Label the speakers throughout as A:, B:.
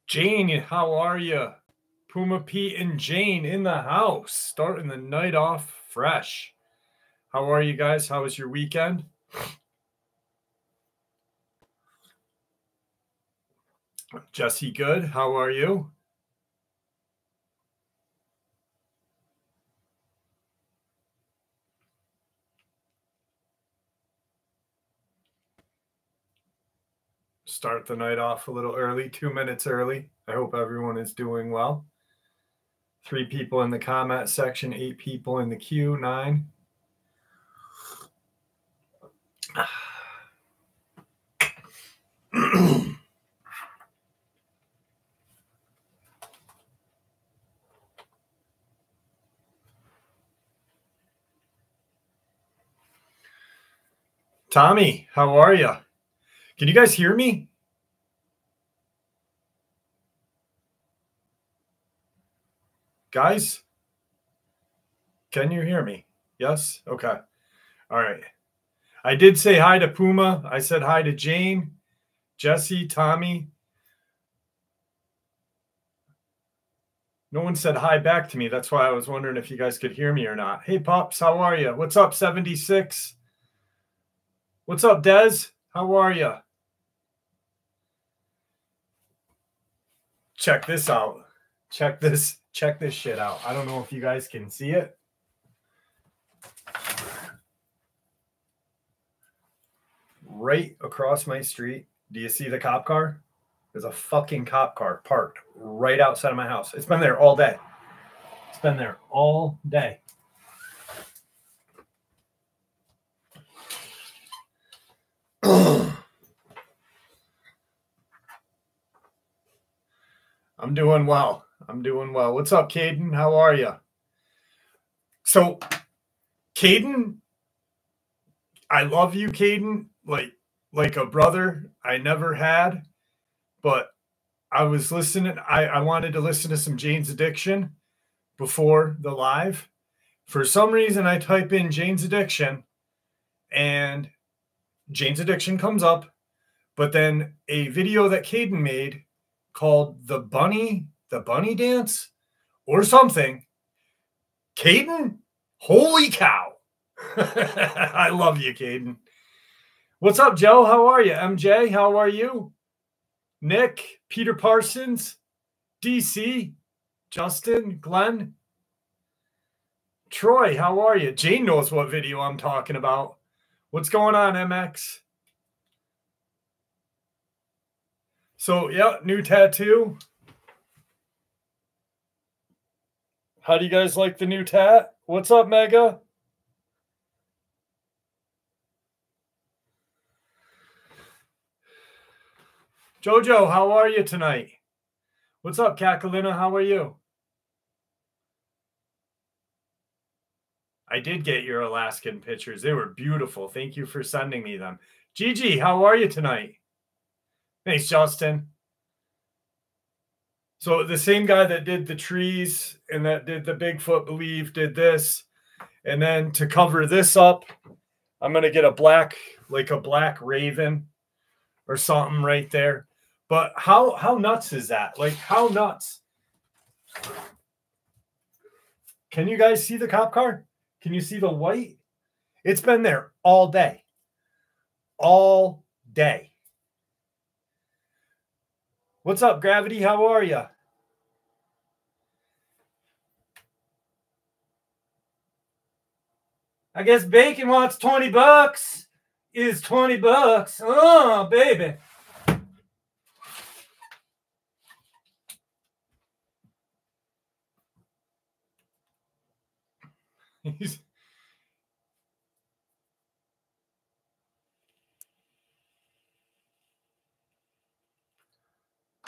A: Jane, how are you? Puma Pete and Jane in the house, starting the night off fresh. How are you guys? How was your weekend? Jesse, good. How are you? Start the night off a little early, 2 minutes early. I hope everyone is doing well. 3 people in the comment section, 8 people in the queue, 9. Tommy, how are you? Can you guys hear me? Guys, can you hear me? Yes? Okay. All right. I did say hi to Puma. I said hi to Jane, Jesse, Tommy. No one said hi back to me. That's why I was wondering if you guys could hear me or not. Hey, Pops, how are you? What's up, 76? What's up, Dez? How are you? Check this out. Check this shit out. I don't know if you guys can see it. Right across my street, do you see the cop car? There's a fucking cop car parked right outside of my house. It's been there all day. It's been there all day. I'm doing well. What's up, Caden? How are you? So, Caden, I love you, Caden, like a brother I never had, but I was listening. I wanted to listen to some Jane's Addiction before the live. For some reason, I type in Jane's Addiction, and Jane's Addiction comes up, but then a video that Caden made called the bunny dance or something. Caden, holy cow. I love you, Caden. What's up, Joe? How are you? MJ, how are you? Nick, Peter Parsons, DC, Justin, Glenn, Troy, how are you? Jane knows what video I'm talking about. What's going on, MX? So, yeah, new tattoo. How do you guys like the new tat? What's up, Mega? Jojo, how are you tonight? What's up, Kakalina? How are you? I did get your Alaskan pictures. They were beautiful. Thank you for sending me them. Gigi, how are you tonight? Thanks, Justin. So the same guy that did the trees and that did the Bigfoot Believe did this. And then to cover this up, I'm going to get a black raven or something right there. But how nuts is that? Like, how nuts? Can you guys see the cop car? Can you see the white? It's been there all day. All day. What's up, Gravity? How are you? I guess Bacon wants $20. Is $20. Oh, baby.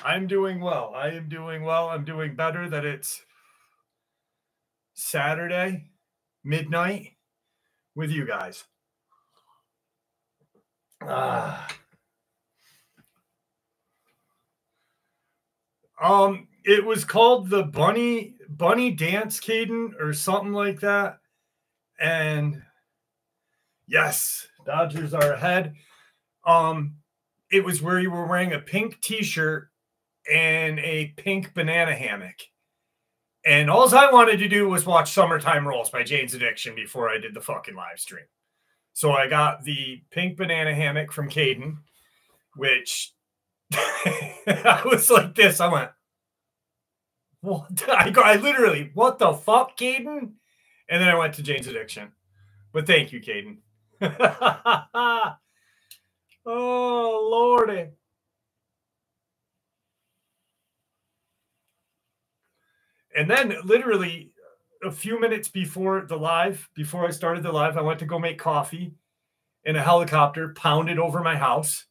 A: I'm doing well. I am doing well. I'm doing better that it's Saturday, midnight, with you guys. It was called the bunny dance, Caden, or something like that. And yes, Dodgers are ahead. It was where you were wearing a pink t-shirt and a pink banana hammock. And all I wanted to do was watch Summertime Rolls by Jane's Addiction before I did the fucking live stream. So I got the pink banana hammock from Caden, which I was like this. I went, what? I literally, what the fuck, Caden? And then I went to Jane's Addiction. But thank you, Caden. Oh, Lordy. And then literally a few minutes before I started the live, I went to go make coffee and a helicopter pounded over my house.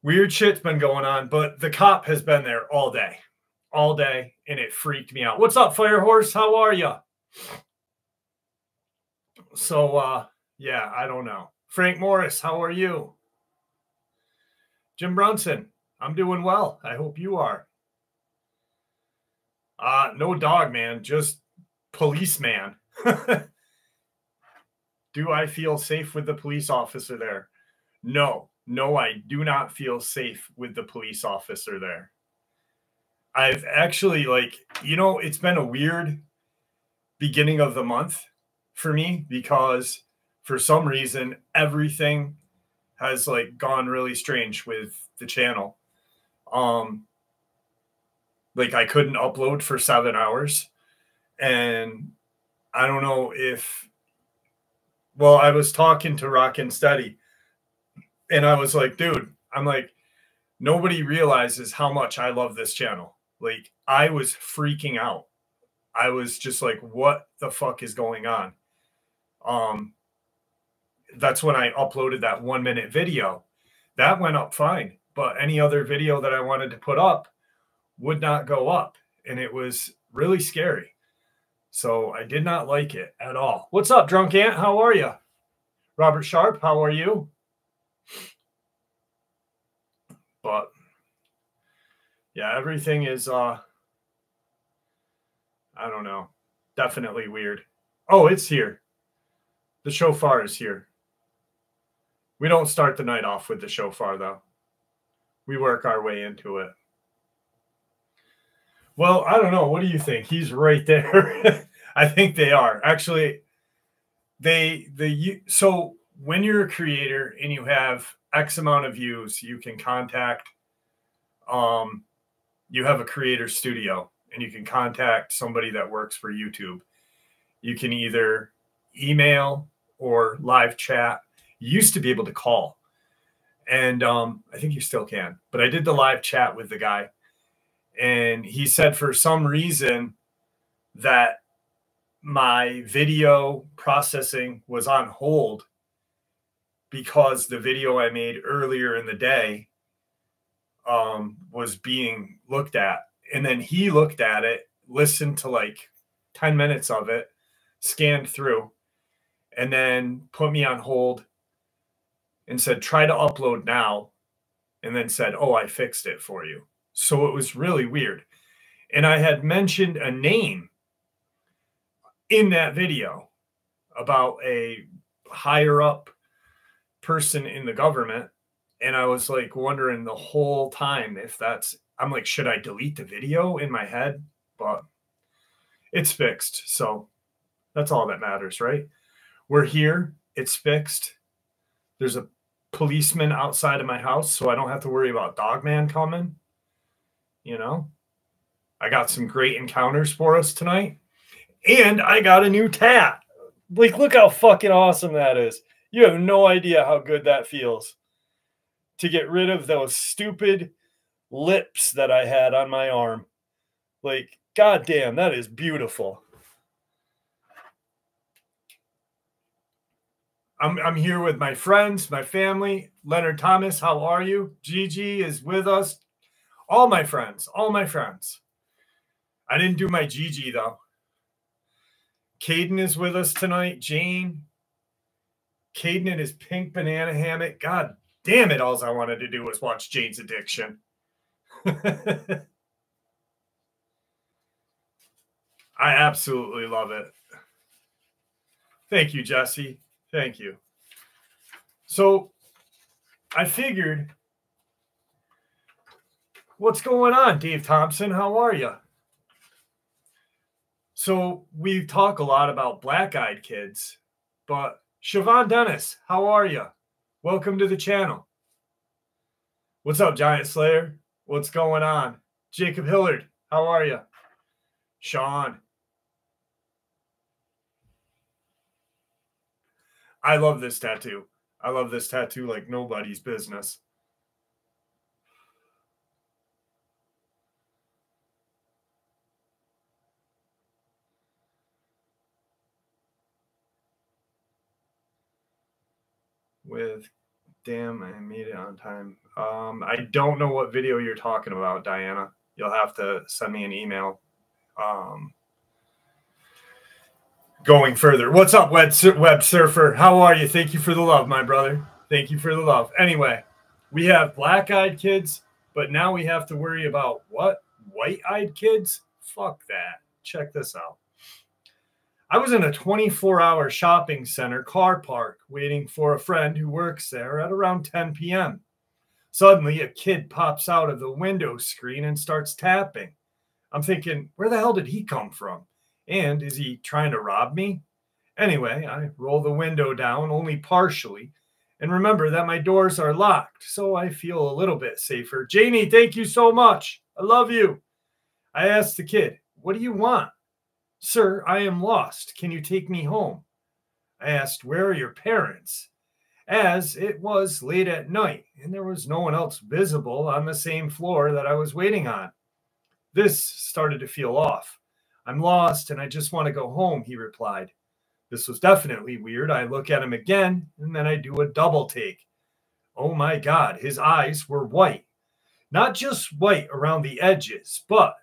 A: Weird shit's been going on, but the cop has been there all day, and it freaked me out. What's up, Firehorse? How are you? So, yeah, I don't know. Frank Morris, how are you? Jim Brunson, I'm doing well. I hope you are. No Dogman, just policeman. Do I feel safe with the police officer there? No, I do not feel safe with the police officer there. I've actually, it's been a weird beginning of the month for me because for some reason, everything has gone really strange with the channel. I couldn't upload for 7 hours, and I don't know if, I was talking to Rockin' Steady, and I was like, dude, I'm like, nobody realizes how much I love this channel. I was freaking out. I was just like, what the fuck is going on? That's when I uploaded that 1-minute video. That went up fine, but any other video that I wanted to put up would not go up, and it was really scary. So I did not like it at all. What's up, Drunk Ant? How are you? Robert Sharp, how are you? But yeah, everything is I don't know, definitely weird. Oh, it's here. The shofar is here. We don't start the night off with the shofar, though. We work our way into it. Well, I don't know. What do you think? He's right there. I think they are. Actually, so when you're a creator and you have X amount of views, you can contact, you have a creator studio and you can contact somebody that works for YouTube. You can either email or live chat. You used to be able to call, and I think you still can, but I did the live chat with the guy, and he said for some reason that my video processing was on hold because the video I made earlier in the day was being looked at. And then he looked at it, listened to 10 minutes of it, scanned through, and then put me on hold and said, try to upload now. And then said, oh, I fixed it for you. So it was really weird. And I had mentioned a name in that video about a higher up person in the government. And I was wondering the whole time if I'm like, should I delete the video in my head? But it's fixed. So that's all that matters, right? We're here. It's fixed. There's a policeman outside of my house, so I don't have to worry about Dogman coming. I got some great encounters for us tonight. And I got a new tat. Look how fucking awesome that is. You have no idea how good that feels to get rid of those stupid lips that I had on my arm. Goddamn, that is beautiful. I'm here with my friends, my family. Leonard Thomas, how are you? Gigi is with us. All my friends. I didn't do my Gigi, though. Caden is with us tonight. Jane. Caden in his pink banana hammock. God damn it, all I wanted to do was watch Jane's Addiction. I absolutely love it. Thank you, Jesse. Thank you. So I figured What's going on, Dave Thompson? How are you? So we talk a lot about black-eyed kids, but Siobhan Dennis, how are you? Welcome to the channel. What's up, Giant Slayer? What's going on? Jacob Hillard, how are you? Sean. I love this tattoo. I love this tattoo like nobody's business. With damn, I made it on time. I don't know what video you're talking about, Diana. You'll have to send me an email. Going further. What's up, web surfer? How are you? Thank you for the love, my brother. Thank you for the love. Anyway, we have black-eyed kids, but now we have to worry about what? White-eyed kids? Fuck that. Check this out. I was in a 24-hour shopping center car park waiting for a friend who works there at around 10 p.m. Suddenly, a kid pops out of the window screen and starts tapping. I'm thinking, where the hell did he come from? And is he trying to rob me? Anyway, I roll the window down only partially and remember that my doors are locked, so I feel a little bit safer. Janie, thank you so much. I love you. I asked the kid, what do you want? Sir, I am lost. Can you take me home? I asked, where are your parents? As it was late at night and there was no one else visible on the same floor that I was waiting on. This started to feel off. I'm lost and I just want to go home, he replied. This was definitely weird. I look at him again and then I do a double take. Oh my God, his eyes were white. Not just white around the edges, but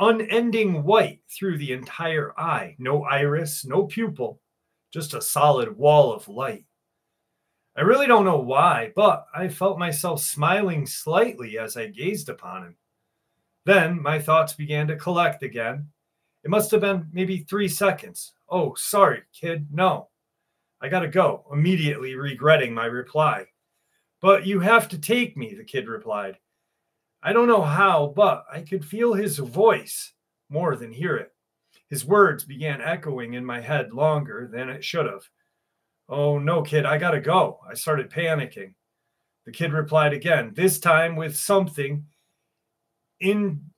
A: unending white through the entire eye. No iris, no pupil, just a solid wall of light. I really don't know why, but I felt myself smiling slightly as I gazed upon him. Then my thoughts began to collect again. It must have been maybe 3 seconds. Oh, sorry, kid. No, I gotta go, immediately regretting my reply. But you have to take me, the kid replied. I don't know how, but I could feel his voice more than hear it. His words began echoing in my head longer than it should have. Oh, no, kid, I gotta go. I started panicking. The kid replied again, this time with something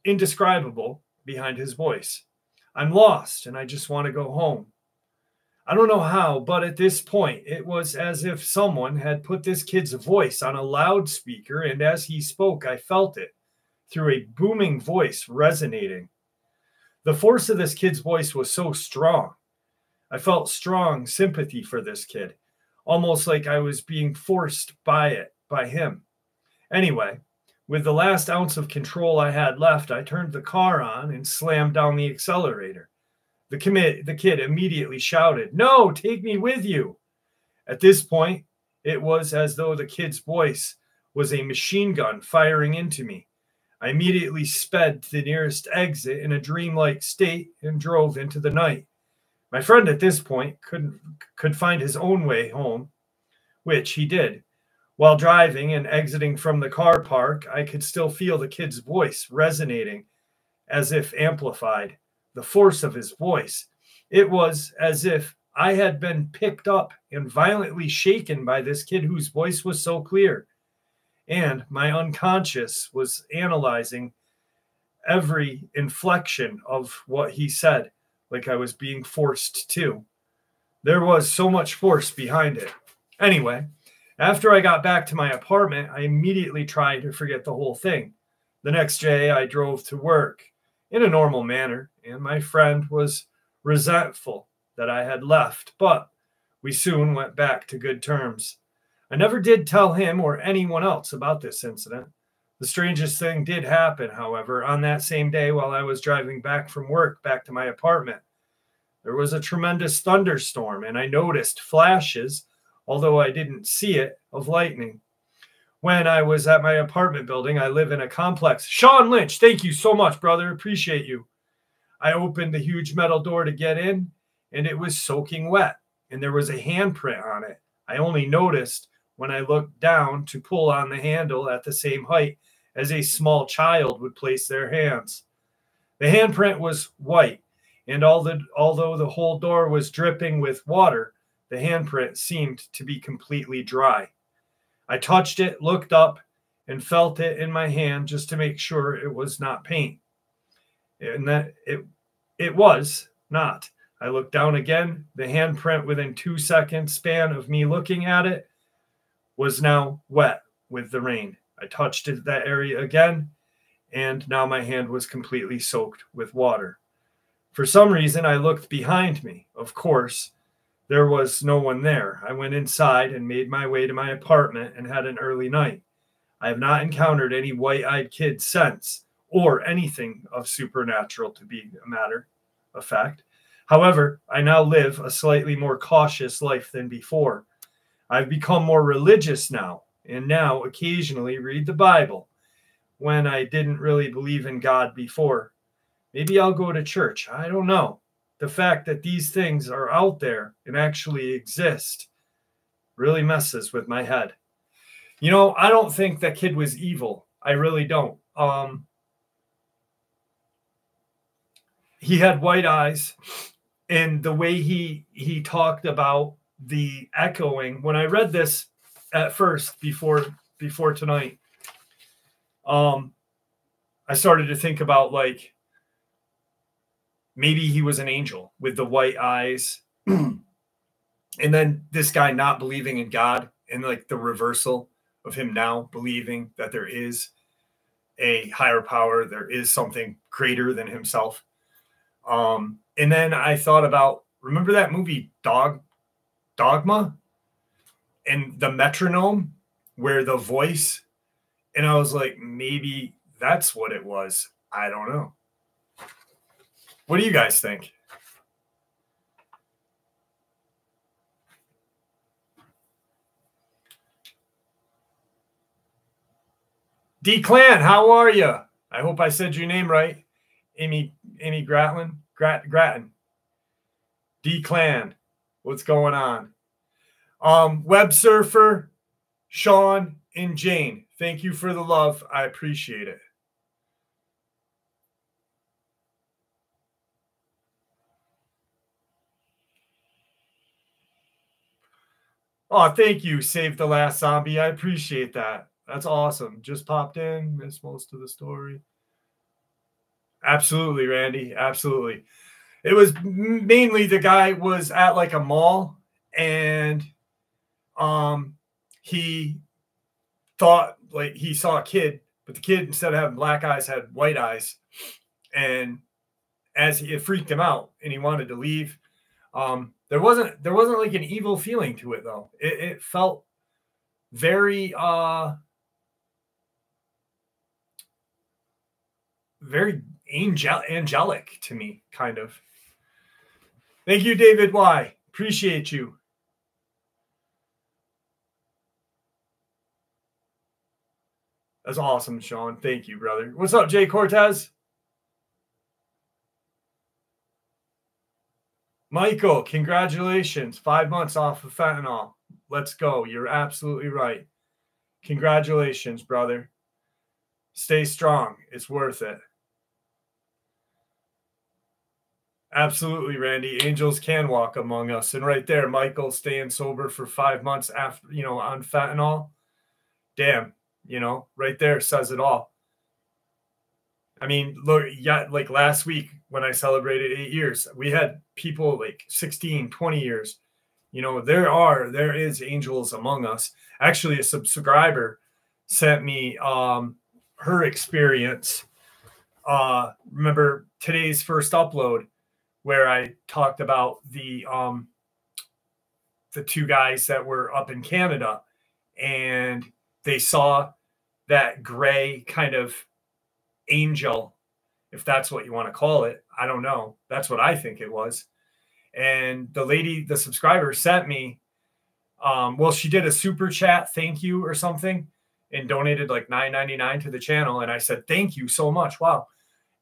A: indescribable behind his voice. I'm lost and I just want to go home. I don't know how, but at this point, it was as if someone had put this kid's voice on a loudspeaker, and as he spoke, I felt it through a booming voice resonating. The force of this kid's voice was so strong. I felt strong sympathy for this kid, almost like I was being forced by him. Anyway, with the last ounce of control I had left, I turned the car on and slammed down the accelerator. The kid immediately shouted, no, take me with you. At this point, it was as though the kid's voice was a machine gun firing into me. I immediately sped to the nearest exit in a dreamlike state and drove into the night. My friend at this point could find his own way home, which he did. While driving and exiting from the car park, I could still feel the kid's voice resonating as if amplified. The force of his voice. It was as if I had been picked up and violently shaken by this kid whose voice was so clear. And my unconscious was analyzing every inflection of what he said, like I was being forced to. There was so much force behind it. Anyway, after I got back to my apartment, I immediately tried to forget the whole thing. The next day, I drove to work in a normal manner, and my friend was resentful that I had left, but we soon went back to good terms. I never did tell him or anyone else about this incident. The strangest thing did happen, however, on that same day while I was driving back from work back to my apartment. There was a tremendous thunderstorm, and I noticed flashes, although I didn't see it, of lightning. When I was at my apartment building, I live in a complex. Sean Lynch, thank you so much, brother. Appreciate you. I opened the huge metal door to get in, and it was soaking wet, and there was a handprint on it. I only noticed when I looked down to pull on the handle at the same height as a small child would place their hands. The handprint was white, and although the whole door was dripping with water, the handprint seemed to be completely dry. I touched it, looked up, and felt it in my hand just to make sure it was not paint. And that it was not. I looked down again. The handprint within 2 seconds span of me looking at it was now wet with the rain. I touched that area again, and now my hand was completely soaked with water. For some reason, I looked behind me. Of course, there was no one there. I went inside and made my way to my apartment and had an early night. I have not encountered any white-eyed kids since, or anything of supernatural, to be a matter of fact. However, I now live a slightly more cautious life than before. I've become more religious now, and now occasionally read the Bible when I didn't really believe in God before. Maybe I'll go to church. I don't know. The fact that these things are out there and actually exist really messes with my head. You know, I don't think that kid was evil. I really don't. He had white eyes, and the way he talked about the echoing. When I read this at first before tonight, I started to think about like maybe he was an angel with the white eyes, and then this guy not believing in God, and like the reversal of him now believing that there is a higher power, there is something greater than himself. And then I thought about, remember that movie Dogma and the metronome where the voice, and I was like, maybe that's what it was. I don't know. What do you guys think? D-Clan, how are you? I hope I said your name right. Amy Grattan. D-Clan, what's going on? Web Surfer, Sean, and Jane, thank you for the love. I appreciate it. Oh, thank you, Save the Last Zombie. I appreciate that. That's awesome. Just popped in, missed most of the story. Absolutely, Randy. Absolutely. It was mainly the guy was at like a mall, and he thought like he saw a kid, but the kid, instead of having black eyes, had white eyes. And as it freaked him out and he wanted to leave, there wasn't like an evil feeling to it though. It felt very very angelic to me, kind of. Thank you, David Y. Appreciate you. That's awesome, Sean. Thank you, brother. What's up, Jay Cortez? Michael, congratulations. 5 months off of fentanyl. Let's go. You're absolutely right. Congratulations, brother. Stay strong. It's worth it. Absolutely, Randy. Angels can walk among us. And right there, Michael staying sober for 5 months after, on fentanyl. Damn, right there says it all. I mean, look, yeah, like last week when I celebrated 8 years, we had people like 16, 20 years. There is angels among us. Actually, a subscriber sent me her experience. Remember today's first upload where I talked about the two guys that were up in Canada, and they saw that gray kind of angel, if that's what you want to call it. I don't know. That's what I think it was. And the lady, the subscriber, sent me, she did a super chat, thank you or something, and donated like $9.99 to the channel. And I said, thank you so much. Wow.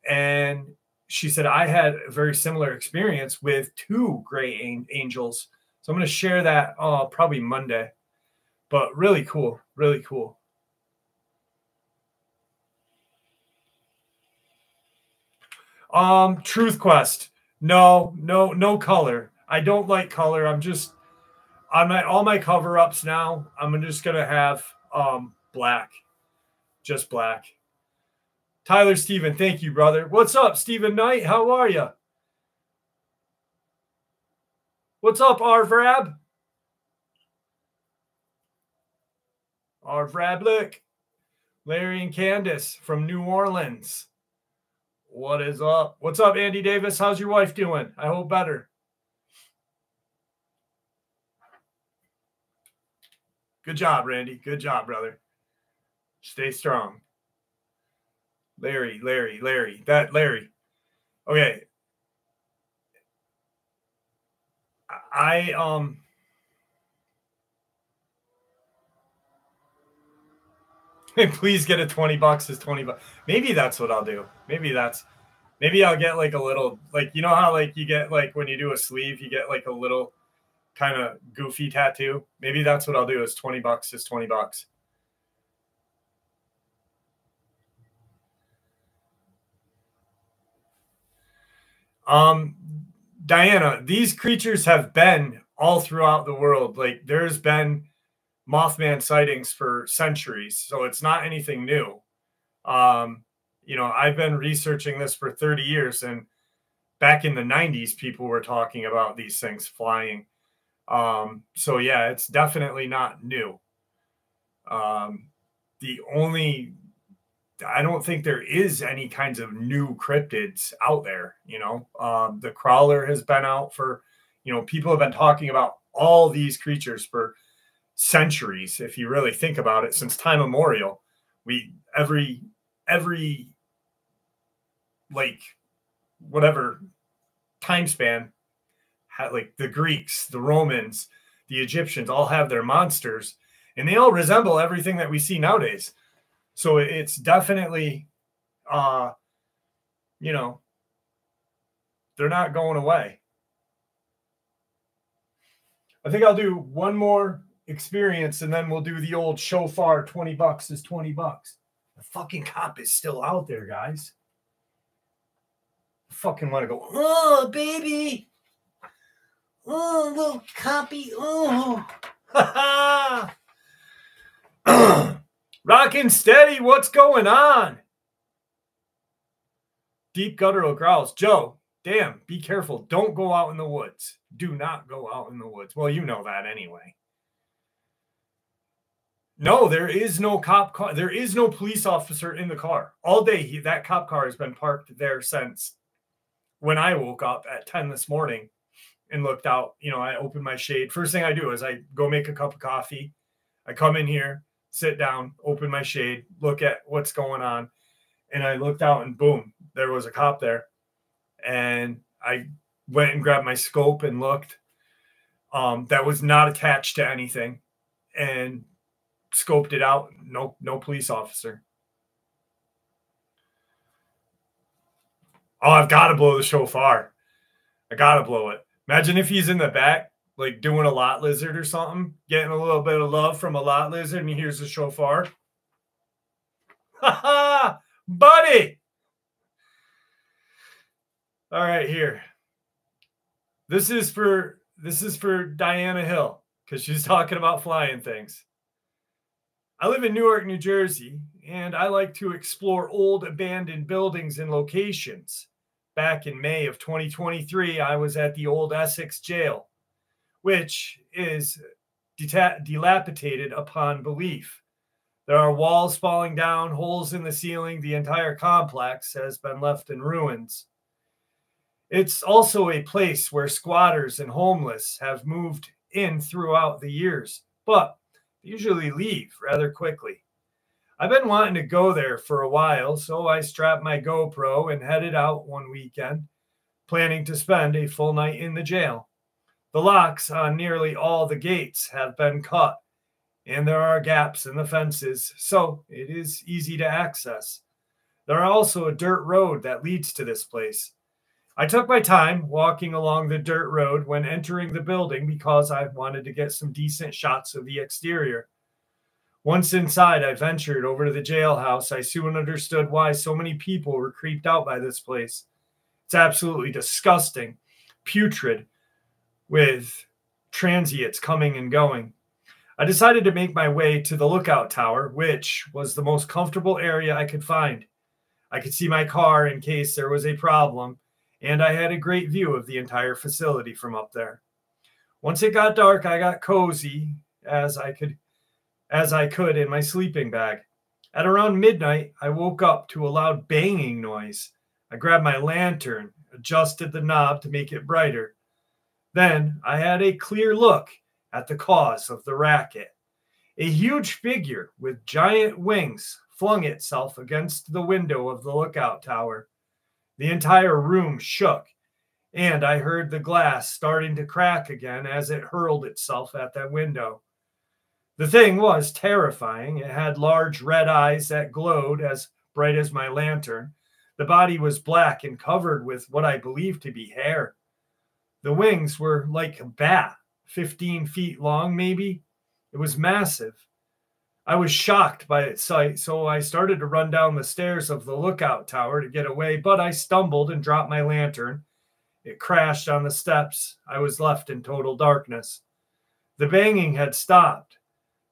A: And she said, I had a very similar experience with two gray angels. So I'm going to share that probably Monday. But really cool. Really cool. Truth Quest. No color. I don't like color. I'm just on all my cover ups now. I'm just gonna have black, just black. Tyler Steven, thank you, brother. What's up, Stephen Knight? How are you? What's up, Arvrab? Arvrab, look. Larry and Candace from New Orleans. What is up? What's up, Andy Davis? How's your wife doing? I hope better. Good job, Randy. Good job, brother. Stay strong. Larry. That Larry. Okay. Please get a $20 is $20. Maybe that's what I'll do. Maybe I'll get like a little, like, you know how like you get like when you do a sleeve, you get like a little kind of goofy tattoo. Maybe that's what I'll do is $20 is $20. Diana, these creatures have been all throughout the world. Like there's been Mothman sightings for centuries, so it's not anything new. You know, I've been researching this for 30 years, and back in the 90s, people were talking about these things flying. So yeah, it's definitely not new. I don't think there is any kinds of new cryptids out there. You know, the crawler has been out for, you know, people have been talking about all these creatures for centuries. If you really think about it, since time immemorial, every like whatever time span, like the Greeks, the Romans, the Egyptians all have their monsters, and they all resemble everything that we see nowadays. So it's definitely, you know, they're not going away. I think I'll do one more experience and then we'll do the old shofar. $20 is $20. The fucking cop is still out there, guys. I fucking want to go, oh, baby. Oh, little copy. Oh. Ha ha. Rockin' steady. What's going on? Deep guttural growls. Joe, damn, be careful. Don't go out in the woods. Do not go out in the woods. Well, you know that anyway. No, there is no cop car. There is no police officer in the car. All day, that cop car has been parked there since when I woke up at 10 this morning and looked out. You know, I opened my shade. First thing I do is I go make a cup of coffee. I come in here, sit down, open my shade, look at what's going on. And I looked out and boom, there was a cop there. And I went and grabbed my scope and looked. That was not attached to anything. And scoped it out. No police officer. Oh, I've got to blow the shofar. I got to blow it. Imagine if he's in the back, like doing a lot lizard or something, getting a little bit of love from a lot lizard, and he hears the shofar. Ha ha, buddy. All right, here. This is for Diana Hill because she's talking about flying things. I live in Newark, New Jersey, and I like to explore old abandoned buildings and locations. Back in May of 2023, I was at the old Essex jail, which is dilapidated upon belief. There are walls falling down, holes in the ceiling. The entire complex has been left in ruins. It's also a place where squatters and homeless have moved in throughout the years, but usually leave rather quickly. I've been wanting to go there for a while, so I strapped my GoPro and headed out one weekend, planning to spend a full night in the jail. The locks on nearly all the gates have been cut, and there are gaps in the fences, so it is easy to access. There are also a dirt road that leads to this place. I took my time walking along the dirt road when entering the building because I wanted to get some decent shots of the exterior. Once inside, I ventured over to the jailhouse. I soon understood why so many people were creeped out by this place. It's absolutely disgusting, putrid, with transients coming and going. I decided to make my way to the lookout tower, which was the most comfortable area I could find. I could see my car in case there was a problem, and I had a great view of the entire facility from up there. Once it got dark, I got cozy as I could in my sleeping bag. At around midnight, I woke up to a loud banging noise. I grabbed my lantern, adjusted the knob to make it brighter. Then I had a clear look at the cause of the racket. A huge figure with giant wings flung itself against the window of the lookout tower. The entire room shook, and I heard the glass starting to crack again as it hurled itself at that window. The thing was terrifying. It had large red eyes that glowed as bright as my lantern. The body was black and covered with what I believed to be hair. The wings were like a bat, 15 feet long maybe. It was massive. I was shocked by its sight, so I started to run down the stairs of the lookout tower to get away, but I stumbled and dropped my lantern. It crashed on the steps. I was left in total darkness. The banging had stopped.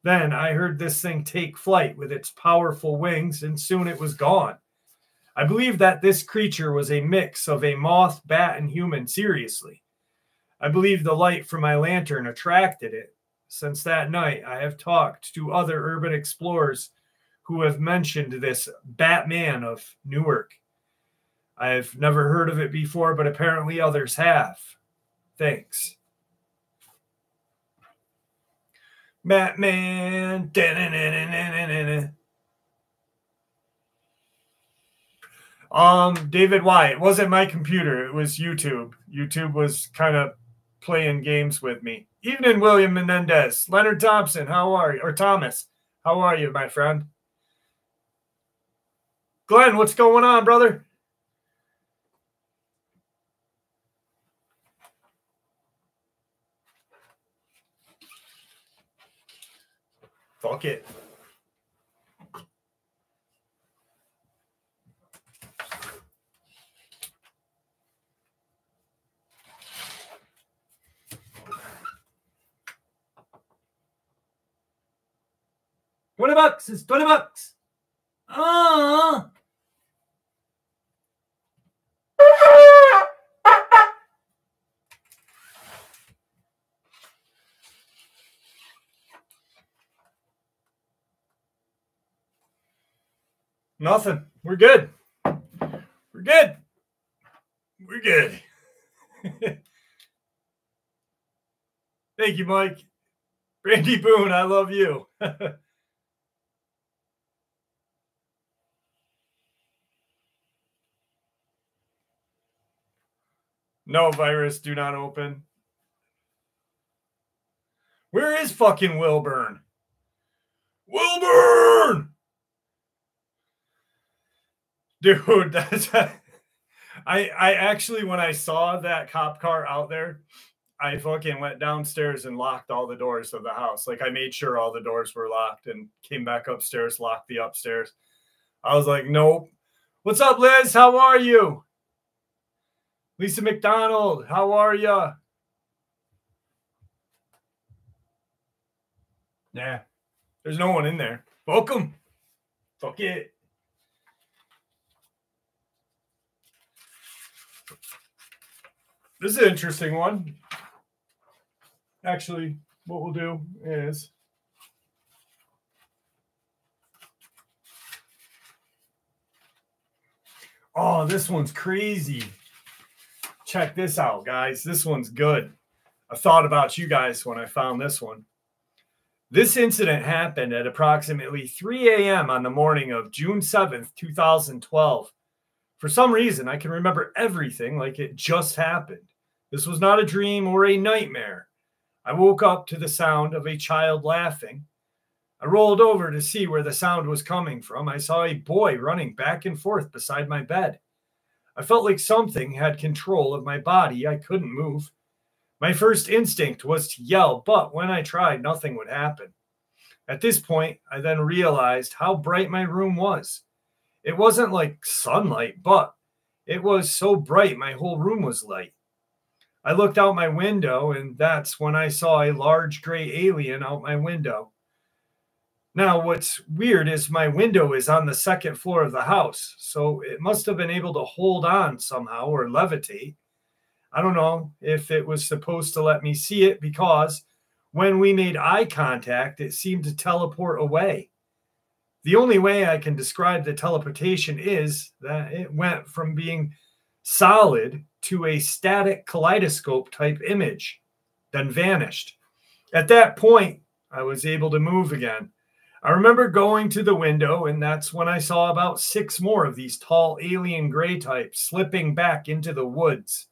A: Then I heard this thing take flight with its powerful wings, and soon it was gone. I believe that this creature was a mix of a moth, bat, and human, seriously. I believe the light from my lantern attracted it. Since that night, I have talked to other urban explorers who have mentioned this Batman of Newark. I've never heard of it before, but apparently others have. Thanks. Batman. David White. It wasn't my computer. It was YouTube. YouTube was kind of playing games with me. Evening, William Menendez. Leonard Thompson, how are you? Or Thomas, how are you, my friend? Glenn, what's going on, brother? Fuck it. $20. It's $20. Nothing. We're good. We're good. We're good. Thank you, Mike. Randy Boone, I love you. No, virus, do not open. Where is fucking Wilburn? Wilburn! Dude, that's... I actually, when I saw that cop car out there, I fucking went downstairs and locked all the doors of the house. Like, I made sure all the doors were locked and came back upstairs, locked the upstairs. I was like, nope. What's up, Liz? How are you? Lisa McDonald, how are you? Yeah, there's no one in there. Welcome. Fuck it. This is an interesting one. Actually, what we'll do is... Oh, this one's crazy. Check this out, guys. This one's good. I thought about you guys when I found this one. This incident happened at approximately 3 a.m. on the morning of June 7th, 2012. For some reason, I can remember everything like it just happened. This was not a dream or a nightmare. I woke up to the sound of a child laughing. I rolled over to see where the sound was coming from. I saw a boy running back and forth beside my bed. I felt like something had control of my body. I couldn't move. My first instinct was to yell, but when I tried, nothing would happen. At this point, I then realized how bright my room was. It wasn't like sunlight, but It was so bright, my whole room was light. I looked out my window, and that's when I saw a large gray alien out my window. Now, what's weird is my window is on the second floor of the house, so it must have been able to hold on somehow or levitate. I don't know if it was supposed to let me see it because when we made eye contact, it seemed to teleport away. The only way I can describe the teleportation is that it went from being solid to a static kaleidoscope type image, then vanished. At that point, I was able to move again. I remember going to the window, and that's when I saw about 6 more of these tall alien gray types slipping back into the woods.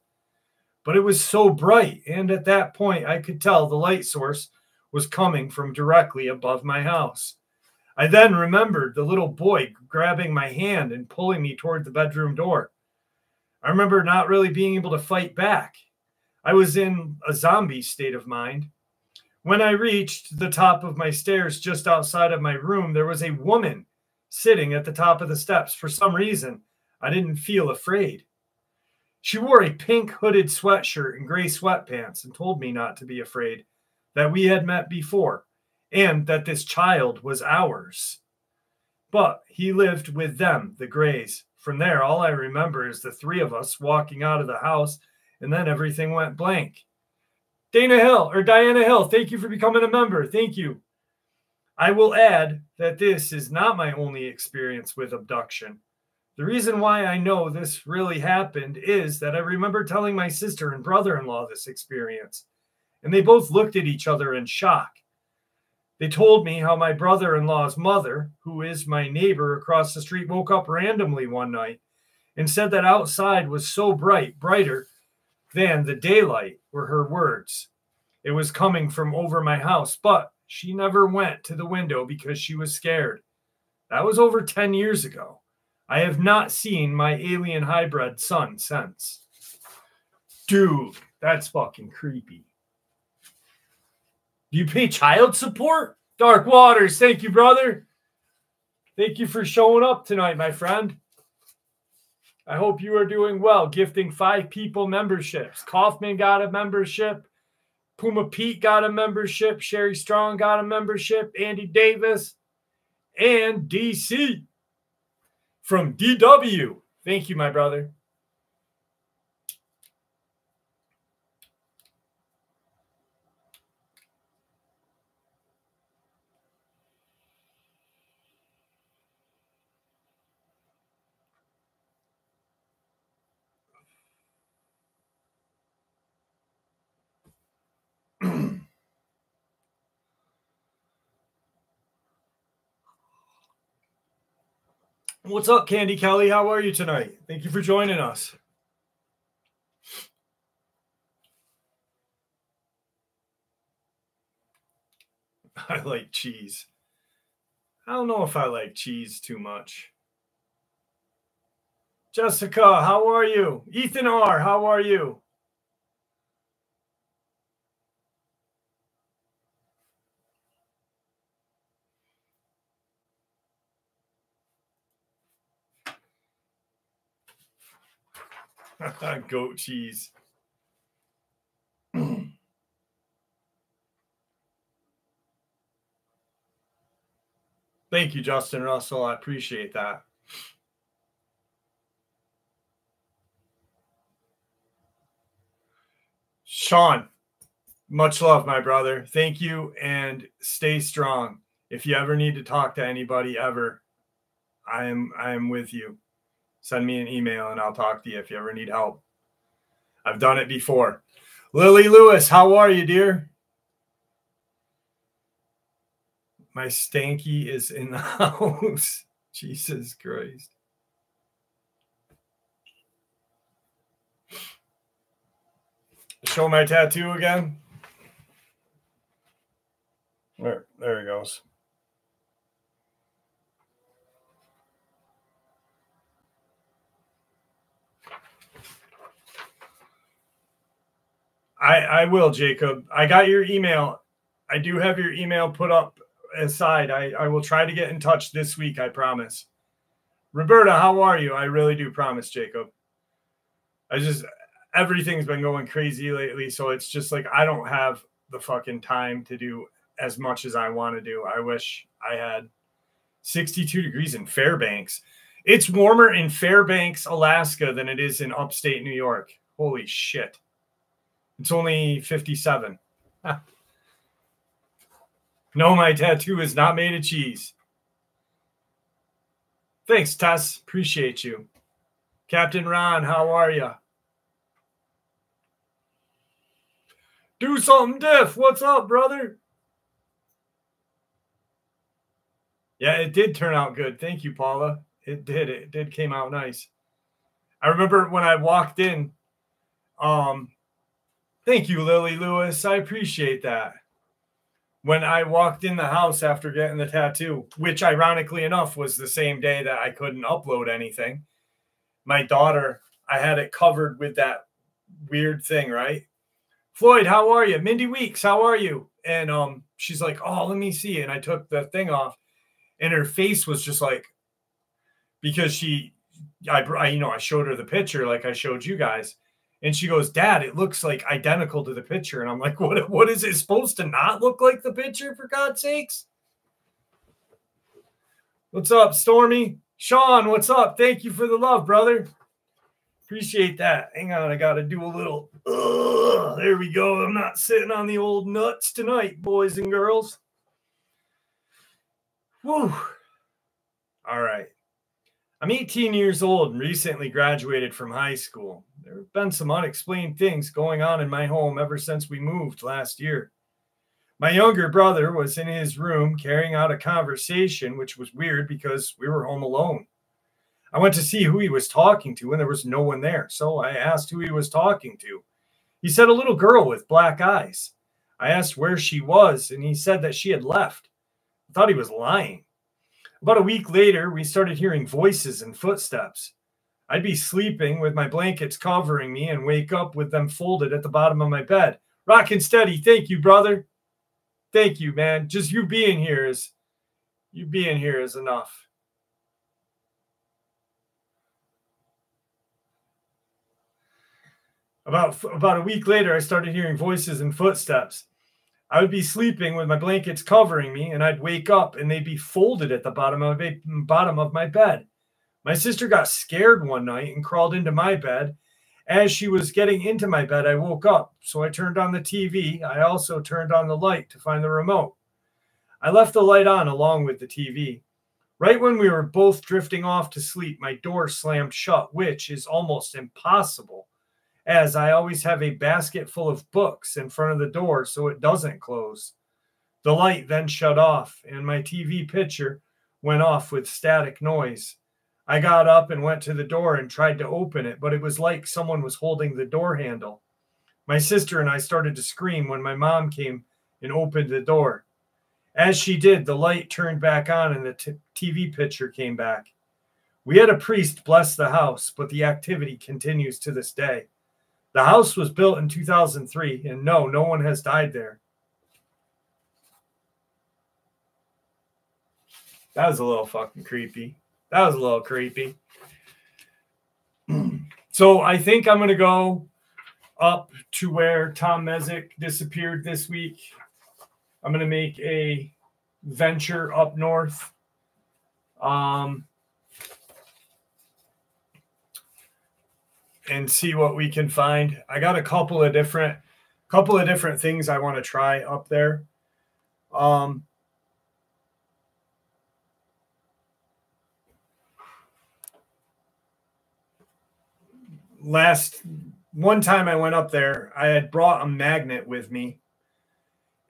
A: But it was so bright, and at that point, I could tell the light source was coming from directly above my house. I then remembered the little boy grabbing my hand and pulling me toward the bedroom door. I remember not really being able to fight back. I was in a zombie state of mind. When I reached the top of my stairs just outside of my room, there was a woman sitting at the top of the steps. For some reason, I didn't feel afraid. She wore a pink hooded sweatshirt and gray sweatpants and told me not to be afraid, that we had met before, and that this child was ours. But he lived with them, the Grays. From there, all I remember is the 3 of us walking out of the house, and then everything went blank. Diana Hill, thank you for becoming a member. Thank you. I will add that this is not my only experience with abduction. The reason why I know this really happened is that I remember telling my sister and brother-in-law this experience, and they both looked at each other in shock. They told me how my brother-in-law's mother, who is my neighbor across the street, woke up randomly one night and said that outside was so bright, brighter than the daylight, were her words. It was coming from over my house, but she never went to the window because she was scared. That was over 10 years ago. I have not seen my alien hybrid son since. Dude, that's fucking creepy. Do you pay child support? Dark Waters, thank you, brother. Thank you for showing up tonight, my friend. I hope you are doing well. Gifting 5 people memberships. Kaufman got a membership. Puma Pete got a membership. Sherry Strong got a membership. Andy Davis. And DC from DW. Thank you, my brother. What's up, Candy Kelly? How are you tonight? Thank you for joining us. I like cheese. I don't know if I like cheese too much. Jessica, how are you? Ethan R., how are you? Goat cheese. Thank you, Justin Russell. I appreciate that. Sean, much love, my brother. Thank you, and stay strong. If you ever need to talk to anybody ever, I am with you. Send me an email and I'll talk to you if you ever need help. I've done it before. Lily Lewis, how are you, dear? My stanky is in the house. Jesus Christ. Show my tattoo again. There he goes. I will, Jacob. I got your email. I do have your email put up aside. I will try to get in touch this week, I promise. Roberta, how are you? I really do promise, Jacob. Everything's been going crazy lately. So it's just like, I don't have the fucking time to do as much as I want to do. I wish I had 62 degrees in Fairbanks. It's warmer in Fairbanks, Alaska than it is in upstate New York. Holy shit. It's only 57. No, my tattoo is not made of cheese. Thanks, Tess. Appreciate you. Captain Ron, how are you? Do something diff. What's up, brother? Yeah, it did turn out good. Thank you, Paula. It did. It did came out nice. I remember when I walked in. Thank you, Lily Lewis. I appreciate that. When I walked in the house after getting the tattoo, which ironically enough was the same day that I couldn't upload anything, my daughter, I had it covered with that weird thing, right? Floyd, how are you? Mindy Weeks, how are you? And she's like, oh, let me see. And I took the thing off, and her face was just like, because I showed her the picture like I showed you guys. And she goes, Dad, it looks like identical to the picture. And I'm like, what is it supposed to not look like the picture, for God's sakes? What's up, Stormy? Sean, what's up? Thank you for the love, brother. Appreciate that. Hang on, I got to do a little. There we go. I'm not sitting on the old nuts tonight, boys and girls. Whew. All right. I'm 18 years old and recently graduated from high school. There have been some unexplained things going on in my home ever since we moved last year. My younger brother was in his room carrying out a conversation, which was weird because we were home alone. I went to see who he was talking to, and there was no one there. So I asked who he was talking to. He said a little girl with black eyes. I asked where she was, and he said that she had left. I thought he was lying. About a week later, we started hearing voices and footsteps. I'd be sleeping with my blankets covering me and wake up with them folded at the bottom of my bed. Rockin' steady. Thank you, brother. Thank you, man. Just you being here is enough. About a week later, I started hearing voices and footsteps. I would be sleeping with my blankets covering me, and I'd wake up, and they'd be folded at the bottom of my bed. My sister got scared one night and crawled into my bed. As she was getting into my bed, I woke up, so I turned on the TV. I also turned on the light to find the remote. I left the light on along with the TV. Right when we were both drifting off to sleep, my door slammed shut, which is almost impossible, as I always have a basket full of books in front of the door so it doesn't close. The light then shut off, and my TV picture went off with static noise. I got up and went to the door and tried to open it, but it was like someone was holding the door handle. My sister and I started to scream when my mom came and opened the door. As she did, the light turned back on and the TV picture came back. We had a priest bless the house, but the activity continues to this day. The house was built in 2003, and no one has died there. That was a little fucking creepy. That was a little creepy. So I think I'm going to go up to where Tom Mezek disappeared this week. I'm going to make a venture up north. And see what we can find. I got a couple of different things I want to try up there. One time I went up there, I had brought a magnet with me,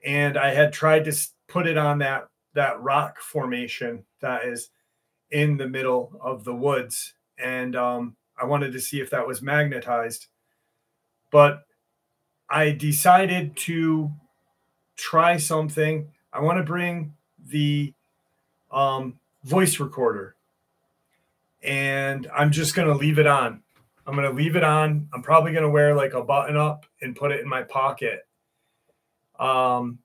A: and I had tried to put it on that rock formation that is in the middle of the woods, and I wanted to see if that was magnetized, but I decided to try something. I want to bring the voice recorder, and I'm just going to leave it on. I'm going to leave it on. I'm probably going to wear like a button up and put it in my pocket, and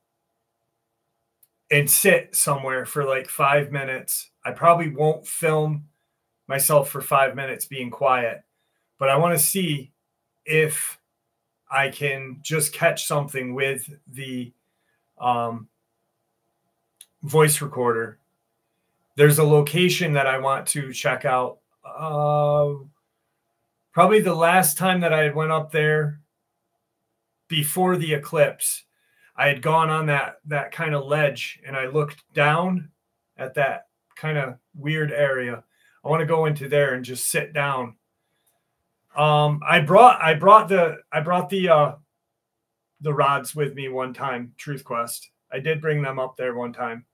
A: sit somewhere for like 5 minutes. I probably won't film myself for 5 minutes being quiet, but I want to see if I can just catch something with the voice recorder. There's a location that I want to check out. Probably the last time that I went up there before the eclipse, I had gone on that kind of ledge and I looked down at that kind of weird area. I want to go into there and just sit down. I brought the rods with me one time, Truth Quest. I did bring them up there one time.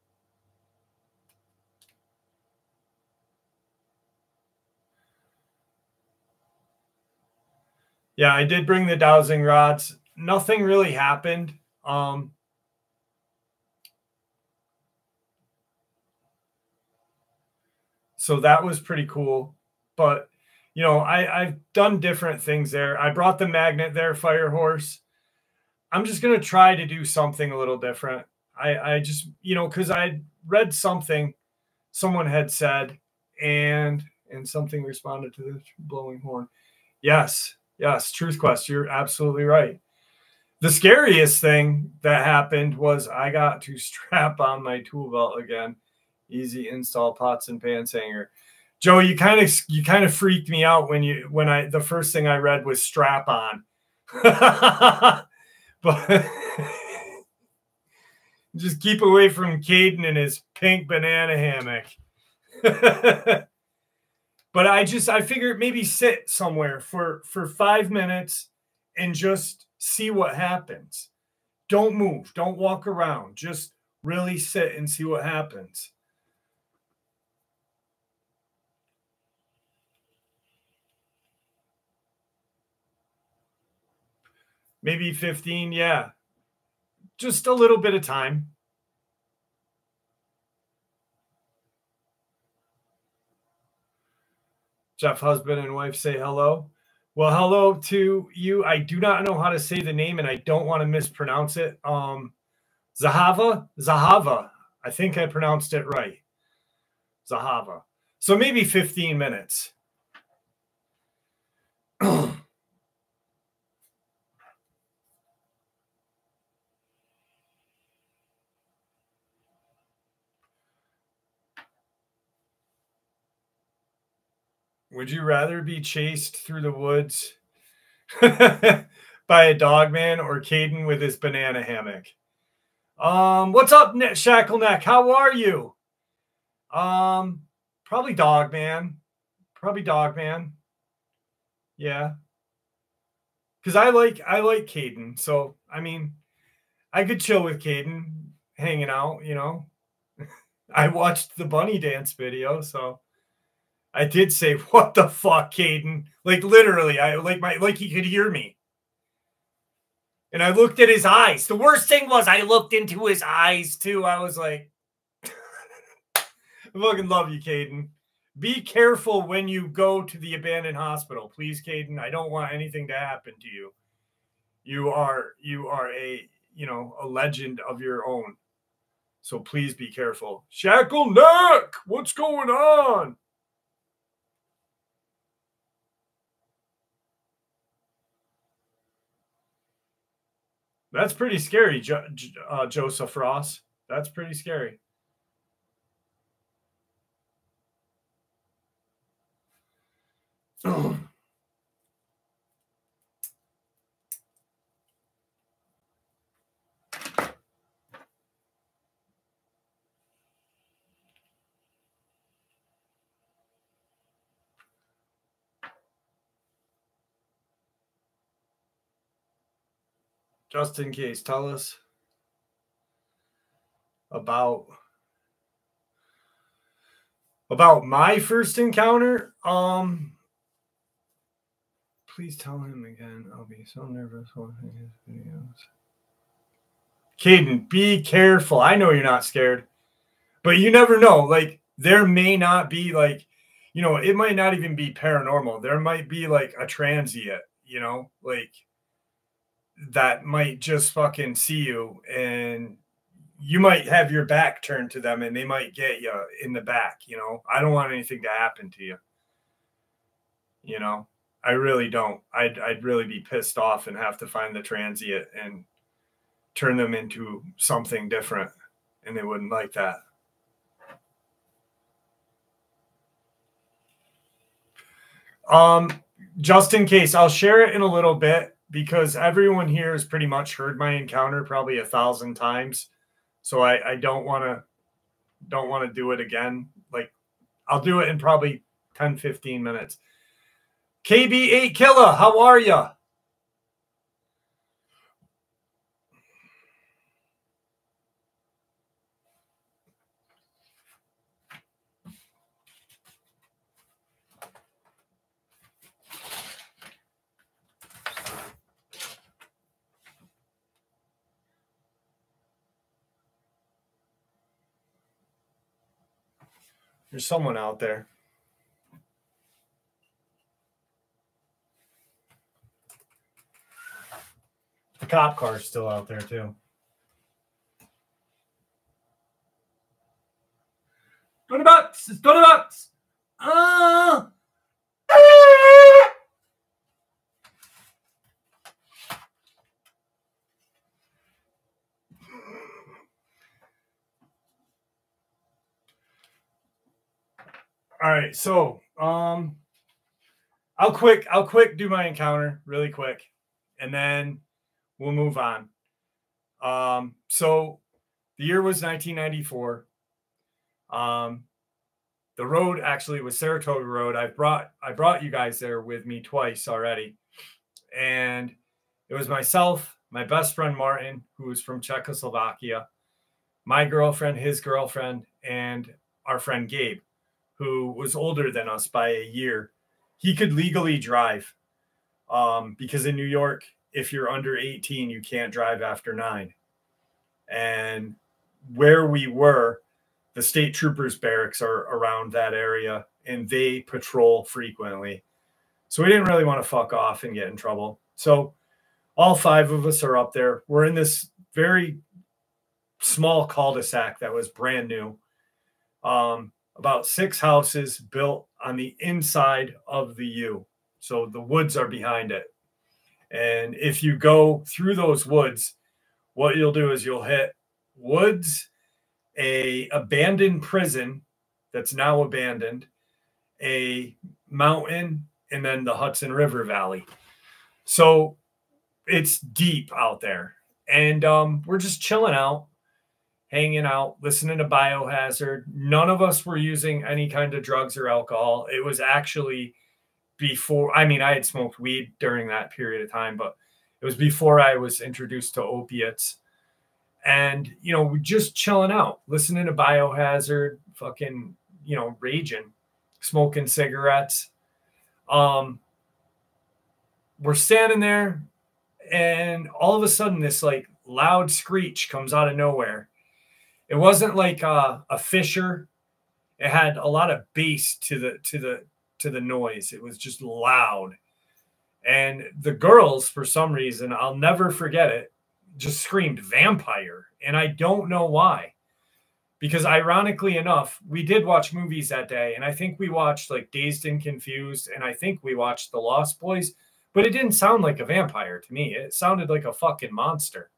A: Yeah, I did bring the dowsing rods. Nothing really happened. So that was pretty cool. But, you know, I've done different things there. I brought the magnet there, Fire Horse. I'm just going to try to do something a little different. I just, you know, because I read something someone had said and something responded to the blowing horn. Yes, Truth Quest, you're absolutely right. The scariest thing that happened was I got to strap on my tool belt again. Easy install pots and pans hanger. Joe, you kind of freaked me out when the first thing I read was strap on. But just keep away from Caden and his pink banana hammock. But I figured maybe sit somewhere for 5 minutes and just see what happens. Don't move. Don't walk around. Just really sit and see what happens. Maybe 15, yeah. Just a little bit of time. Jeff, husband and wife, say hello. Well, hello to you. I do not know how to say the name, and I don't want to mispronounce it. Zahava. I think I pronounced it right. Zahava. So maybe 15 minutes. Would you rather be chased through the woods by a Dogman or Caden with his banana hammock? What's up, Shackleneck? How are you? Probably Dogman. Yeah. Because I like Caden. So, I mean, I could chill with Caden hanging out, you know. I watched the bunny dance video, so I did say, "What the fuck, Caden?" Like literally, like he could hear me. And I looked at his eyes. The worst thing was I looked into his eyes too. I was like, I fucking love you, Caden. Be careful when you go to the abandoned hospital, please, Caden. I don't want anything to happen to you. You are a, you know, a legend of your own. So please be careful. Shackleneck, what's going on? That's pretty scary, Joseph Ross. That's pretty scary. Just in case, tell us about my first encounter. Please tell him again. I'll be so nervous watching his videos. Caden, be careful. I know you're not scared, but you never know. Like, there may not be, like, you know, it might not even be paranormal. There might be like a transient, you know, like that might just fucking see you and you might have your back turned to them and they might get you in the back, you know. I don't want anything to happen to you. You know, I really don't. I'd really be pissed off and have to find the transient and turn them into something different, and they wouldn't like that. Just in case, I'll share it in a little bit because everyone here has pretty much heard my encounter probably 1,000 times. So I don't want to do it again. Like, I'll do it in probably 10, 15 minutes. KB8 Killer, how are you? There's someone out there. The cop car's still out there too. $20. It's $20. All right, so I'll quick do my encounter really quick, and then we'll move on. So the year was 1994. The road actually was Saratoga Road. I brought you guys there with me twice already, and it was myself, my best friend Martin, who was from Czechoslovakia, my girlfriend, his girlfriend, and our friend Gabe, who was older than us by a year. He could legally drive because in New York, if you're under 18, you can't drive after 9. And where we were, the state troopers barracks are around that area, and they patrol frequently. So we didn't really want to fuck off and get in trouble. So all 5 of us are up there. We're in this very small cul-de-sac that was brand new. About 6 houses built on the inside of the U. So the woods are behind it. And if you go through those woods, what you'll do is you'll hit woods, a abandoned prison that's now abandoned, a mountain, and then the Hudson River Valley. So it's deep out there. And we're just chilling out, hanging out, listening to Biohazard. None of us were using any kind of drugs or alcohol. It was actually before, I mean, I had smoked weed during that period of time, but it was before I was introduced to opiates. And, you know, we're just chilling out, listening to Biohazard, fucking, you know, raging, smoking cigarettes. We're standing there, and all of a sudden this like loud screech comes out of nowhere. It wasn't like a fissure. It had a lot of bass to the noise. It was just loud. And the girls, for some reason, I'll never forget it, just screamed vampire. And I don't know why. Because ironically enough, we did watch movies that day. And I think we watched like Dazed and Confused. And I think we watched The Lost Boys. But it didn't sound like a vampire to me. It sounded like a fucking monster.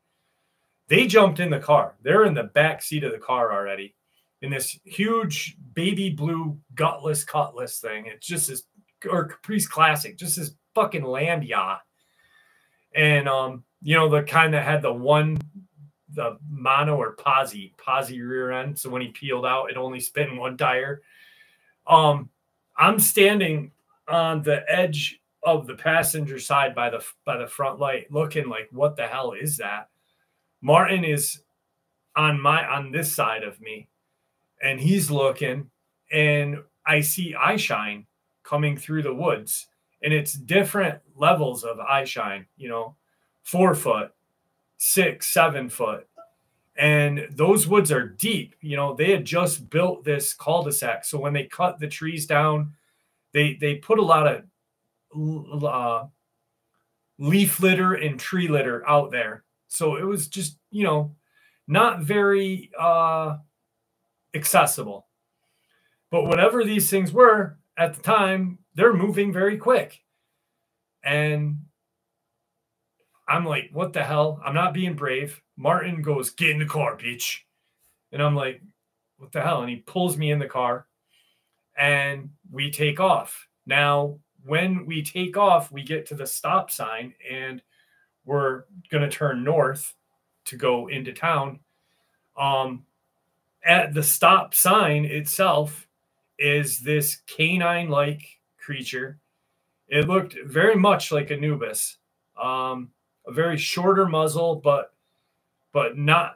A: They jumped in the car. They're in the back seat of the car already. In this huge baby blue gutless cutlass thing. It's just this, or Caprice Classic, just this fucking land yacht. And, you know, the kind that had the mono or posi rear end. So when he peeled out, it only spin one tire. I'm standing on the edge of the passenger side by the front light, looking like, what the hell is that? Martin is on this side of me, and he's looking, and I see eye shine coming through the woods, and it's different levels of eye shine, you know, 4 foot, 6, 7 foot. And those woods are deep. You know, they had just built this cul-de-sac. So when they cut the trees down, they put a lot of leaf litter and tree litter out there. So it was just, you know, not very accessible. But whatever these things were at the time, they're moving very quick. And I'm like, what the hell? I'm not being brave. Martin goes, get in the car, bitch. And I'm like, what the hell? And he pulls me in the car and we take off. Now, when we take off, we get to the stop sign and we're going to turn north to go into town. At the stop sign itself is this canine-like creature. It looked very much like Anubis. A very shorter muzzle, but not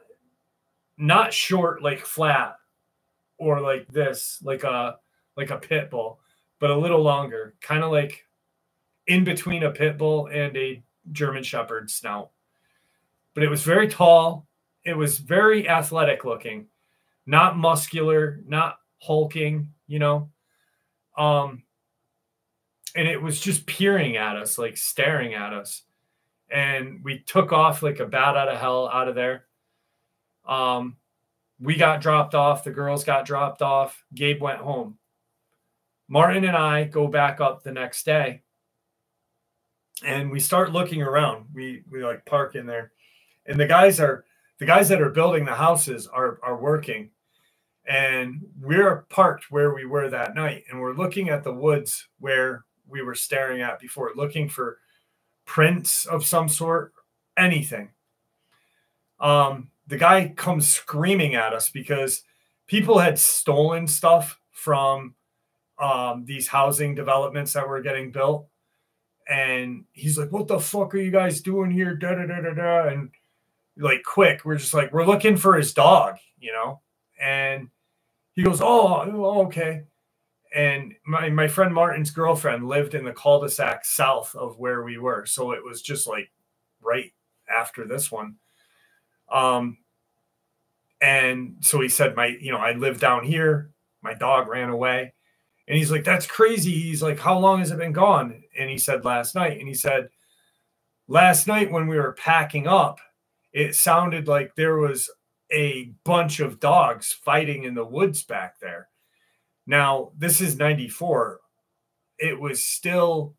A: short, like flat or like this, like a pit bull, but a little longer, kind of like in between a pit bull and a German Shepherd snout. But it was very tall. It was very athletic looking, not muscular, not hulking, and it was just peering at us, like staring at us. And we took off like a bat out of hell out of there. We got dropped off. The girls got dropped off. Gabe went home. Martin and I go back up the next day and we start looking around. We like park in there, and the guys that are building the houses are working, and we're parked where we were that night, and we're looking at the woods where we were staring at before, looking for prints of some sort, anything. The guy comes screaming at us because people had stolen stuff from these housing developments that were getting built. And he's like, what the fuck are you guys doing here? Da, da, da, da, da. And like, quick, we're just like, we're looking for his dog, And he goes, oh, okay. And my friend Martin's girlfriend lived in the cul-de-sac south of where we were. So it was just like right after this one. And so he said, I live down here. My dog ran away. And he's like, that's crazy. He's like, how long has it been gone? And he said, last night. And he said, last night when we were packing up, it sounded like there was a bunch of dogs fighting in the woods back there. Now, this is 94. It was still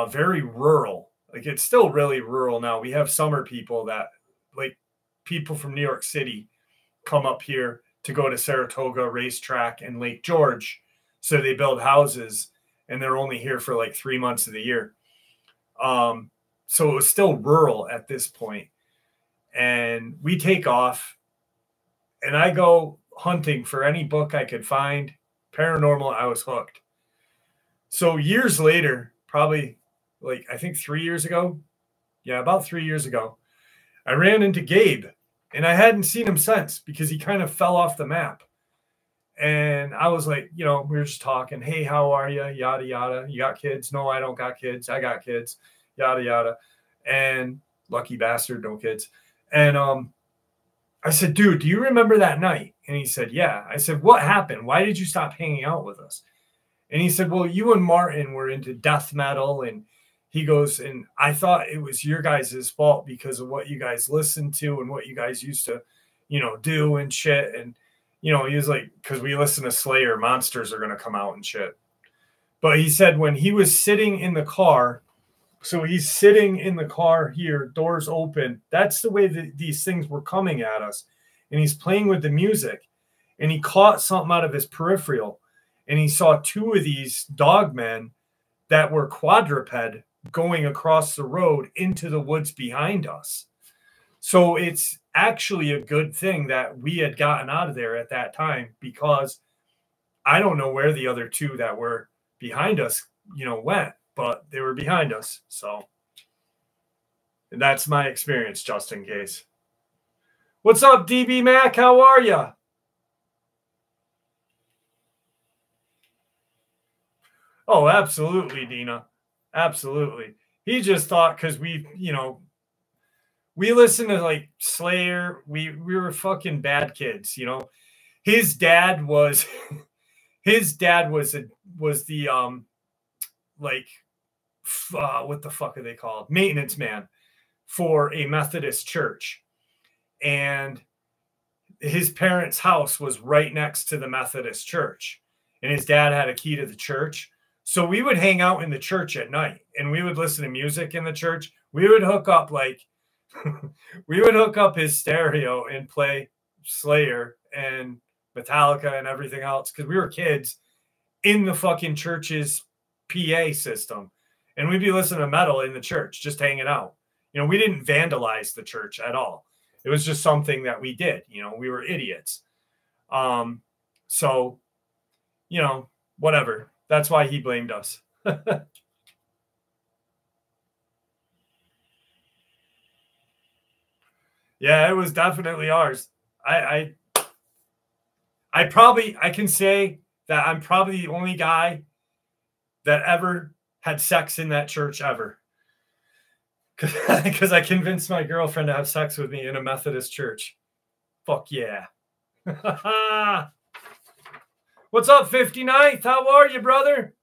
A: very rural. Like, it's still really rural now. We have summer people that, like, people from New York City come up here to go to Saratoga Racetrack and Lake George. So they build houses, and they're only here for like 3 months of the year. So it was still rural at this point. And we take off, and I go hunting for any book I could find. Paranormal, I was hooked. So years later, probably like I think 3 years ago. Yeah, about 3 years ago, I ran into Gabe, and I hadn't seen him since because he kind of fell off the map. And I was like, we were just talking. Hey, how are you? Yada, yada. You got kids? No, I don't got kids. I got kids. Yada, yada. And lucky bastard, no kids. And I said, dude, do you remember that night? And he said, yeah. I said, what happened? Why did you stop hanging out with us? And he said, well, you and Martin were into death metal. And he goes, and I thought it was your guys' fault because of what you guys listened to and what you guys used to, do and shit. And, he was like, because we listen to Slayer, monsters are going to come out and shit. But he said when he was sitting in the car, so he's sitting in the car here, doors open. That's the way that these things were coming at us. And he's playing with the music. And he caught something out of his peripheral. And he saw two of these dogmen that were quadruped going across the road into the woods behind us. So it's actually a good thing that we had gotten out of there at that time, because I don't know where the other two that were behind us, went, but they were behind us. So that's my experience, just in case. What's up, DB Mac? How are you? Oh, absolutely, Dina. Absolutely. He just thought because we listened to like Slayer. We were fucking bad kids, His dad was the what the fuck are they called? Maintenance man for a Methodist church. And his parents' house was right next to the Methodist church. And his dad had a key to the church. So we would hang out in the church at night and we would listen to music in the church. We would hook up we would hook up his stereo and play Slayer and Metallica and everything else because we were kids in the fucking church's PA system. And we'd be listening to metal in the church, just hanging out. We didn't vandalize the church at all. It was just something that we did. We were idiots. So, whatever. That's why he blamed us. Yeah, it was definitely ours. I can say that I'm probably the only guy that ever had sex in that church ever. Because I convinced my girlfriend to have sex with me in a Methodist church. Fuck yeah. What's up, 59th? How are you, brother?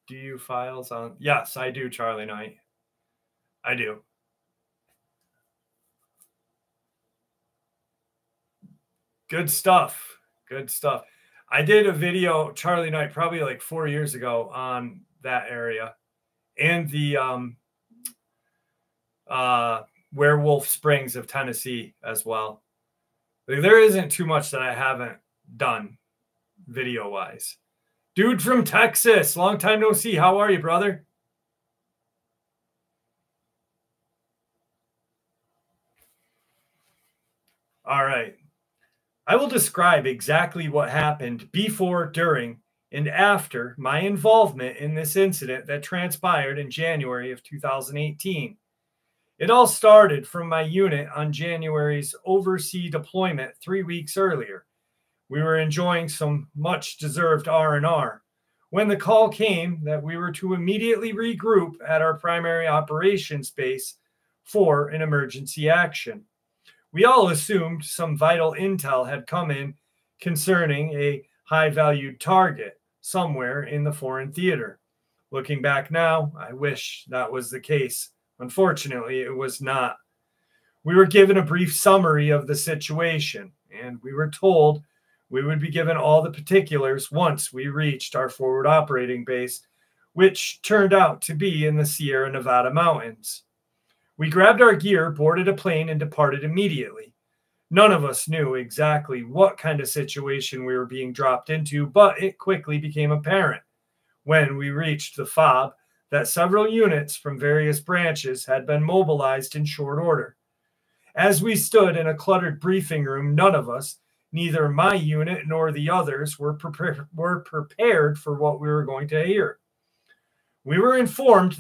A: Do you files on? Yes, I do, Charlie Knight. I do. Good stuff. Good stuff. I did a video, Charlie Knight, probably like 4 years ago on that area and the Werewolf Springs of Tennessee as well. There isn't too much that I haven't done video-wise. Dude from Texas, long time no see. How are you, brother? All right. I will describe exactly what happened before, during, and after my involvement in this incident that transpired in January of 2018. It all started from my unit on January's overseas deployment 3 weeks earlier. We were enjoying some much-deserved R&R when the call came that we were to immediately regroup at our primary operations base for an emergency action. We all assumed some vital intel had come in concerning a high-valued target somewhere in the foreign theater. Looking back now, I wish that was the case. Unfortunately, it was not. We were given a brief summary of the situation, and we were told we would be given all the particulars once we reached our forward operating base, which turned out to be in the Sierra Nevada mountains. We grabbed our gear, boarded a plane, and departed immediately. None of us knew exactly what kind of situation we were being dropped into, but it quickly became apparent when we reached the FOB that several units from various branches had been mobilized in short order. As we stood in a cluttered briefing room, none of us, neither my unit nor the others, were prepared for what we were going to hear. We were informed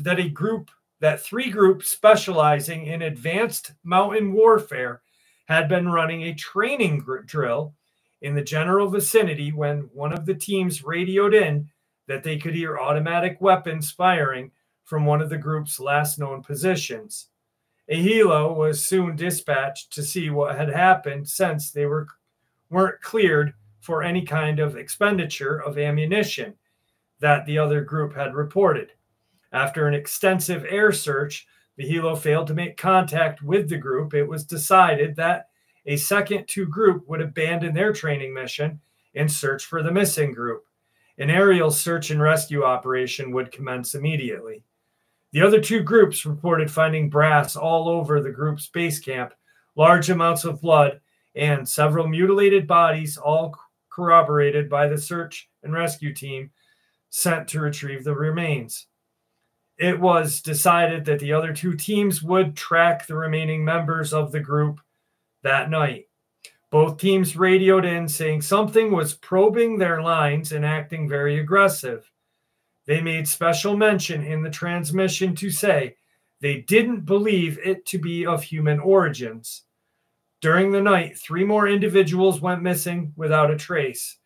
A: that 3 groups specializing in advanced mountain warfare had been running a training drill in the general vicinity when one of the teams radioed in that they could hear automatic weapons firing from one of the group's last known positions. A helo was soon dispatched to see what had happened since they weren't cleared for any kind of expenditure of ammunition that the other group had reported. After an extensive air search, the helo failed to make contact with the group. It was decided that a second 2 group would abandon their training mission and search for the missing group. An aerial search and rescue operation would commence immediately. The other 2 groups reported finding brass all over the group's base camp, large amounts of blood, and several mutilated bodies, all corroborated by the search and rescue team sent to retrieve the remains. It was decided that the other 2 teams would track the remaining members of the group that night. Both teams radioed in saying something was probing their lines and acting very aggressive. They made special mention in the transmission to say they didn't believe it to be of human origins. During the night, 3 more individuals went missing without a trace.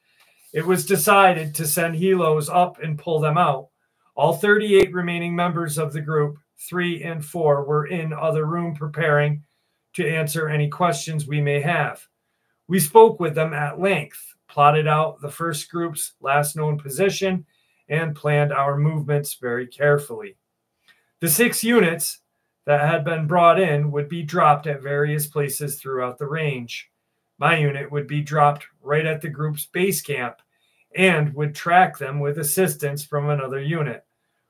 A: It was decided to send helos up and pull them out. All 38 remaining members of the group, 3 and 4, were in other room preparing to answer any questions we may have. We spoke with them at length, plotted out the first group's last known position, and planned our movements very carefully. The 6 units that had been brought in would be dropped at various places throughout the range. My unit would be dropped right at the group's base camp and would track them with assistance from another unit,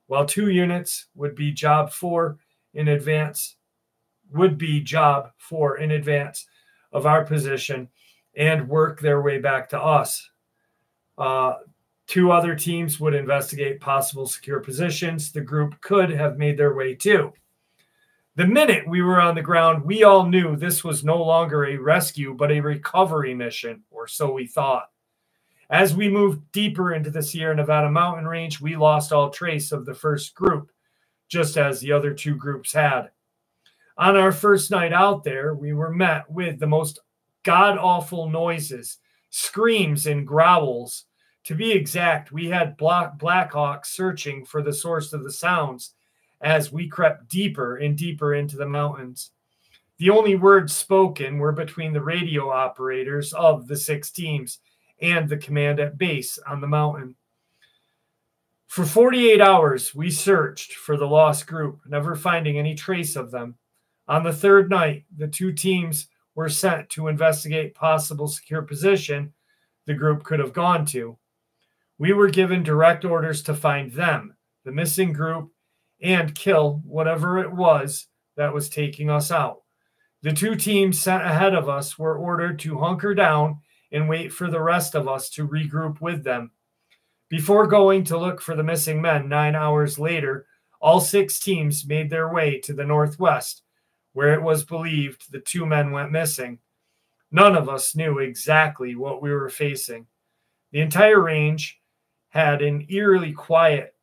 A: while 2 units would be job 4 in advance of our position and work their way back to us. 2 other teams would investigate possible secure positions the group could have made their way to. The minute we were on the ground, we all knew this was no longer a rescue, but a recovery mission, or so we thought. As we moved deeper into the Sierra Nevada mountain range, we lost all trace of the first group, just as the other 2 groups had. On our first night out there, we were met with the most god-awful noises, screams and growls. To be exact, we had Blackhawks searching for the source of the sounds as we crept deeper and deeper into the mountains. The only words spoken were between the radio operators of the 6 teams and the command at base on the mountain. For 48 hours, we searched for the lost group, never finding any trace of them. On the 3rd night, the 2 teams were sent to investigate possible secure position the group could have gone to. We were given direct orders to find them, the missing group, and kill whatever it was that was taking us out. The 2 teams sent ahead of us were ordered to hunker down and wait for the rest of us to regroup with them. Before going to look for the missing men 9 hours later, all 6 teams made their way to the northwest, where it was believed the 2 men went missing. None of us knew exactly what we were facing. The entire range had been eerily quiet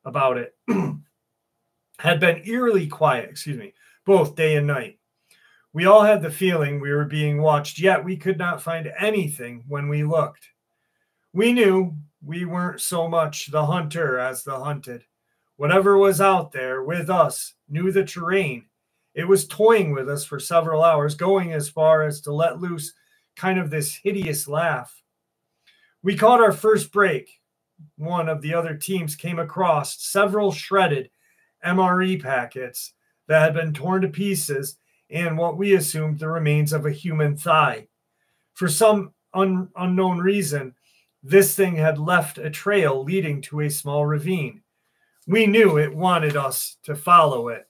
A: about it. Had been eerily quiet, both day and night. We all had the feeling we were being watched, yet we could not find anything when we looked. We knew we weren't so much the hunter as the hunted. Whatever was out there with us knew the terrain. It was toying with us for several hours, going as far as to let loose kind of this hideous laugh. We caught our first break. One of the other teams came across several shredded MRE packets that had been torn to pieces and what we assumed the remains of a human thigh. For some unknown reason, this thing had left a trail leading to a small ravine. We knew it wanted us to follow it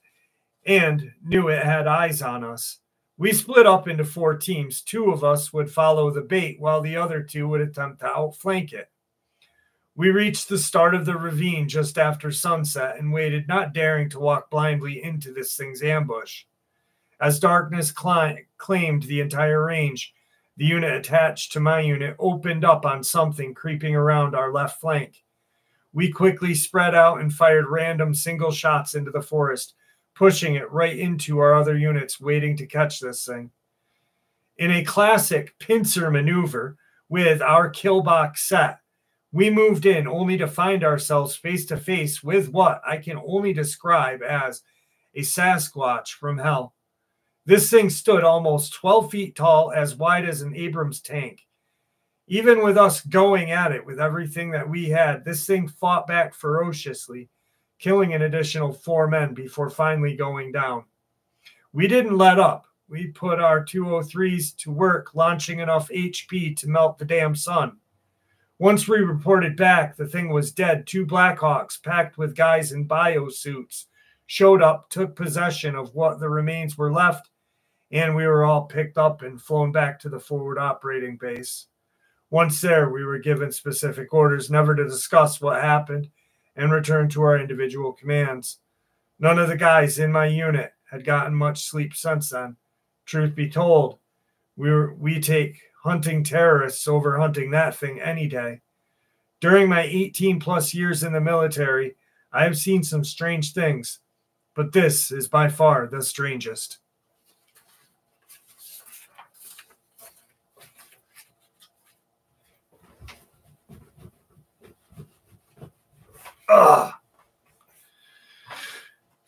A: and knew it had eyes on us. We split up into 4 teams. 2 of us would follow the bait while the other 2 would attempt to outflank it. We reached the start of the ravine just after sunset and waited, not daring to walk blindly into this thing's ambush. As darkness claimed the entire range, the unit attached to my unit opened up on something creeping around our left flank. We quickly spread out and fired random single shots into the forest, pushing it right into our other units waiting to catch this thing. In a classic pincer maneuver with our kill box set, we moved in only to find ourselves face to face with what I can only describe as a Sasquatch from hell. This thing stood almost 12 feet tall, as wide as an Abrams tank. Even with us going at it with everything that we had, this thing fought back ferociously, killing an additional 4 men before finally going down. We didn't let up. We put our 203s to work, launching enough HP to melt the damn sun. Once we reported back the thing was dead, 2 Blackhawks packed with guys in biosuits showed up, took possession of what the remains were left, and we were all picked up and flown back to the forward operating base. Once there, we were given specific orders never to discuss what happened and return to our individual commands. None of the guys in my unit had gotten much sleep since then. Truth be told, we take hunting terrorists over hunting that thing any day. During my 18 plus years in the military, I have seen some strange things, but this is by far the strangest.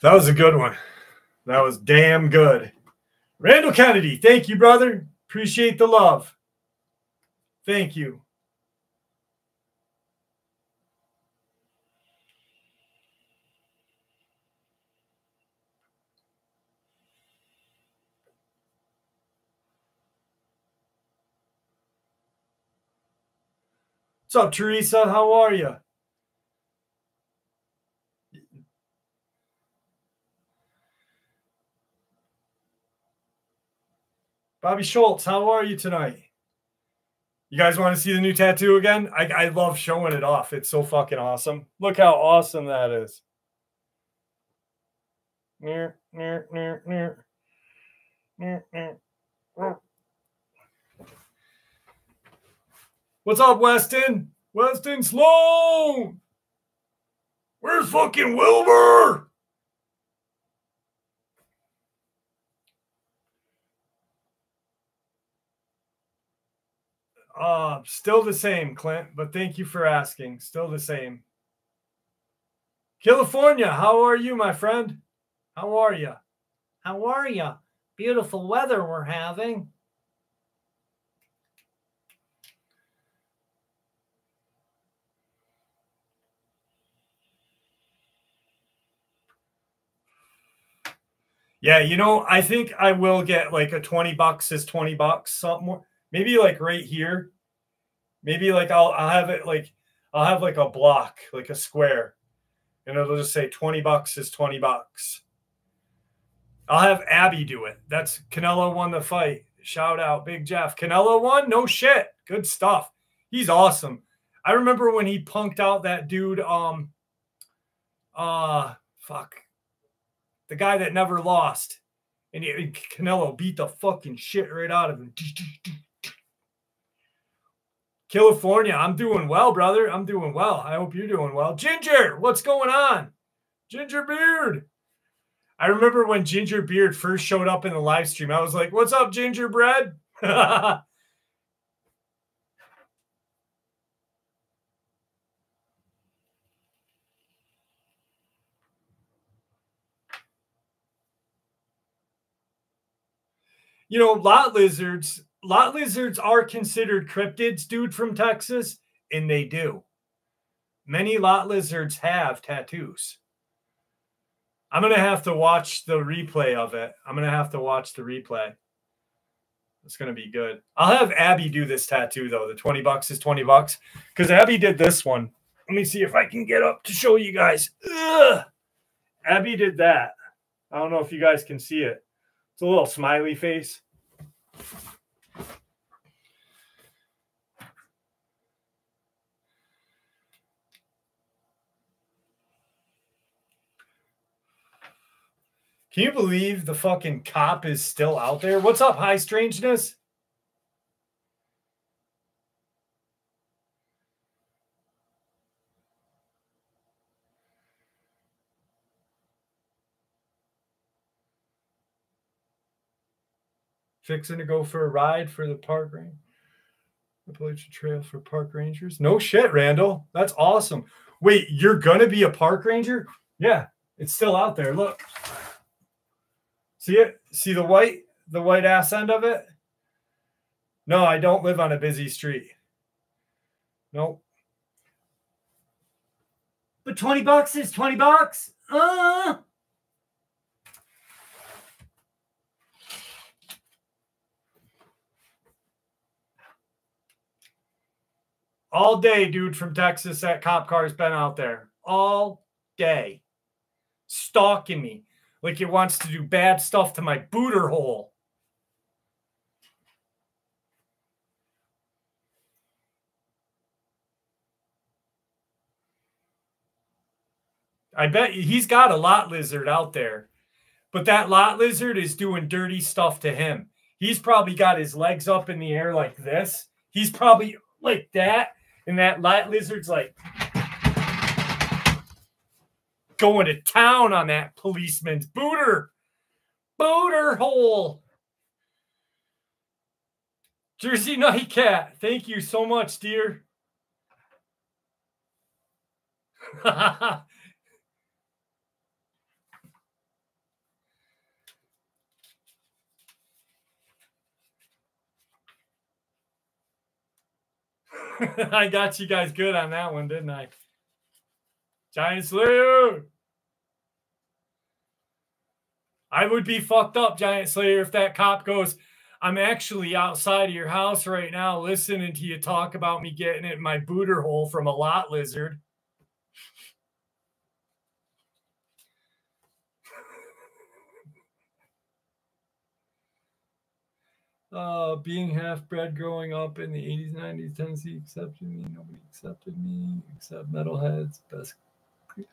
A: That was a good one. That was damn good. Randall Kennedy, thank you, brother. Appreciate the love. Thank you. What's up, Teresa? How are you? Bobby Schultz, how are you tonight? You guys want to see the new tattoo again? I love showing it off. It's so fucking awesome. Look how awesome that is. What's up, Weston? Weston Sloan! Where's fucking Wilbur? Still the same, Clint, but thank you for asking. Still the same. California, how are you, my friend? How are you? How are you? Beautiful weather we're having. Yeah, you know, I think I will get like a $20 is $20, something more. Maybe like right here. Maybe like I'll have it like I'll have like a block, like a square, and it'll just say $20 is $20. I'll have Abby do it. That's Canelo won the fight. Shout out, Big Jeff. Canelo won? No shit. Good stuff. He's awesome. I remember when he punked out that dude, fuck. The guy that never lost. And Canelo beat the fucking shit right out of him. California, I'm doing well, brother. I'm doing well. I hope you're doing well. Ginger, what's going on? Ginger Beard. I remember when Ginger Beard first showed up in the live stream. I was like, what's up, Gingerbread? You know, lot lizards are considered cryptids, dude, from Texas, and they do. Many lot lizards have tattoos. I'm going to have to watch the replay of it. I'm going to have to watch the replay. It's going to be good. I'll have Abby do this tattoo, though. The $20 is $20. Because Abby did this one. Let me see if I can get up to show you guys. Ugh. Abby did that. I don't know if you guys can see it. It's a little smiley face. Can you believe the fucking cop is still out there? What's up, High Strangeness? Fixing to go for a ride for the park ranger. Appalachian Trail for park rangers. No shit, Randall. That's awesome. Wait, you're going to be a park ranger? Yeah, it's still out there. Look. See it? See the white ass end of it? No, I don't live on a busy street. Nope. But $20 is $20. All day, dude from Texas, that cop car's been out there. All day. Stalking me. Like it wants to do bad stuff to my booter hole. I bet he's got a lot lizard out there. But that lot lizard is doing dirty stuff to him. He's probably got his legs up in the air like this. He's probably like that. And that lot lizard's like going to town on that policeman's booter hole. Jersey Night Cat, thank you so much, dear. I got you guys good on that one, didn't I? Giant Slayer. I would be fucked up, Giant Slayer, if that cop goes, I'm actually outside of your house right now listening to you talk about me getting it in my booter hole from a lot lizard. Being half bred growing up in the 80s, 90s, Tennessee accepted me. Nobody accepted me except metalheads. Best.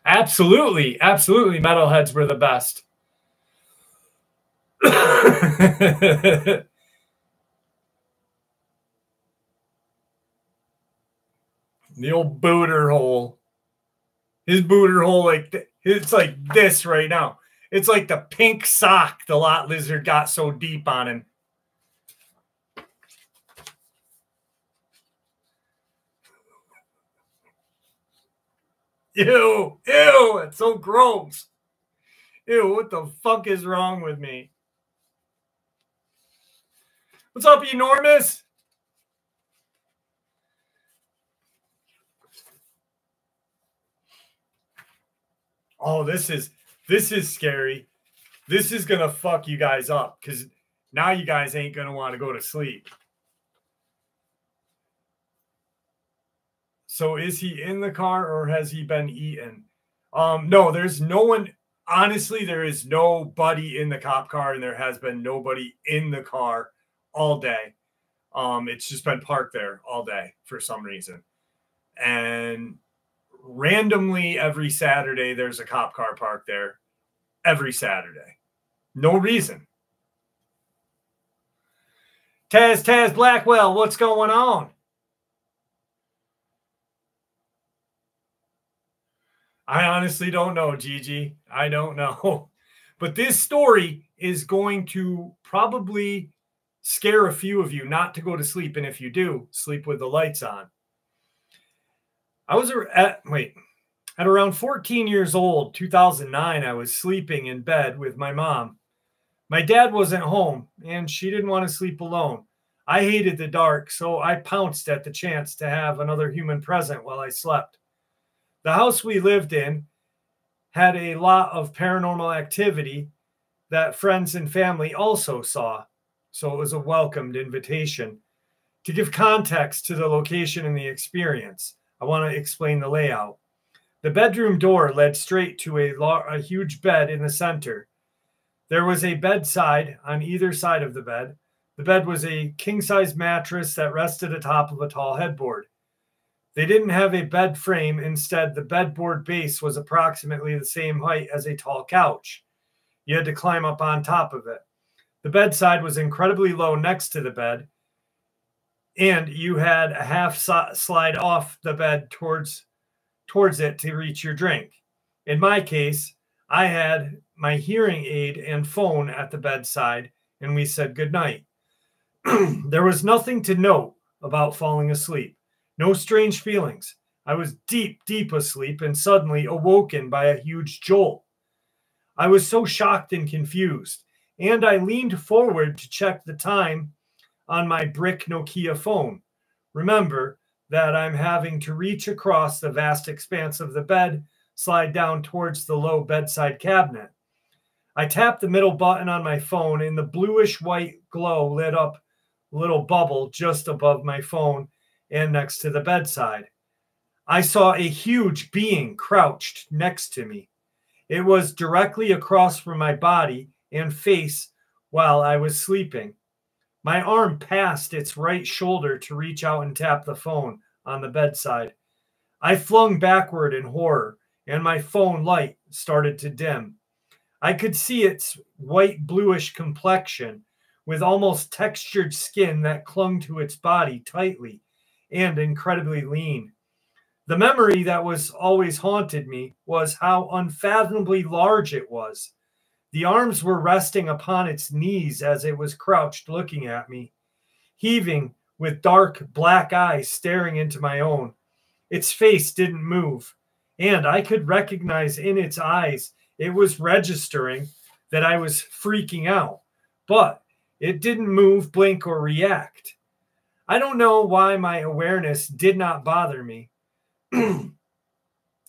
A: Absolutely. Absolutely. Metalheads were the best. The old booter hole. His booter hole, like it's like this right now. It's like the pink sock the lot lizard got so deep on him. Ew, ew, it's so gross. Ew, what the fuck is wrong with me? What's up, Enormous? Oh, this is scary. This is gonna fuck you guys up because now you guys ain't gonna want to go to sleep. So is he in the car or has he been eaten? No, there's no one. Honestly, there is nobody in the cop car, and there has been nobody in the car all day. It's just been parked there all day for some reason. And randomly every Saturday, there's a cop car parked there every Saturday. No reason. Taz Blackwell, what's going on? I honestly don't know, Gigi. I don't know. But this story is going to probably scare a few of you not to go to sleep. And if you do, sleep with the lights on. I was at around 14 years old, 2009, I was sleeping in bed with my mom. My dad wasn't home, and she didn't want to sleep alone. I hated the dark, so I pounced at the chance to have another human present while I slept. The house we lived in had a lot of paranormal activity that friends and family also saw, so it was a welcomed invitation. To give context to the location and the experience, I want to explain the layout. The bedroom door led straight to a huge bed in the center. There was a bedside on either side of the bed. The bed was a king-size mattress that rested atop of a tall headboard. They didn't have a bed frame. Instead, the bedboard base was approximately the same height as a tall couch. You had to climb up on top of it. The bedside was incredibly low next to the bed, and you had a half slide off the bed towards it to reach your drink. In my case, I had my hearing aid and phone at the bedside, and we said goodnight. There was nothing to note about falling asleep. No strange feelings. I was deep asleep and suddenly awoken by a huge jolt. I was so shocked and confused, and I leaned forward to check the time on my brick Nokia phone. Remember that I'm having to reach across the vast expanse of the bed, slide down towards the low bedside cabinet. I tapped the middle button on my phone, and the bluish white glow lit up a little bubble just above my phone and next to the bedside. I saw a huge being crouched next to me. It was directly across from my body and face while I was sleeping. My arm passed its right shoulder to reach out and tap the phone on the bedside. I flung backward in horror, and my phone light started to dim. I could see its white bluish complexion with almost textured skin that clung to its body tightly and incredibly lean. The memory that was always haunted me was how unfathomably large it was. The arms were resting upon its knees as it was crouched looking at me, heaving with dark black eyes staring into my own. Its face didn't move, and I could recognize in its eyes it was registering that I was freaking out, but it didn't move, blink, or react. I don't know why my awareness did not bother me.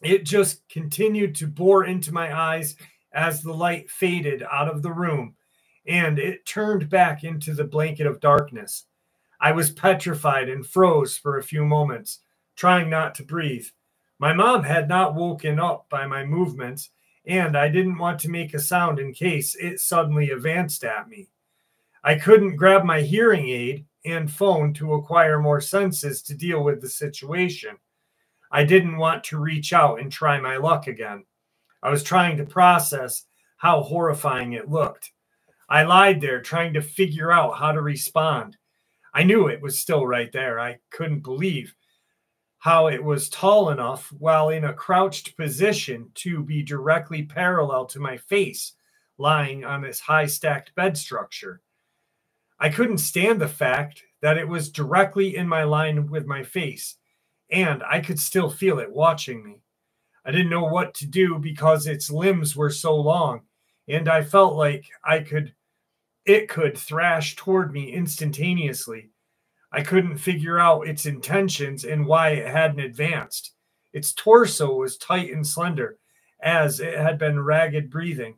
A: It just continued to bore into my eyes as the light faded out of the room, and it turned back into the blanket of darkness. I was petrified and froze for a few moments, trying not to breathe. My mom had not woken up by my movements, and I didn't want to make a sound in case it suddenly advanced at me. I couldn't grab my hearing aid and phone to acquire more senses to deal with the situation. I didn't want to reach out and try my luck again. I was trying to process how horrifying it looked. I lied there trying to figure out how to respond. I knew it was still right there. I couldn't believe how it was tall enough while in a crouched position to be directly parallel to my face, lying on this high stacked bed structure. I couldn't stand the fact that it was directly in my line with my face, and I could still feel it watching me. I didn't know what to do because its limbs were so long, and I felt like it could thrash toward me instantaneously. I couldn't figure out its intentions and why it hadn't advanced. Its torso was tight and slender, as it had been ragged breathing,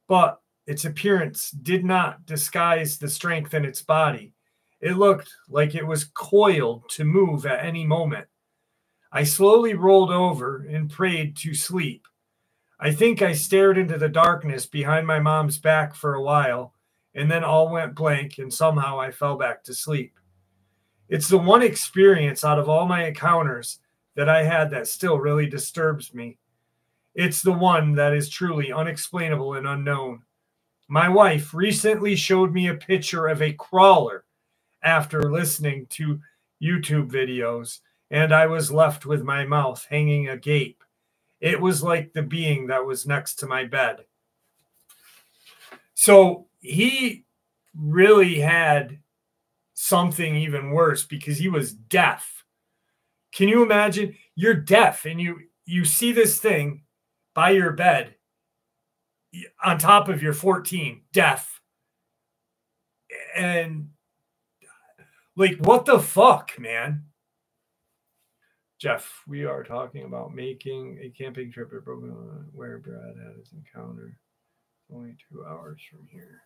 A: but its appearance did not disguise the strength in its body. It looked like it was coiled to move at any moment. I slowly rolled over and prayed to sleep. I think I stared into the darkness behind my mom's back for a while, and then all went blank, and somehow I fell back to sleep. It's the one experience out of all my encounters that I had that still really disturbs me. It's the one that is truly unexplainable and unknown. My wife recently showed me a picture of a crawler after listening to YouTube videos, and I was left with my mouth hanging agape. It was like the being that was next to my bed. So he really had something even worse because he was deaf. Can you imagine? You're deaf and you see this thing by your bed on top of your 14, deaf. And like, what the fuck, man? Jeff, we are talking about making a camping trip at Brooklyn where Brad had his encounter. Only 2 hours from here.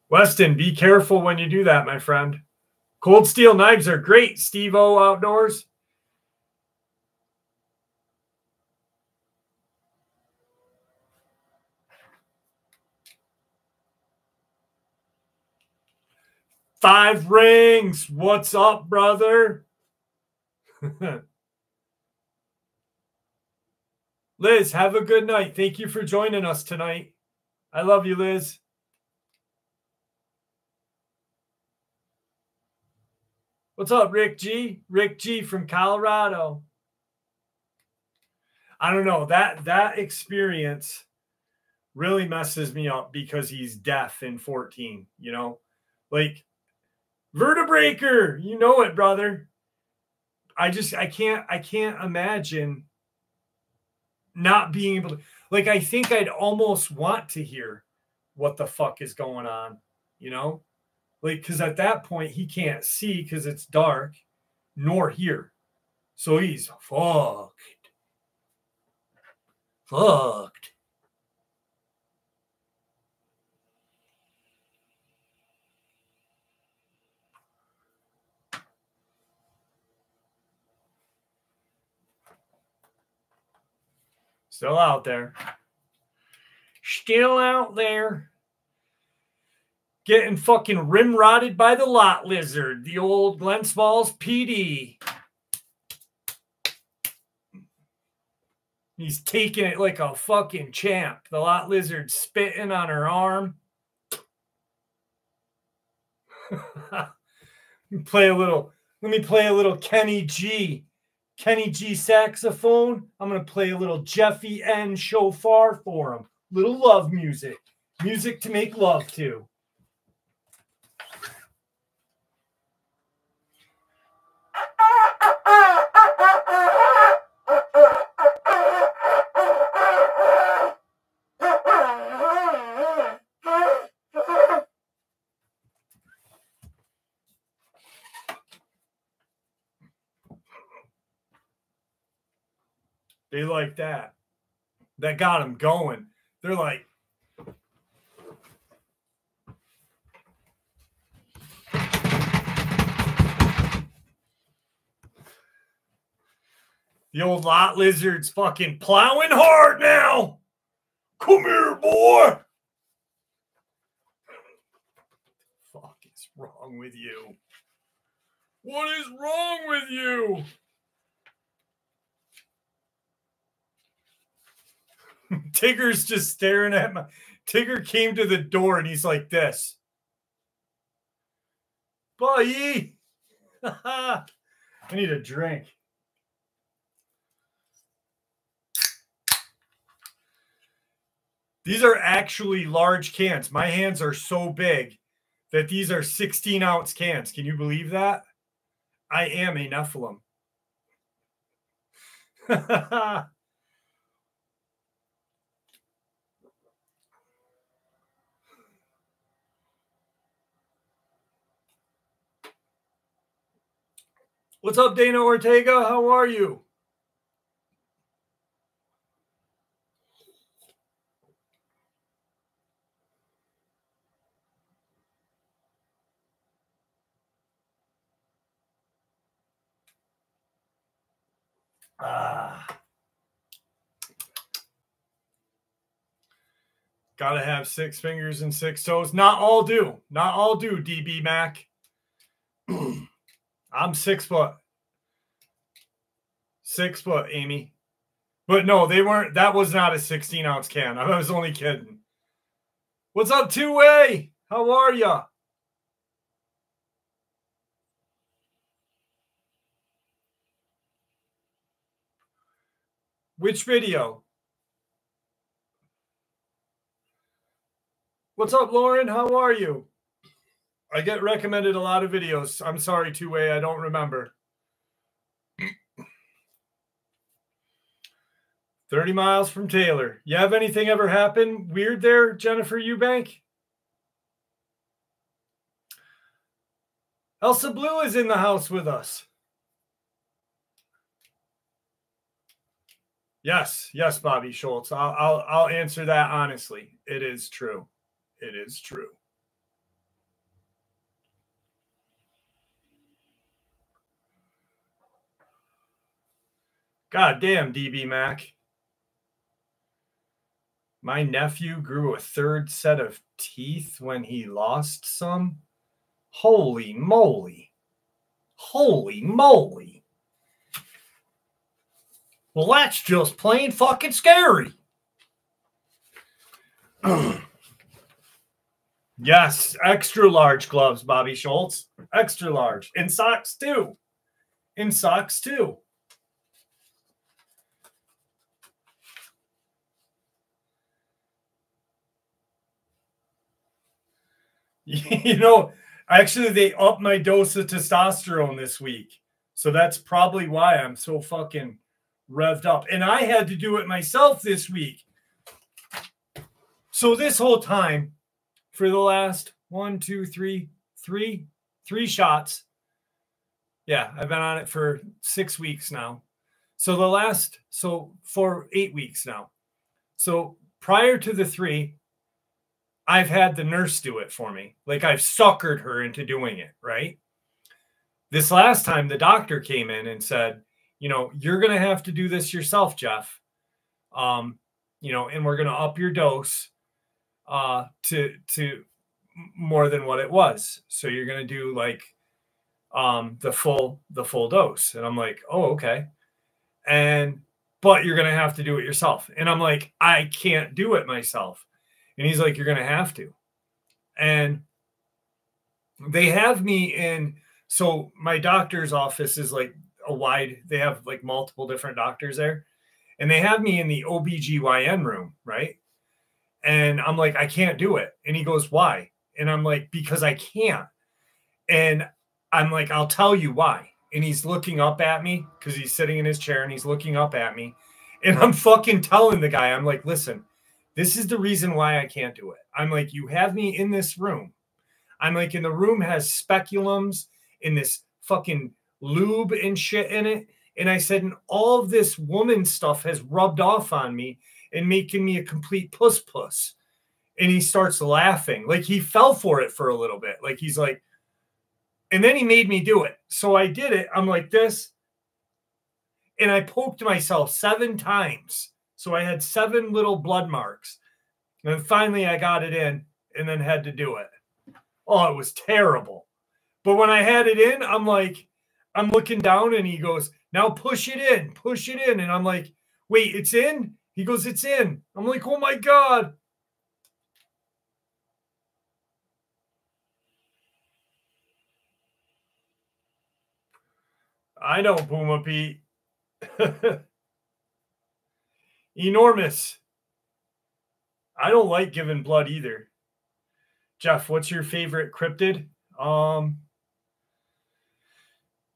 A: Weston, be careful when you do that, my friend. Cold steel knives are great, Steve-O Outdoors. Five rings. What's up, brother? Liz, have a good night. Thank you for joining us tonight. I love you, Liz. What's up, Rick G? Rick G from Colorado. I don't know. That experience really messes me up because he's deaf in 14, you know? Like, vertebraker, you know it, brother. I can't imagine not being able to, like, I think I'd almost want to hear what the fuck is going on, you know? Like, because at that point, he can't see because it's dark, nor hear. So he's fucked. Fucked. Still out there. Still out there. Getting fucking rim-rotted by the lot lizard. The old Glen Smalls PD. He's taking it like a fucking champ. The lot lizard spitting on her arm. Let me play a little Kenny G. Kenny G saxophone. I'm going to play a little Jeffy N shofar for him. Little love music. Music to make love to. They like that. That got them going. They're like, The old lot lizard's fucking plowing hard now. Come here, boy. Fuck is wrong with you? What is wrong with you? Tigger's just staring at my... Tigger came to the door and he's like this. Bye. I need a drink. These are actually large cans. My hands are so big that these are 16-ounce cans. Can you believe that? I am a Nephilim. What's up, Dana Ortega? How are you? Gotta have 6 fingers and 6 toes. Not all do. Not all do, DB Mac. I'm 6 foot. 6 foot, Amy. But no, they weren't. That was not a 16-ounce can. I was only kidding. What's up, Two-Way? How are ya? Which video? What's up, Lauren? How are you? I get recommended a lot of videos. I'm sorry, Two-Way. I don't remember. 30 miles from Taylor. You have anything ever happen weird there, Jennifer Eubank? Elsa Blue is in the house with us. Yes, Bobby Schultz. I'll answer that honestly. It is true. It is true. God damn, DB Mac. My nephew grew a 3rd set of teeth when he lost some. Holy moly. Holy moly. Well, that's just plain fucking scary. Yes, extra large gloves, Bobby Schultz. Extra large. In socks, too. In socks, too. You know, actually, they upped my dose of testosterone this week. So that's probably why I'm so fucking revved up. And I had to do it myself this week. So this whole time, for the last 3 shots. Yeah, I've been on it for 6 weeks now. For 8 weeks now. So prior to the 3, I've had the nurse do it for me. Like I've suckered her into doing it, right? This last time, the doctor came in and said, you know, you're going to have to do this yourself, Jeff. You know, and we're going to up your dose to more than what it was. So you're going to do like the full dose. And I'm like, oh, okay. But you're going to have to do it yourself. And I'm like, I can't do it myself. And he's like, you're going to have to. And they have me in. So my doctor's office is like they have like multiple different doctors there. And they have me in the OBGYN room, right? And I'm like, I can't do it. And he goes, why? And I'm like, because I can't. And I'm like, I'll tell you why. And he's looking up at me because he's sitting in his chair and he's looking up at me. And I'm fucking telling the guy, I'm like, listen, this is the reason why I can't do it. I'm like, you have me in this room. I'm like, and the room has speculums in this fucking lube and shit in it. And I said, and all of this woman stuff has rubbed off on me and making me a complete puss. And he starts laughing. Like he fell for it for a little bit. Like he's like, and then he made me do it. So I did it. I'm like this. and I poked myself 7 times. So I had 7 little blood marks. And then finally I got it in and then had to do it. Oh, it was terrible. But when I had it in, I'm like, I'm looking down and he goes, now push it in, push it in. And I'm like, wait, it's in? He goes, it's in. I'm like, oh my God. I know, Puma Pete. Enormous. I don't like giving blood either. Jeff, what's your favorite cryptid?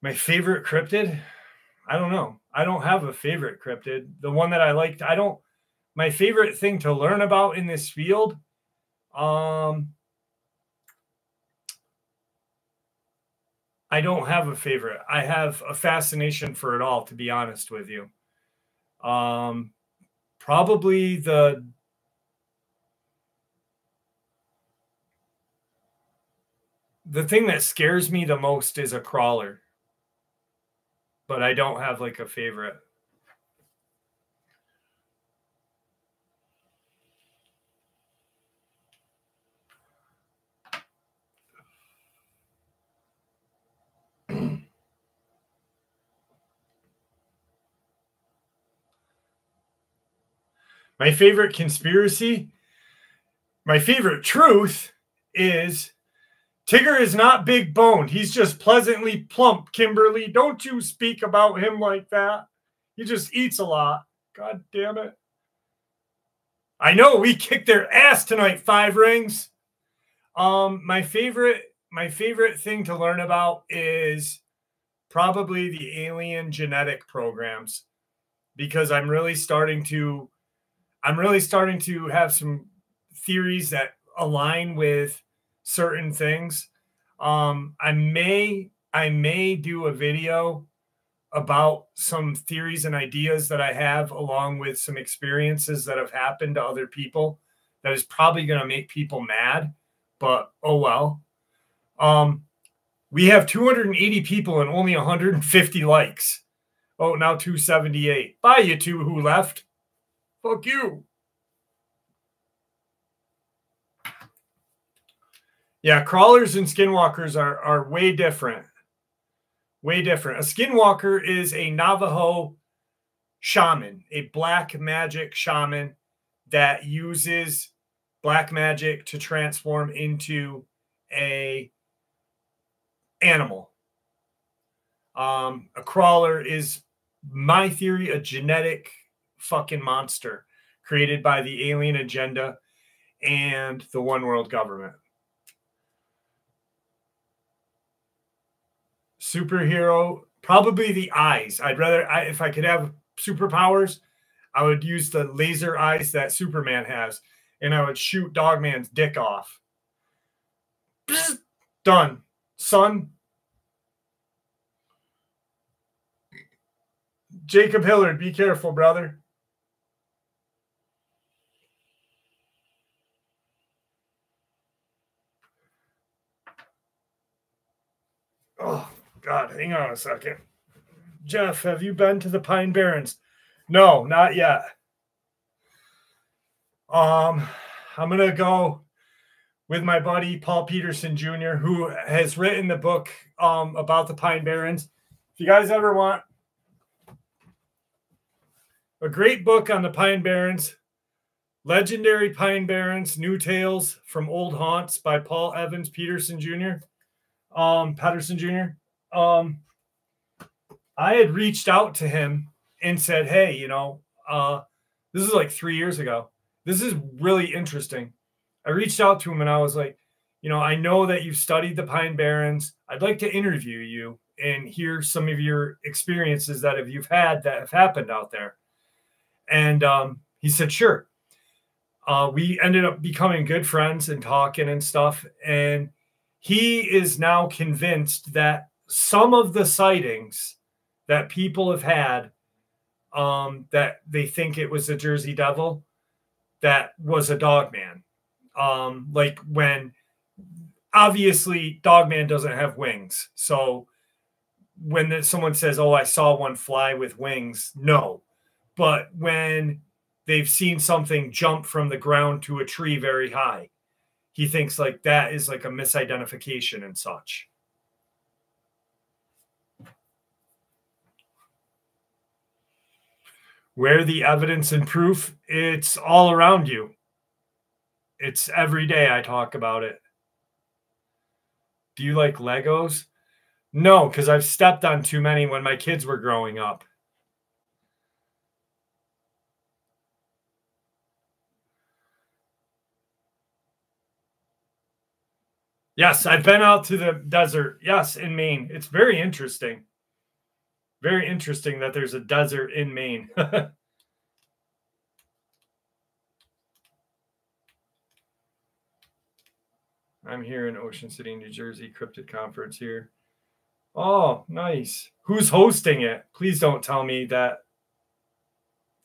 A: My favorite cryptid? I don't know. I don't have a favorite cryptid. The one that I liked, my favorite thing to learn about in this field, I don't have a favorite. I have a fascination for it all, to be honest with you. Probably the thing that scares me the most is a crawler. But I don't have like a favorite. My favorite conspiracy, my favorite truth is Tigger is not big boned. He's just pleasantly plump, Kimberly. Don't you speak about him like that. He just eats a lot. God damn it. I know we kicked their ass tonight, 5 rings. My favorite thing to learn about is probably the alien genetic programs, because I'm really starting to have some theories that align with certain things. I may do a video about some theories and ideas that I have, along with some experiences that have happened to other people, that is probably going to make people mad, but oh well. We have 280 people and only 150 likes. Oh, now 278. Bye, you two who left. Fuck you. Yeah, crawlers and skinwalkers are way different. Way different. A skinwalker is a Navajo shaman, a black magic shaman that uses black magic to transform into a animal. A crawler is, my theory, a genetic fucking monster created by the alien agenda and the one world government. Superhero, probably the eyes. I'd rather, if I could have superpowers, I would use the laser eyes that Superman has, and I would shoot Dogman's dick off. Psst, done. Son. Jacob Hillard, be careful, brother. Oh, God, hang on a second. Jeff, have you been to the Pine Barrens? No, not yet. I'm going to go with my buddy Paul Peterson Jr., who has written the book about the Pine Barrens. If you guys ever want a great book on the Pine Barrens, Legendary Pine Barrens, New Tales from Old Haunts by Paul Evans Peterson Jr., Patterson Jr. I had reached out to him and said, hey, this is like 3 years ago. This is really interesting. I reached out to him and I was like, I know that you've studied the Pine Barrens. I'd like to interview you and hear some of your experiences that you've had that have happened out there. And he said, sure. We ended up becoming good friends and talking and stuff. And he is now convinced that some of the sightings that people have had, that they think it was a Jersey Devil, that was a Dogman. Like when, obviously, Dogman doesn't have wings. So when someone says, "Oh, I saw one fly with wings," no. But when they've seen something jump from the ground to a tree very high, he thinks like that is like a misidentification and such. Where the evidence and proof, it's all around you. It's every day I talk about it. Do you like Legos? No, because I've stepped on too many when my kids were growing up. Yes, I've been out to the desert. Yes, in Maine. It's very interesting. Very interesting that there's a desert in Maine. I'm here in Ocean City, New Jersey, Cryptid Conference here. Oh, nice. Who's hosting it? Please don't tell me that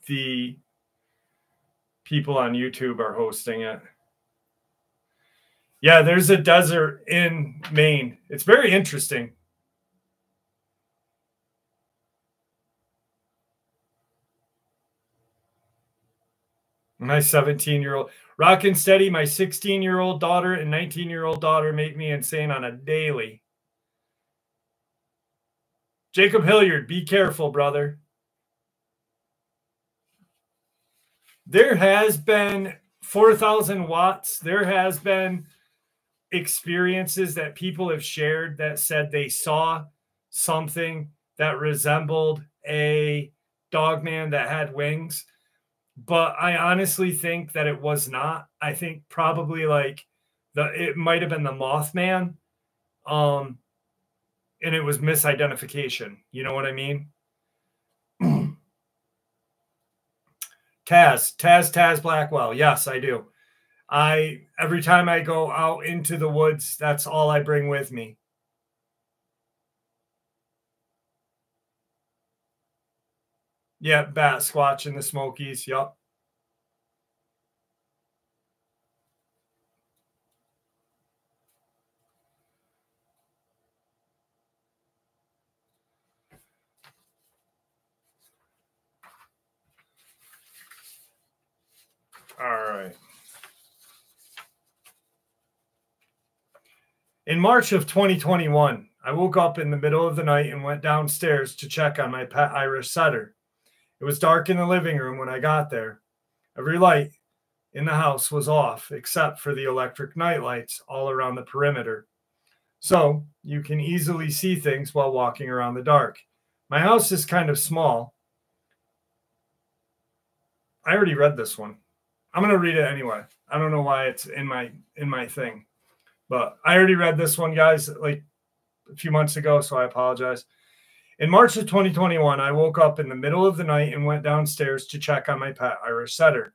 A: the people on YouTube are hosting it. Yeah, there's a desert in Maine. It's very interesting. My 17-year-old, rockin' steady, my 16-year-old daughter and 19-year-old daughter make me insane on a daily. Jacob Hilliard, be careful, brother. There has been 4,000 watts. There has been experiences that people have shared that said they saw something that resembled a Dogman that had wings. But I honestly think that it was not. I think probably like it might have been the Mothman. And it was misidentification. You know what I mean? Taz Blackwell. Yes, I do. Every time I go out into the woods, that's all I bring with me. Yeah, Bat Squatch in the Smokies. Yup. All right. In March of 2021, I woke up in the middle of the night and went downstairs to check on my pet Irish setter. It was dark in the living room when I got there. Every light in the house was off except for the electric night lights all around the perimeter. So you can easily see things while walking around the dark. My house is kind of small. I already read this one. I'm going to read it anyway. I don't know why it's in my thing. But I already read this one, guys, like a few months ago, so I apologize. In March of 2021, I woke up in the middle of the night and went downstairs to check on my pet Irish setter.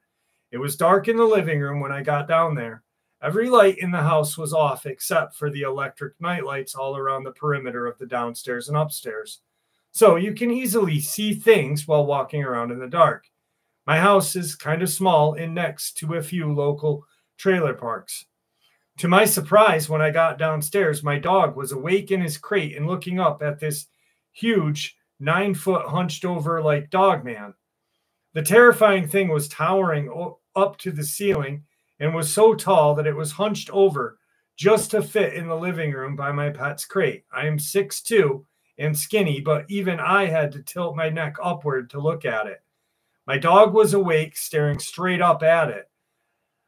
A: It was dark in the living room when I got down there. Every light in the house was off except for the electric night lights all around the perimeter of the downstairs and upstairs. So you can easily see things while walking around in the dark. My house is kind of small and next to a few local trailer parks. To my surprise, when I got downstairs, my dog was awake in his crate and looking up at this huge 9-foot hunched over like Dogman. The terrifying thing was towering up to the ceiling and was so tall that it was hunched over just to fit in the living room by my pet's crate. I am 6'2" and skinny, but even I had to tilt my neck upward to look at it. My dog was awake, staring straight up at it.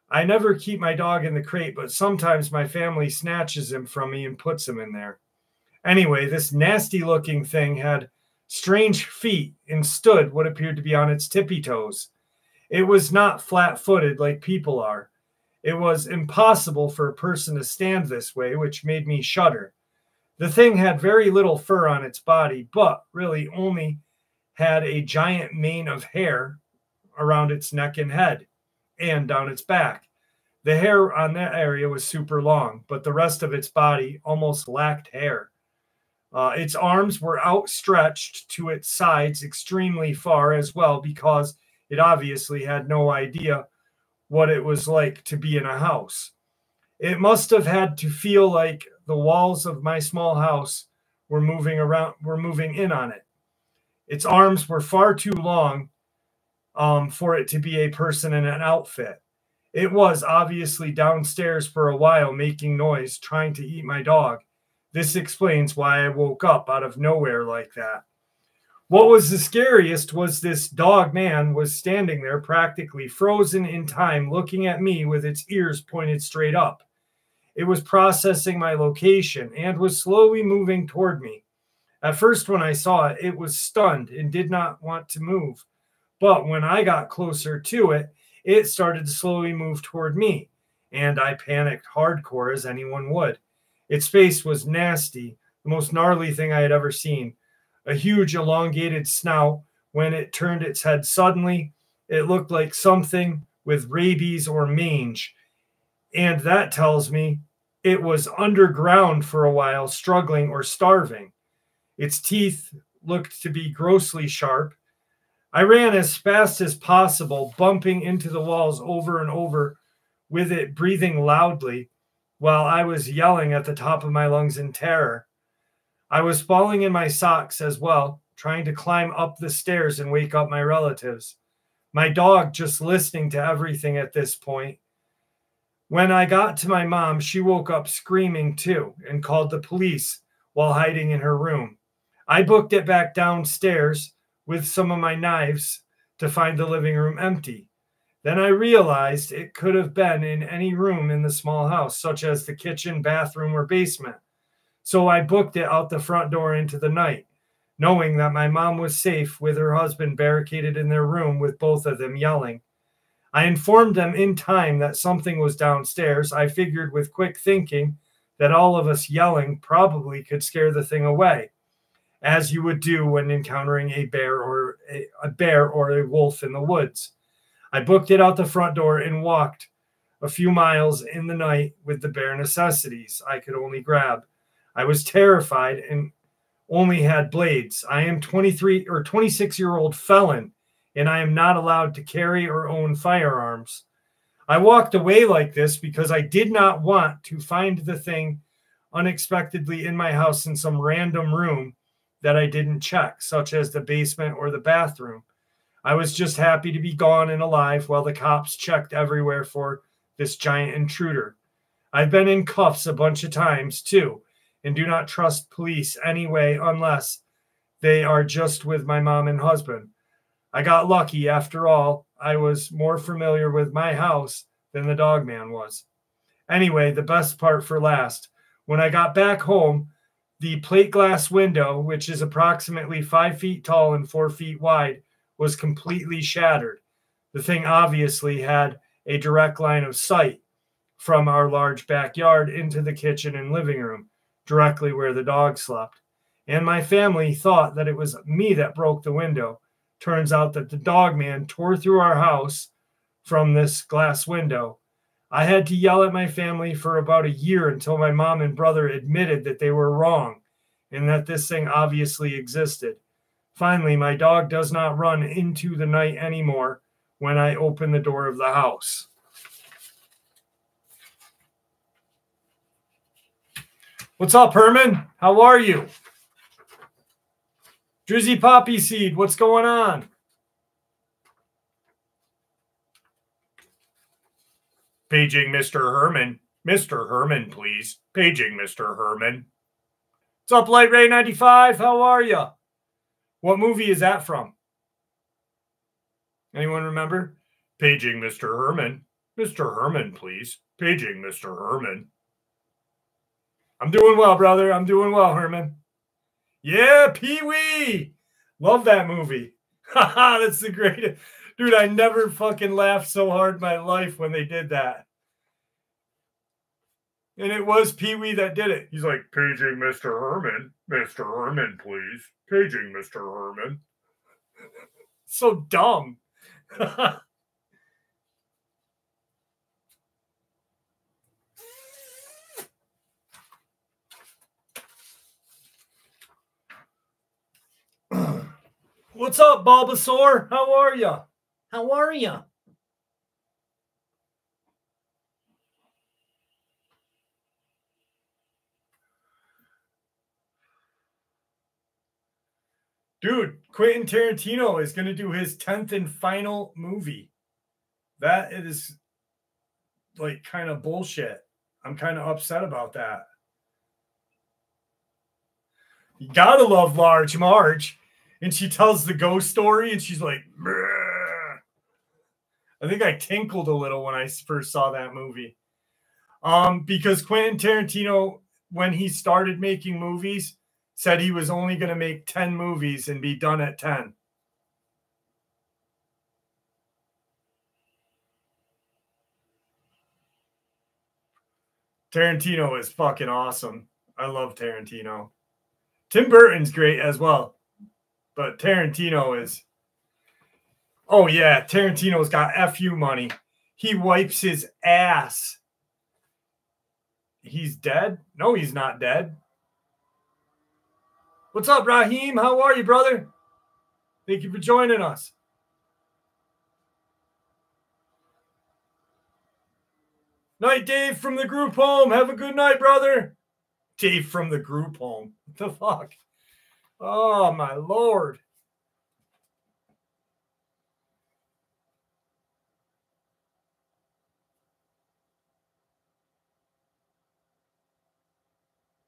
A: I never keep my dog in the crate, but sometimes my family snatches him from me and puts him in there. Anyway, this nasty-looking thing had strange feet and stood what appeared to be on its tippy toes. It was not flat-footed like people are. It was impossible for a person to stand this way, which made me shudder. The thing had very little fur on its body, but really only had a giant mane of hair around its neck and head and down its back. The hair on that area was super long, but the rest of its body almost lacked hair. Its arms were outstretched to its sides extremely far as well, because it obviously had no idea what it was like to be in a house. It must have had to feel like the walls of my small house were moving in on it. Its arms were far too long for it to be a person in an outfit. It was obviously downstairs for a while, making noise, trying to eat my dog. This explains why I woke up out of nowhere like that. What was the scariest was this dog man was standing there practically frozen in time, looking at me with its ears pointed straight up. It was processing my location and was slowly moving toward me. At first, when I saw it, it was stunned and did not want to move. But when I got closer to it, it started to slowly move toward me, and I panicked hardcore as anyone would. Its face was nasty, the most gnarly thing I had ever seen. A huge elongated snout. When it turned its head suddenly, it looked like something with rabies or mange. And that tells me it was underground for a while, struggling or starving. Its teeth looked to be grossly sharp. I ran as fast as possible, bumping into the walls over and over, with it breathing loudly while I was yelling at the top of my lungs in terror. I was falling in my socks as well, trying to climb up the stairs and wake up my relatives. My dog just listening to everything at this point. When I got to my mom, she woke up screaming too and called the police while hiding in her room. I booked it back downstairs with some of my knives to find the living room empty. Then I realized it could have been in any room in the small house, such as the kitchen, bathroom, or basement. So I booked it out the front door into the night, knowing that my mom was safe with her husband barricaded in their room with both of them yelling. I informed them in time that something was downstairs. I figured with quick thinking that all of us yelling probably could scare the thing away, as you would do when encountering a bear or a wolf in the woods. I booked it out the front door and walked a few miles in the night with the bare necessities I could only grab. I was terrified and only had blades. I am 23 or 26-year-old felon, and I am not allowed to carry or own firearms. I walked away like this because I did not want to find the thing unexpectedly in my house in some random room that I didn't check, such as the basement or the bathroom. I was just happy to be gone and alive while the cops checked everywhere for this giant intruder. I've been in cuffs a bunch of times too, and do not trust police anyway unless they are just with my mom and husband. I got lucky. After all, I was more familiar with my house than the Dogman was. Anyway, the best part for last. When I got back home, the plate glass window, which is approximately 5 feet tall and 4 feet wide, was completely shattered. The thing obviously had a direct line of sight from our large backyard into the kitchen and living room, directly where the dog slept. And my family thought that it was me that broke the window. Turns out that the Dogman tore through our house from this glass window. I had to yell at my family for about a year until my mom and brother admitted that they were wrong and that this thing obviously existed. Finally, my dog does not run into the night anymore when I open the door of the house. What's up, Herman? How are you? Drizzy Poppy Seed, what's going on? Paging Mr. Herman. Mr. Herman, please. Paging Mr. Herman. What's up, Light Ray 95? How are you? What movie is that from? Anyone remember? Paging Mr. Herman. Mr. Herman, please. Paging Mr. Herman. I'm doing well, brother. I'm doing well, Herman. Yeah, Pee-wee. Love that movie. Haha, that's the greatest. Dude, I never fucking laughed so hard in my life when they did that. And it was Pee-wee that did it. He's like, paging Mr. Herman. Mr. Herman, please. Paging Mr. Herman. So dumb. What's up, Bulbasaur? How are you? How are you? Dude, Quentin Tarantino is going to do his 10th and final movie. That is like kind of bullshit. I'm kind of upset about that. You gotta love Large Marge. And she tells the ghost story and she's like, "Brr." I think I tinkled a little when I first saw that movie. Because Quentin Tarantino, when he started making movies, said he was only going to make 10 movies and be done at 10. Tarantino is fucking awesome. I love Tarantino. Tim Burton's great as well. But Tarantino is... Oh, yeah. Tarantino's got FU money. He wipes his ass. He's dead? No, he's not dead. What's up, Raheem? How are you, brother? Thank you for joining us. Night, Dave from the group home. Have a good night, brother. Dave from the group home. What the fuck? Oh, my Lord.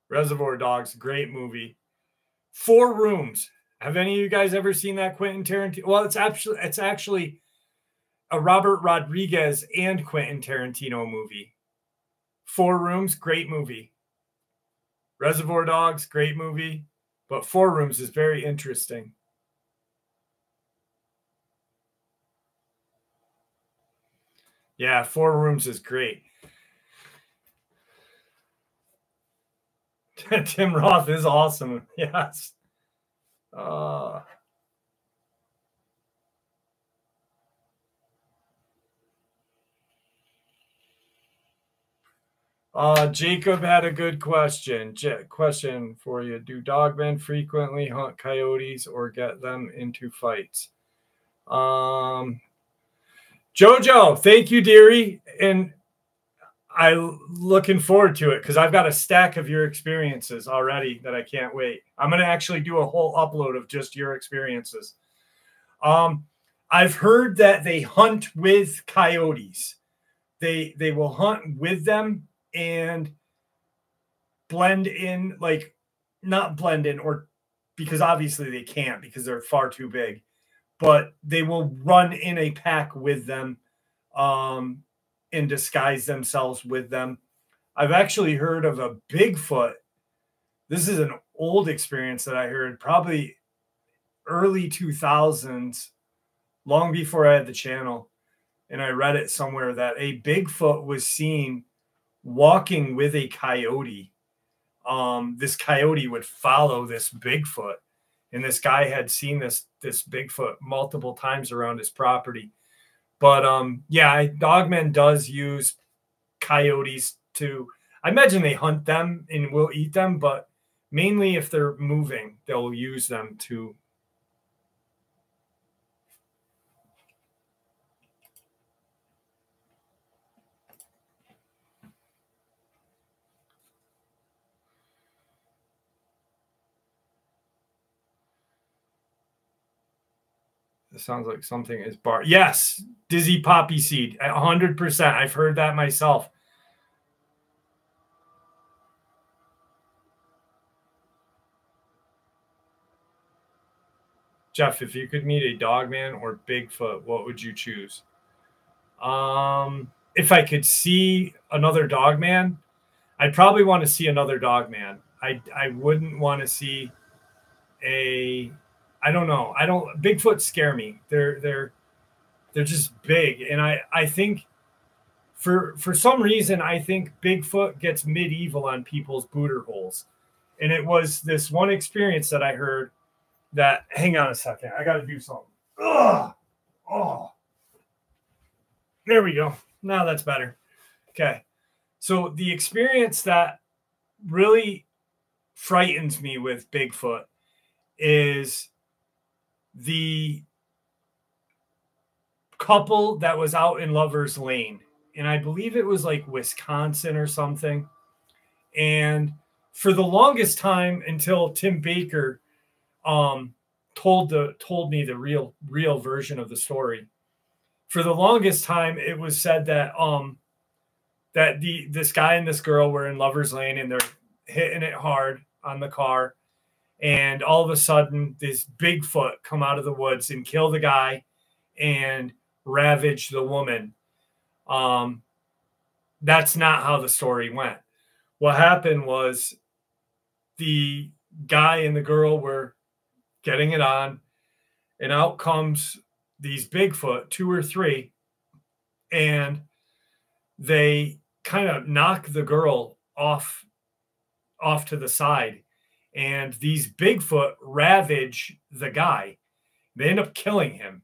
A: Reservoir Dogs, great movie. 4 Rooms. Have any of you guys ever seen that Quentin Tarantino? Well, it's actually a Robert Rodriguez and Quentin Tarantino movie. 4 Rooms, great movie. Reservoir Dogs, great movie. But 4 Rooms is very interesting. Yeah, 4 Rooms is great. Tim Roth is awesome. Yes. Jacob had a good question. Question for you. Do dogmen frequently hunt coyotes or get them into fights? Jojo, thank you, dearie. And I'm looking forward to it because I've got a stack of your experiences already that I can't wait. I'm going to actually do a whole upload of just your experiences. I've heard that they hunt with coyotes. They will hunt with them and blend in, like not blend in, or because obviously they can't because they're far too big, but they will run in a pack with them. And disguise themselves with them. I've actually heard of a Bigfoot. This is an old experience that I heard, probably early 2000s, long before I had the channel. And I read it somewhere that a Bigfoot was seen walking with a coyote. This coyote would follow this Bigfoot. And this guy had seen this Bigfoot multiple times around his property. But yeah, Dogman does use coyotes to, I imagine they hunt them and will eat them, but mainly if they're moving, they'll use them to. It sounds like something is bar. Yes, dizzy poppy seed, 100%. I've heard that myself. Jeff, if you could meet a Dogman or Bigfoot, what would you choose? If I could see another Dogman, I'd probably want to see another Dogman. I wouldn't want to see a, I don't know. Bigfoot scare me. They're just big. And I think for some reason, I think Bigfoot gets medieval on people's booter holes. And it was this one experience that I heard that, hang on a second, I got to do something. Ugh. Oh, there we go. Now that's better. Okay. So the experience that really frightens me with Bigfoot is the couple that was out in Lover's Lane. And I believe it was like Wisconsin or something. And for the longest time until Tim Baker told me the real version of the story. For the longest time, it was said that this guy and this girl were in lovers lane and they're hitting it hard on the car, and all of a sudden this Bigfoot come out of the woods and kill the guy and ravage the woman. That's not how the story went. What happened was the guy and the girl were getting it on, and out comes these Bigfoot, 2 or 3, and they kind of knock the girl off to the side, and these Bigfoot ravage the guy. They end up killing him.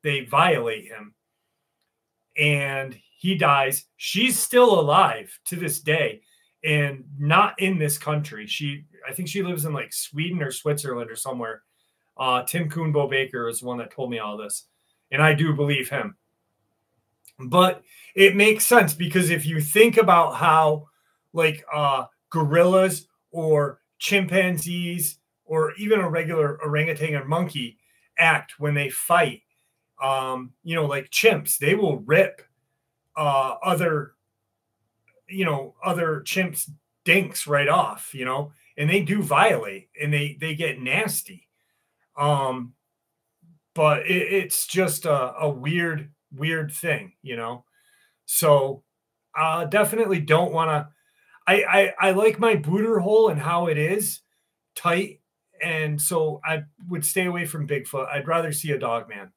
A: They violate him, and he dies. She's still alive to this day, and not in this country. I think she lives in like Sweden or Switzerland or somewhere. Tim Kuhnbo Baker is the one that told me all this, and I do believe him. But it makes sense, because if you think about how like gorillas or chimpanzees or even a regular orangutan or monkey act when they fight, like chimps, they will rip other chimps' dinks right off, and they do violate, and they get nasty. But it's just a weird thing, So definitely don't want to. I like my booter hole and how it is tight, and so I would stay away from Bigfoot. I'd rather see a Dogman.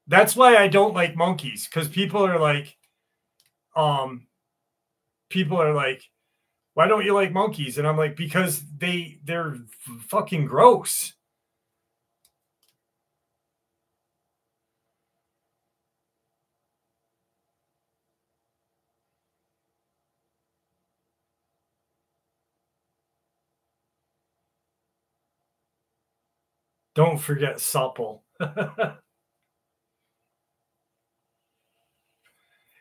A: That's why I don't like monkeys, because people are like, why don't you like monkeys? And I'm like, because they're fucking gross. Don't forget supple.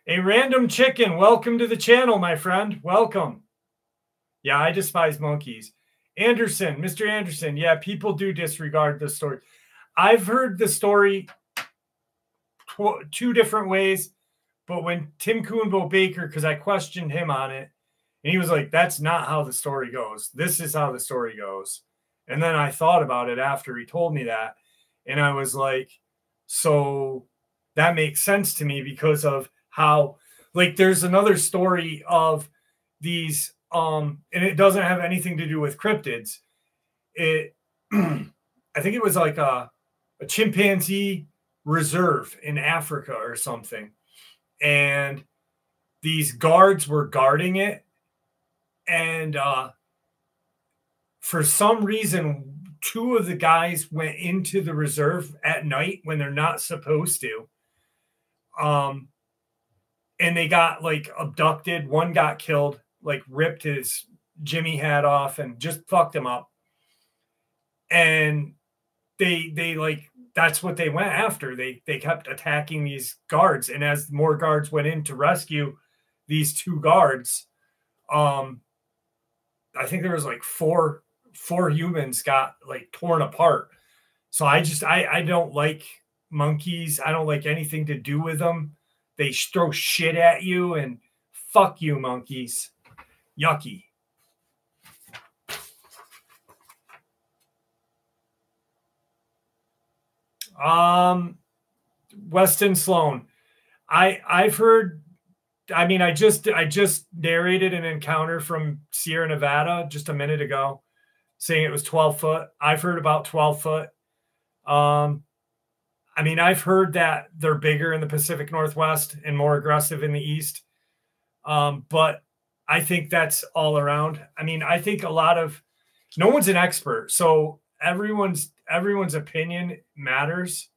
A: A random chicken, welcome to the channel, my friend. Welcome. Yeah, I despise monkeys. Anderson, Mr. Anderson. Yeah, people do disregard the story. I've heard the story 2 different ways, but when Tim Kuhnbo Baker, because I questioned him on it, and he was like, that's not how the story goes. This is how the story goes. And then I thought about it after he told me that, and I was like, so that makes sense to me, because of how, like, there's another story of these, and it doesn't have anything to do with cryptids. I think it was like a chimpanzee reserve in Africa or something. And these guards were guarding it. And for some reason, 2 of the guys went into the reserve at night when they're not supposed to. And they got like abducted. One got killed, like ripped his Jimmy hat off and just fucked him up. And they like, that's what they went after. They kept attacking these guards. And as more guards went in to rescue these 2 guards, I think there was like four humans got like torn apart. So I don't like monkeys. I don't like anything to do with them. They throw shit at you, and fuck you, monkeys. Yucky. Weston Sloan. I've heard, I mean, I just narrated an encounter from Sierra Nevada just a minute ago, saying it was 12 foot. I've heard about 12 foot. I mean, I've heard that they're bigger in the Pacific Northwest and more aggressive in the East. But I think that's all around. I mean, I think no one's an expert. So everyone's opinion matters.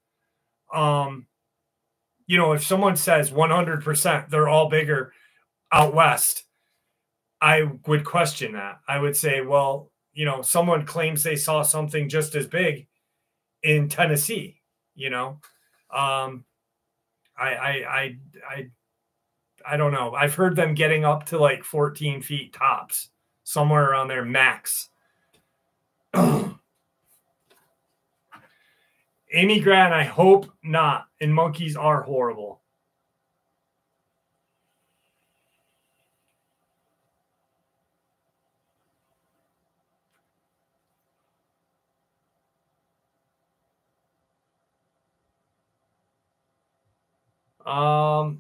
A: If someone says 100% they're all bigger out West, I would question that. I would say, well, someone claims they saw something just as big in Tennessee, I don't know. I've heard them getting up to like 14 feet tops, somewhere around their max. Amy Grant, I hope not. And monkeys are horrible.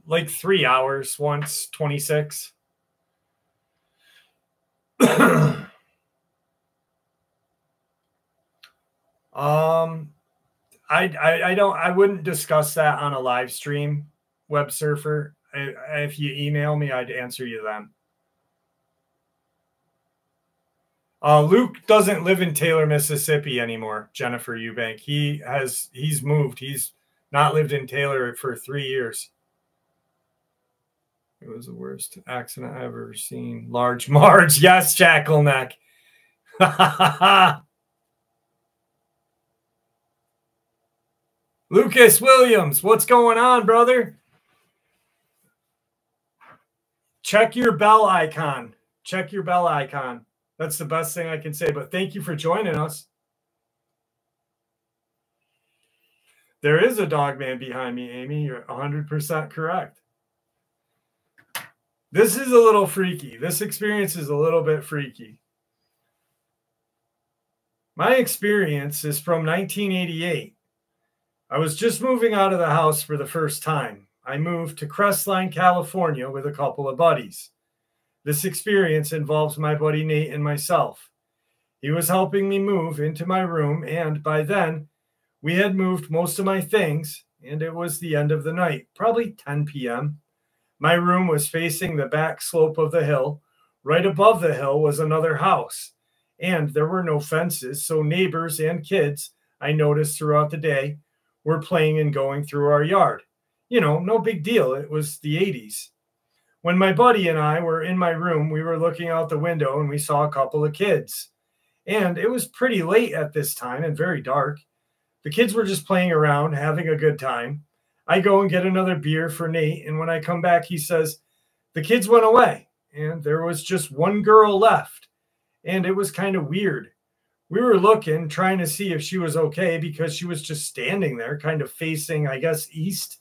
A: Like 3 hours once, 26. I wouldn't discuss that on a live stream, Web Surfer. If you email me, I'd answer you then. Luke doesn't live in Taylor, Mississippi anymore, Jennifer Eubank. He's moved. He's not lived in Taylor for 3 years. It was the worst accident I've ever seen. Large Marge. Yes, Jackleneck. Lucas Williams, what's going on, brother? Check your bell icon. Check your bell icon. That's the best thing I can say, but thank you for joining us. There is a Dogman behind me, Amy. You're 100% correct. This is a little freaky. This experience is a little bit freaky. My experience is from 1988. I was just moving out of the house for the first time. I moved to Crestline, California with a couple of buddies. This experience involves my buddy Nate and myself. He was helping me move into my room, and by then, we had moved most of my things, and it was the end of the night, probably 10 p.m. My room was facing the back slope of the hill. Right above the hill was another house, and there were no fences, so neighbors and kids, I noticed throughout the day, were playing and going through our yard. You know, no big deal. It was the 80s. When my buddy and I were in my room, we were looking out the window and we saw a couple of kids. And it was pretty late at this time and very dark. The kids were just playing around, having a good time. I go and get another beer for Nate, and when I come back, he says, the kids went away, and there was just one girl left, and it was kind of weird. We were looking, trying to see if she was okay, because she was just standing there, kind of facing, I guess, east.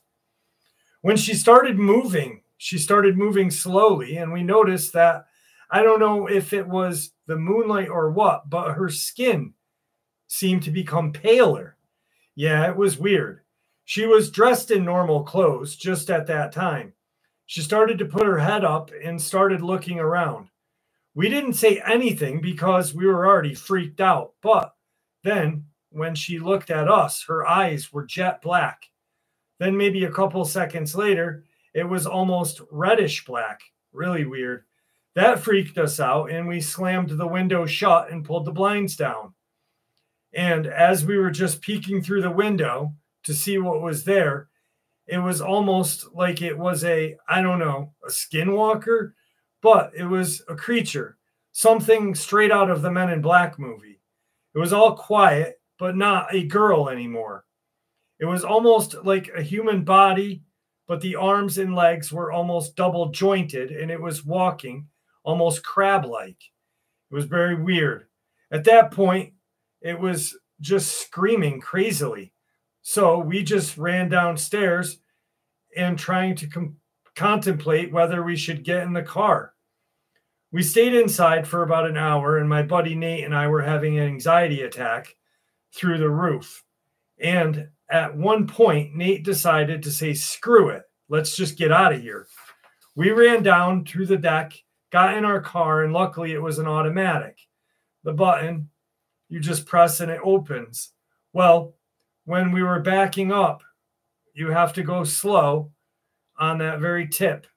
A: When she started moving slowly, and we noticed that, I don't know if it was the moonlight or what, but her skin seemed to become paler. Yeah, it was weird. She was dressed in normal clothes just at that time. She started to put her head up and started looking around. We didn't say anything because we were already freaked out. But then when she looked at us, her eyes were jet black. Then maybe a couple seconds later, it was almost reddish black. Really weird. That freaked us out, and we slammed the window shut and pulled the blinds down. And as we were just peeking through the window to see what was there, it was almost like it was a skinwalker, but it was a creature, something straight out of the Men in Black movie. It was all quiet, but not a girl anymore. It was almost like a human body, but the arms and legs were almost double jointed, and it was walking almost crab-like. It was very weird. At that point, it was just screaming crazily. So we just ran downstairs and trying to contemplate whether we should get in the car. We stayed inside for about an hour, and my buddy Nate and I were having an anxiety attack through the roof. And at one point, Nate decided to say, screw it. Let's just get out of here. We ran down through the deck, got in our car, and luckily it was an automatic. The button, you just press and it opens. Well, when we were backing up, you have to go slow on that very tip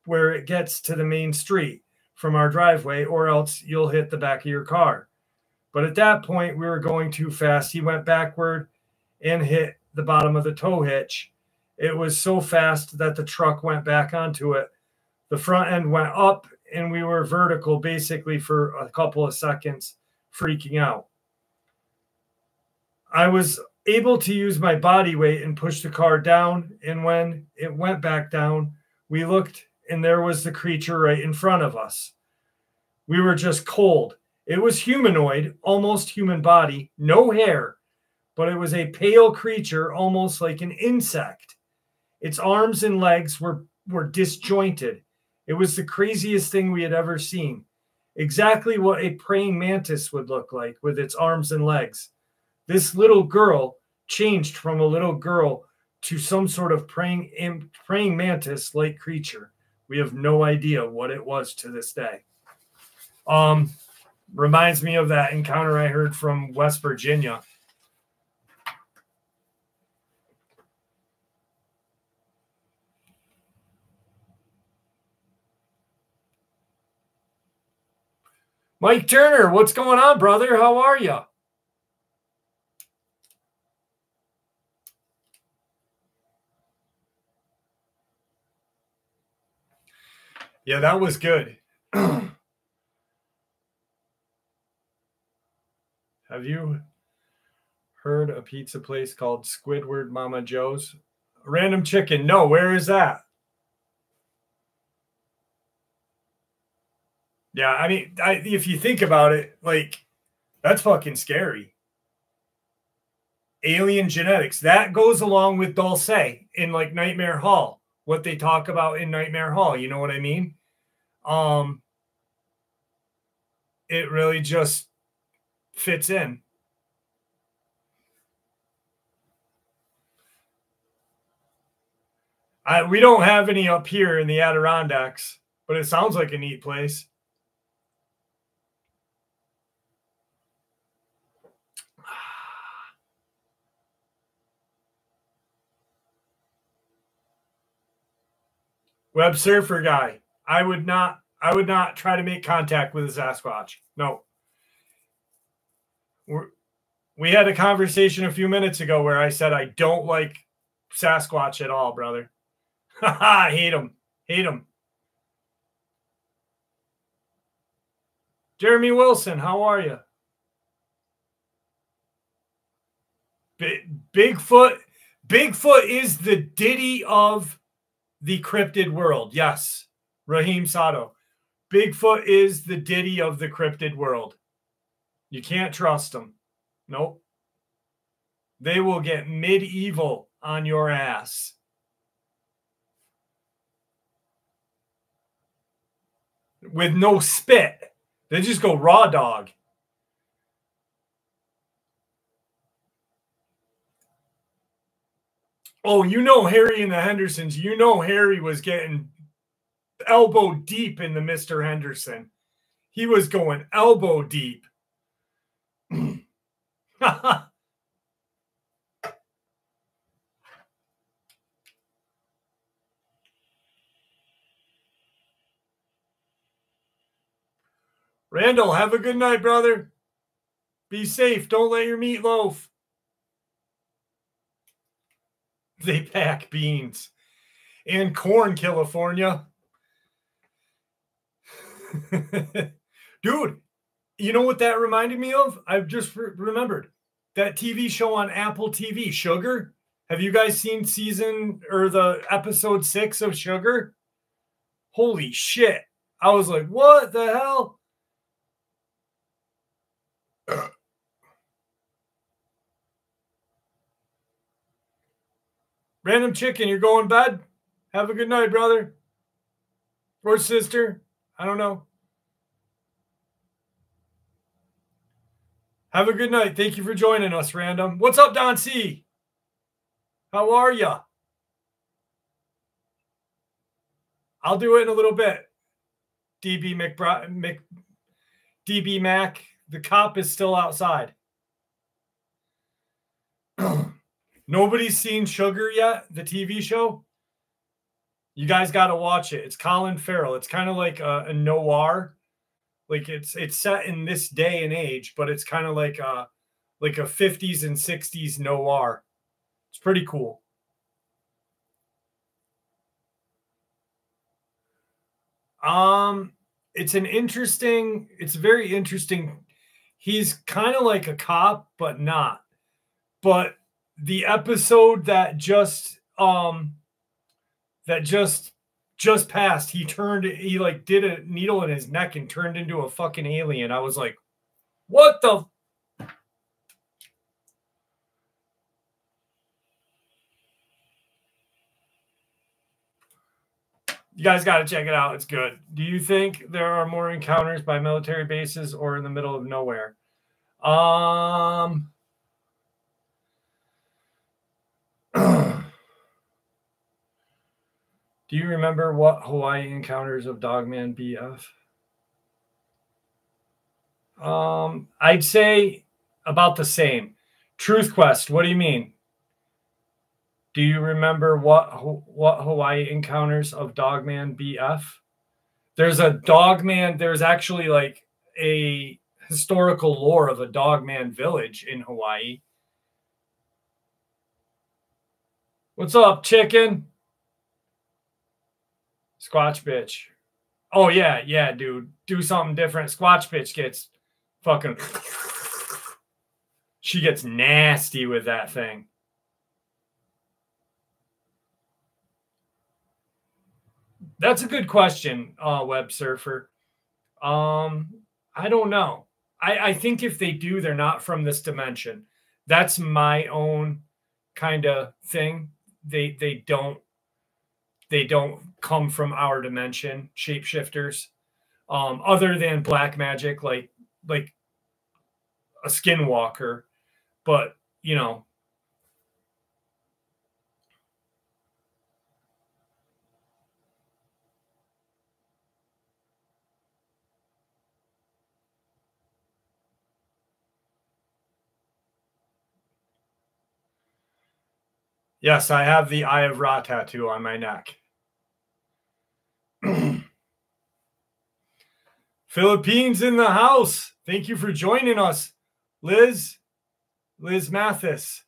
A: where it gets to the main street from our driveway, or else you'll hit the back of your car. But at that point, we were going too fast. He went backward and hit the bottom of the tow hitch. It was so fast that the truck went back onto it. The front end went up, and we were vertical basically for a couple of seconds, freaking out. I was able to use my body weight and push the car down. And when it went back down, we looked and there was the creature right in front of us. We were just cold. It was humanoid, almost human body, no hair, but it was a pale creature, almost like an insect. Its arms and legs were disjointed. It was the craziest thing we had ever seen. Exactly what a praying mantis would look like with its arms and legs. This little girl changed from a little girl to some sort of praying mantis-like creature. We have no idea what it was to this day. Reminds me of that encounter I heard from West Virginia. Mike Turner, what's going on, brother? How are you? Yeah, that was good. Have you heard a pizza place called Squidward Mama Joe's? Random Chicken. No, where is that? Yeah, I mean, if you think about it, like, that's fucking scary. Alien genetics. That goes along with Dulce in, like, Nightmare Hall. What they talk about in Nightmare Hall. You know what I mean? It really just fits in. We don't have any up here in the Adirondacks, but it sounds like a neat place. Web surfer guy. I would not try to make contact with a Sasquatch. No. We had a conversation a few minutes ago where I said I don't like Sasquatch at all, brother. I hate him. Hate him. Jeremy Wilson, how are you? Bigfoot is the Diddy of the cryptid world. Yes, Raheem Sato. Bigfoot is the Diddy of the cryptid world. You can't trust them. Nope. They will get medieval on your ass. With no spit. They just go raw dog. Oh, you know Harry and the Hendersons. You know Harry was getting elbow deep in the Mr. Henderson. He was going elbow deep. Randall, have a good night, brother. Be safe. Don't let your meat loaf. They pack beans. And corn, California. Dude, you know what that reminded me of? I've just remembered. That TV show on Apple TV, Sugar. Have you guys seen season or the episode 6 of Sugar? Holy shit. I was like, what the hell? Random Chicken, you're going bed? Have a good night, brother. Or sister. I don't know. Have a good night. Thank you for joining us, Random. What's up, Don C? How are ya? I'll do it in a little bit. DB Mac, the cop is still outside. Nobody's seen Sugar yet, the TV show. You guys got to watch it. It's Colin Farrell. It's kind of like a noir. Like it's set in this day and age, but it's kind of like a 50s and 60s noir. It's pretty cool. It's very interesting. He's kind of like a cop, but not. But the episode that just passed, he like did a needle in his neck and turned into a fucking alien. I was like, what the? You guys got to check it out. It's good. Do you think there are more encounters by military bases or in the middle of nowhere? Do you remember what Hawaii encounters of Dogman BF? I'd say about the same. Truth Quest, what do you mean? Do you remember what Hawaii encounters of Dogman BF? There's a Dogman. There's actually like a historical lore of a Dogman village in Hawaii. What's up, chicken? Squatch bitch. Oh, yeah, dude. Do something different. Squatch bitch gets fucking... She gets nasty with that thing. That's a good question, Web Surfer. I don't know. I think if they do, they're not from this dimension. That's my own kind of thing. They don't come from our dimension, shapeshifters. Other than black magic, like a skinwalker. But, you know. Yes, I have the Eye of Ra tattoo on my neck. Philippines in the house. Thank you for joining us, Liz Mathis.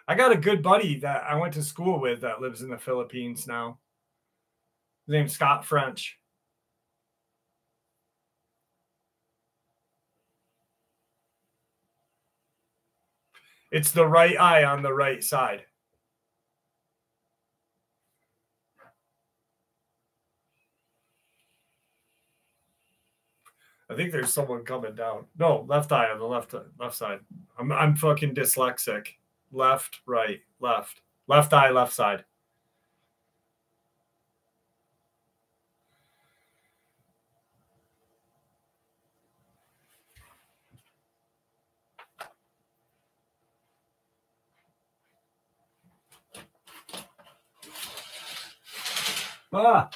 A: I got a good buddy that I went to school with that lives in the Philippines now. His name's Scott French. It's the right eye on the right side. I think there's someone coming down. No, left eye on the left side. I'm fucking dyslexic. Left, right, left. Left eye, left side. Ah,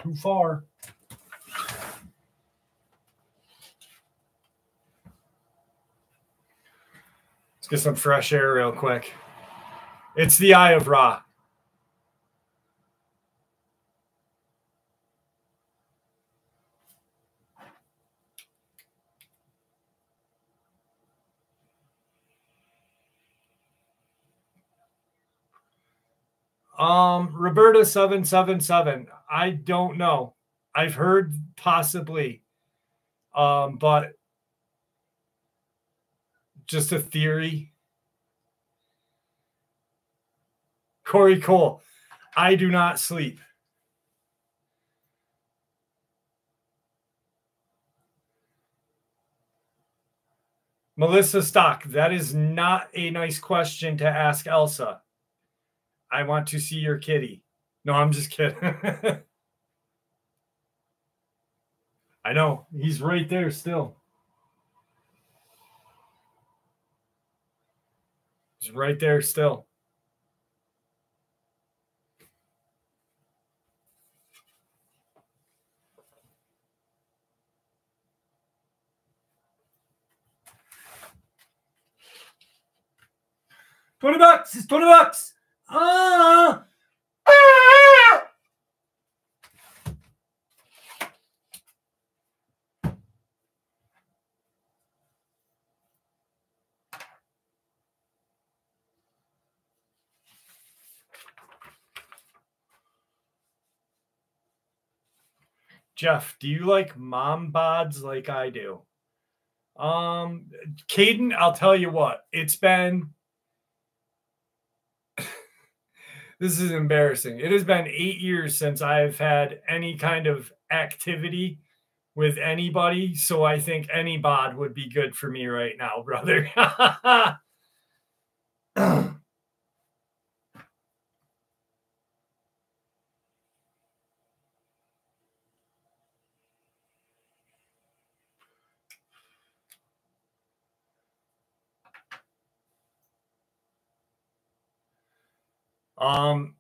A: too far. Let's get some fresh air real quick. It's the Eye of Ra. Roberta 777. I don't know. I've heard possibly. But just a theory. Corey Cole. I do not sleep. Melissa Stock. That is not a nice question to ask Elsa. I want to see your kitty. No, I'm just kidding. I know. He's right there still. He's right there still. $20. It's $20. Ah! Jeff, do you like mom bods like I do? Caden, I'll tell you what, it's been, this is embarrassing. It has been 8 years since I've had any kind of activity with anybody. So I think any bod would be good for me right now, brother.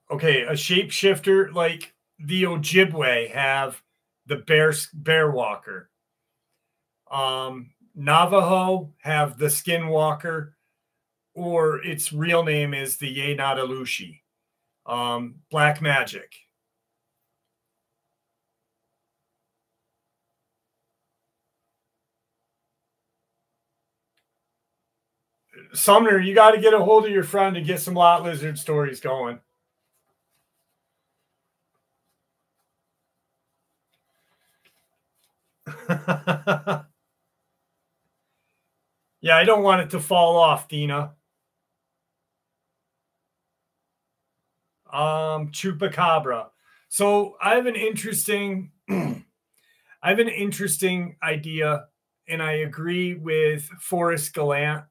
A: Okay, a shapeshifter like the Ojibwe have the bear walker. Navajo have the skinwalker, or its real name is the Yenadalushi. Black magic. Sumner, you got to get a hold of your friend to get some lot lizard stories going. Yeah, I don't want it to fall off, Dina. Chupacabra. So I have an interesting idea, and I agree with Forrest Gallant,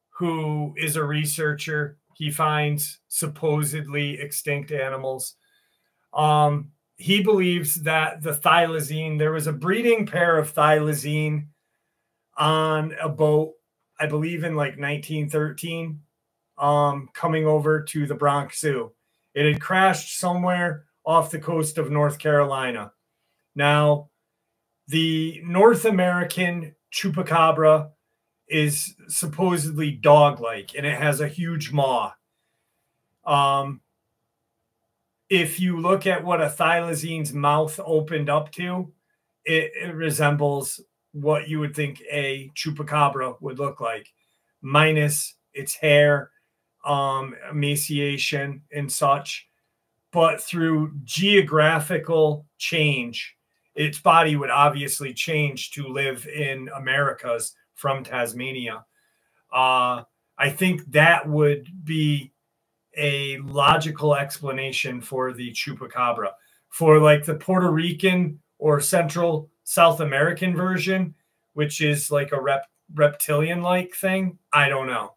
A: who is a researcher. He finds supposedly extinct animals. He believes that the thylacine, there was a breeding pair of thylacine on a boat, I believe in like 1913, coming over to the Bronx Zoo. It had crashed somewhere off the coast of North Carolina. Now, the North American chupacabra is supposedly dog-like, and it has a huge maw. If you look at what a thylacine's mouth opened up to, it resembles what you would think a chupacabra would look like, minus its hair, emaciation, and such. But through geographical change, its body would obviously change to live in Americas from Tasmania. I think that would be a logical explanation for the chupacabra. For like the Puerto Rican or Central South American version, which is like a reptilian-like thing, I don't know.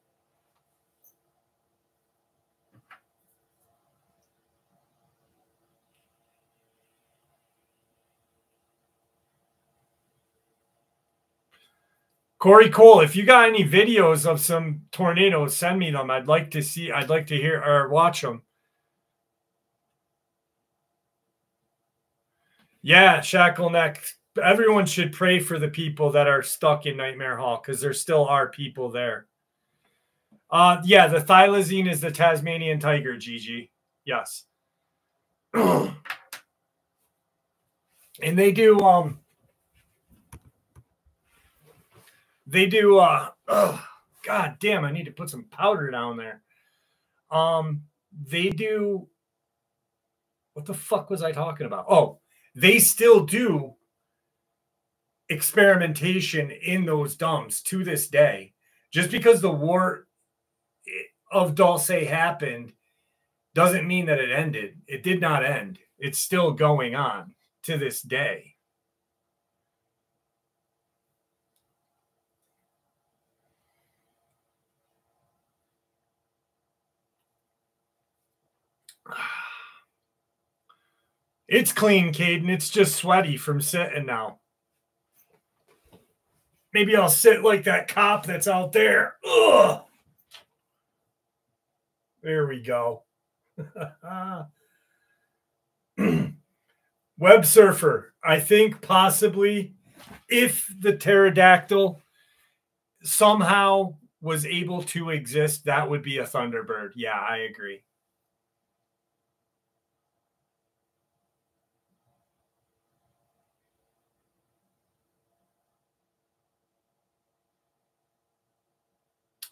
A: Corey Cole, if you got any videos of some tornadoes, send me them. I'd like to hear or watch them. Yeah, Shackleneck. Everyone should pray for the people that are stuck in Nightmare Hall, because there still are people there. Yeah, the thylacine is the Tasmanian tiger, Gigi. Yes. And they do God damn, I need to put some powder down there. They do, what the fuck was I talking about? Oh, they still do experimentation in those dumps to this day. Just because the war of Dulce happened doesn't mean that it ended. It did not end. It's still going on to this day. It's clean, Caden. It's just sweaty from sitting now. Maybe I'll sit like that cop that's out there. Ugh. There we go. Web surfer. I think possibly if the pterodactyl somehow was able to exist, that would be a Thunderbird. Yeah, I agree.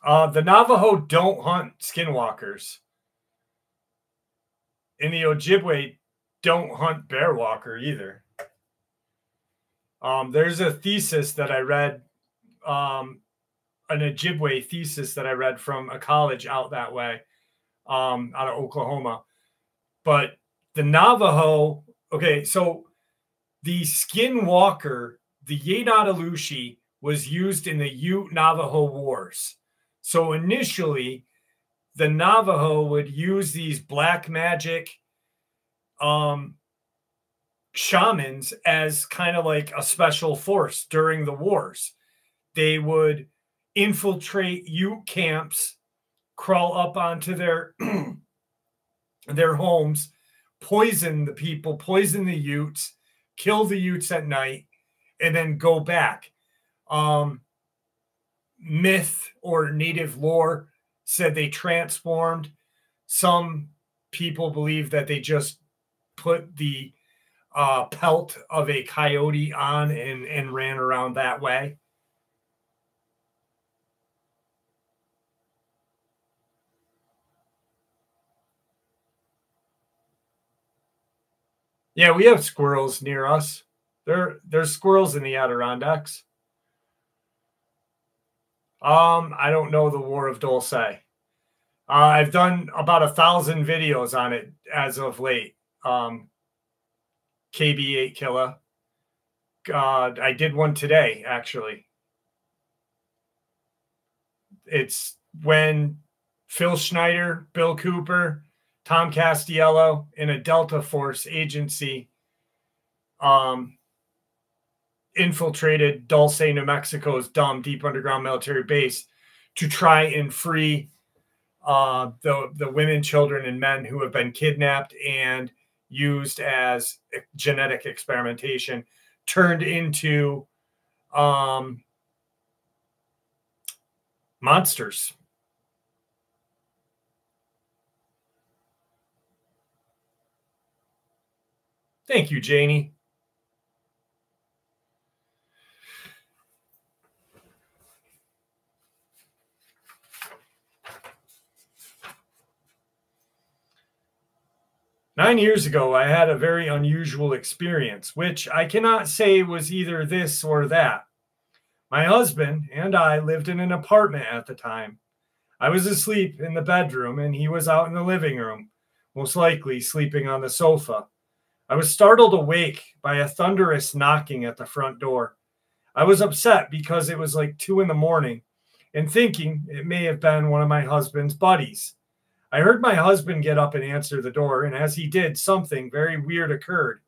A: The Navajo don't hunt skinwalkers. And the Ojibwe don't hunt bearwalker either. There's a thesis that I read an Ojibwe thesis that I read from a college out that way, out of Oklahoma. But the Navajo, okay, so the skinwalker, the Yenadalushi, was used in the Ute Navajo Wars. So initially, the Navajo would use these black magic shamans as kind of like a special force during the wars. They would infiltrate Ute camps, crawl up onto their their homes, poison the people, poison the Utes, kill the Utes at night, and then go back. Myth or native lore said they transformed. Some people believe that they just put the pelt of a coyote on and ran around that way. Yeah, we have squirrels near us. There's squirrels in the Adirondacks. I don't know the War of Dulce. I've done about 1,000 videos on it as of late. KB8 Killer. I did one today, actually. It's when Phil Schneider, Bill Cooper, Tom Castiello, and a Delta Force agency infiltrated Dulce, New Mexico's dumb deep underground military base to try and free the women, children, and men who have been kidnapped and used as genetic experimentation, turned into monsters. Thank you, Janie. "9 years ago, I had a very unusual experience, which I cannot say was either this or that. My husband and I lived in an apartment at the time. I was asleep in the bedroom and he was out in the living room, most likely sleeping on the sofa. I was startled awake by a thunderous knocking at the front door. I was upset because it was like 2 a.m. and thinking it may have been one of my husband's buddies. I heard my husband get up and answer the door, and as he did, something very weird occurred.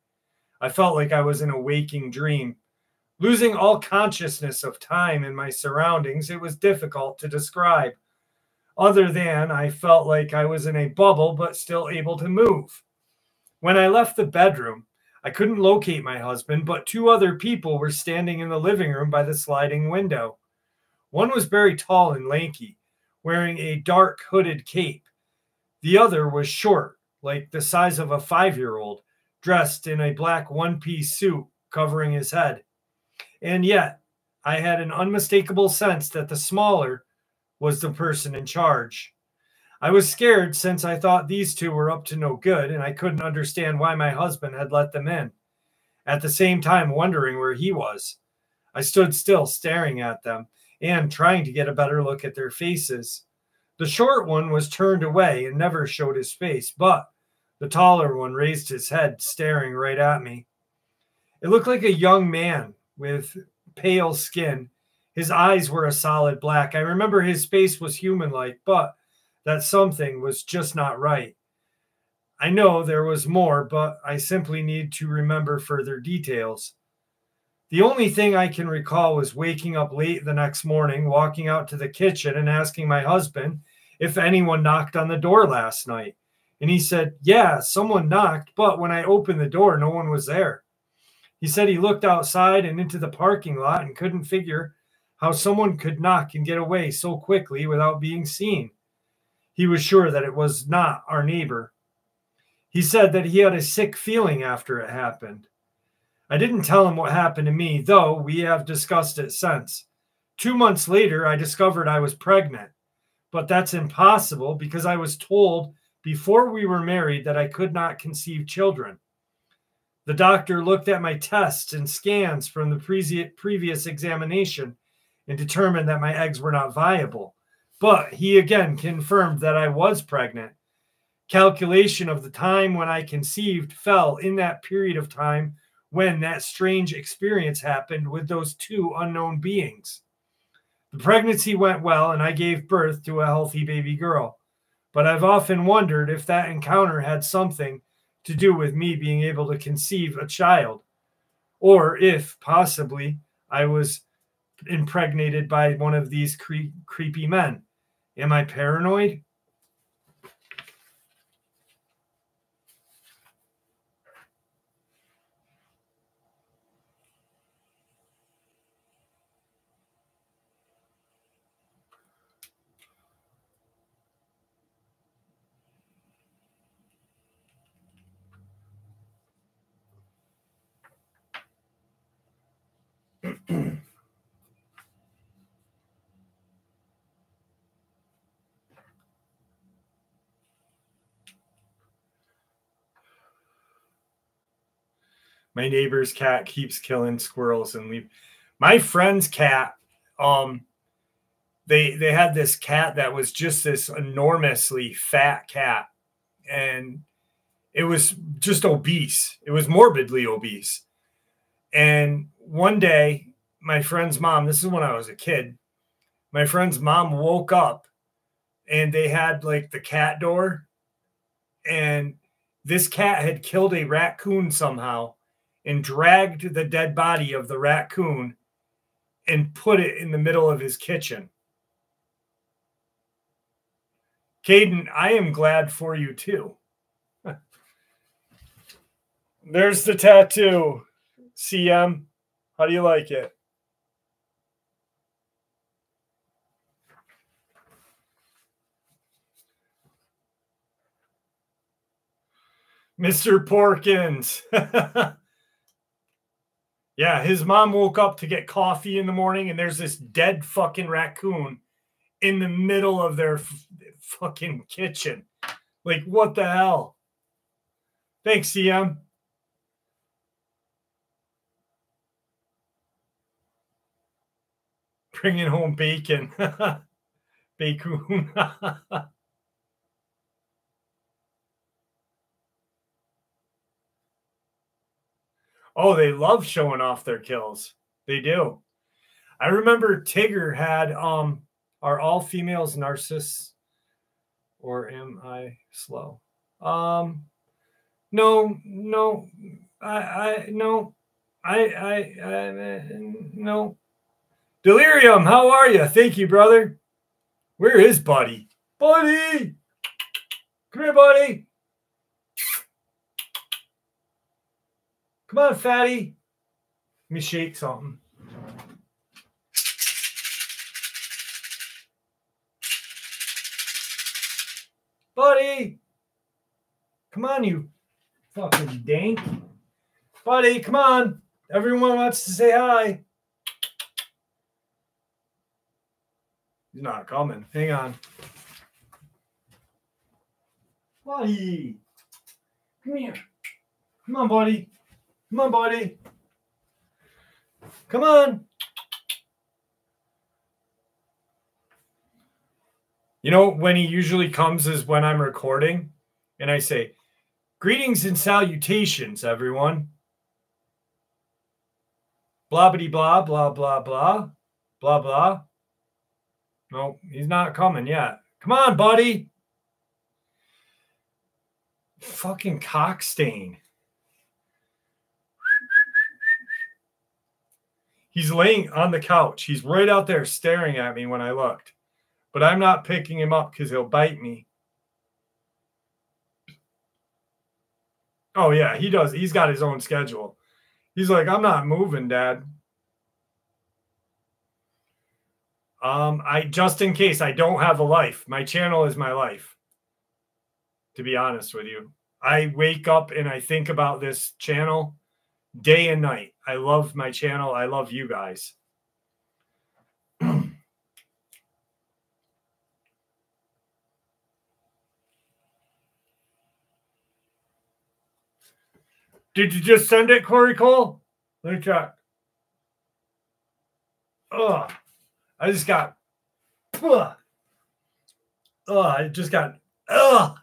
A: I felt like I was in a waking dream. Losing all consciousness of time and my surroundings, it was difficult to describe. Other than I felt like I was in a bubble but still able to move. When I left the bedroom, I couldn't locate my husband, but 2 other people were standing in the living room by the sliding window. One was very tall and lanky, wearing a dark hooded cape. The other was short, like the size of a 5-year-old, dressed in a black one-piece suit covering his head. And yet, I had an unmistakable sense that the smaller was the person in charge. I was scared since I thought these 2 were up to no good, and I couldn't understand why my husband had let them in. At the same time, wondering where he was. I stood still, staring at them, and trying to get a better look at their faces. The short one was turned away and never showed his face, but the taller one raised his head, staring right at me. It looked like a young man with pale skin. His eyes were a solid black. I remember his face was human-like, but that something was just not right. I know there was more, but I simply need to remember further details. The only thing I can recall was waking up late the next morning, walking out to the kitchen and asking my husband if anyone knocked on the door last night. And he said, yeah, someone knocked, but when I opened the door, no one was there. He said he looked outside and into the parking lot and couldn't figure how someone could knock and get away so quickly without being seen. He was sure that it was not our neighbor. He said that he had a sick feeling after it happened. I didn't tell him what happened to me, though we have discussed it since. 2 months later, I discovered I was pregnant. But that's impossible because I was told before we were married that I could not conceive children. The doctor looked at my tests and scans from the previous examination and determined that my eggs were not viable. But he again confirmed that I was pregnant. Calculation of the time when I conceived fell in that period of time when that strange experience happened with those two unknown beings. The pregnancy went well, and I gave birth to a healthy baby girl. But I've often wondered if that encounter had something to do with me being able to conceive a child, or if possibly I was impregnated by one of these creepy men. Am I paranoid? My neighbor's cat keeps killing squirrels and leave. My friend's cat, they had this cat that was just this enormously fat cat, and it was just obese. It was morbidly obese. And one day, my friend's mom, this is when I was a kid, my friend's mom woke up and they had like the cat door, and this cat had killed a raccoon somehow and dragged the dead body of the raccoon and put it in the middle of his kitchen. Caden, I am glad for you too. There's the tattoo. CM, how do you like it? Mr. Porkins. Yeah, his mom woke up to get coffee in the morning, and there's this dead fucking raccoon in the middle of their fucking kitchen. Like, what the hell? Thanks, CM. Bringing home bacon. Bacon. Oh, they love showing off their kills. They do. I remember Tigger had are all females narcissists, or am I slow? No, no. No. No. Delirium, how are you? Thank you, brother. Where is Buddy? Buddy! Come here, buddy. Come on, fatty. Let me shake something. Buddy! Come on, you fucking dank. Buddy, come on. Everyone wants to say hi. He's not coming. Hang on. Buddy. Come here. Come on, buddy. Come on, buddy. Come on. You know, when he usually comes is when I'm recording, and I say, greetings and salutations, everyone. Blah, bitty, blah, blah, blah, blah, blah, blah. No, he's not coming yet. Come on, buddy. Fucking cock stain. He's laying on the couch. He's right out there staring at me when I looked. But I'm not picking him up because he'll bite me. Oh, yeah, he does. He's got his own schedule. He's like, I'm not moving, Dad. Just in case, I don't have a life. My channel is my life, to be honest with you. I wake up and I think about this channel day and night. I love my channel. I love you guys. Did you just send it, Corey Cole? Let me check. Ugh. I just got, I just got, ugh.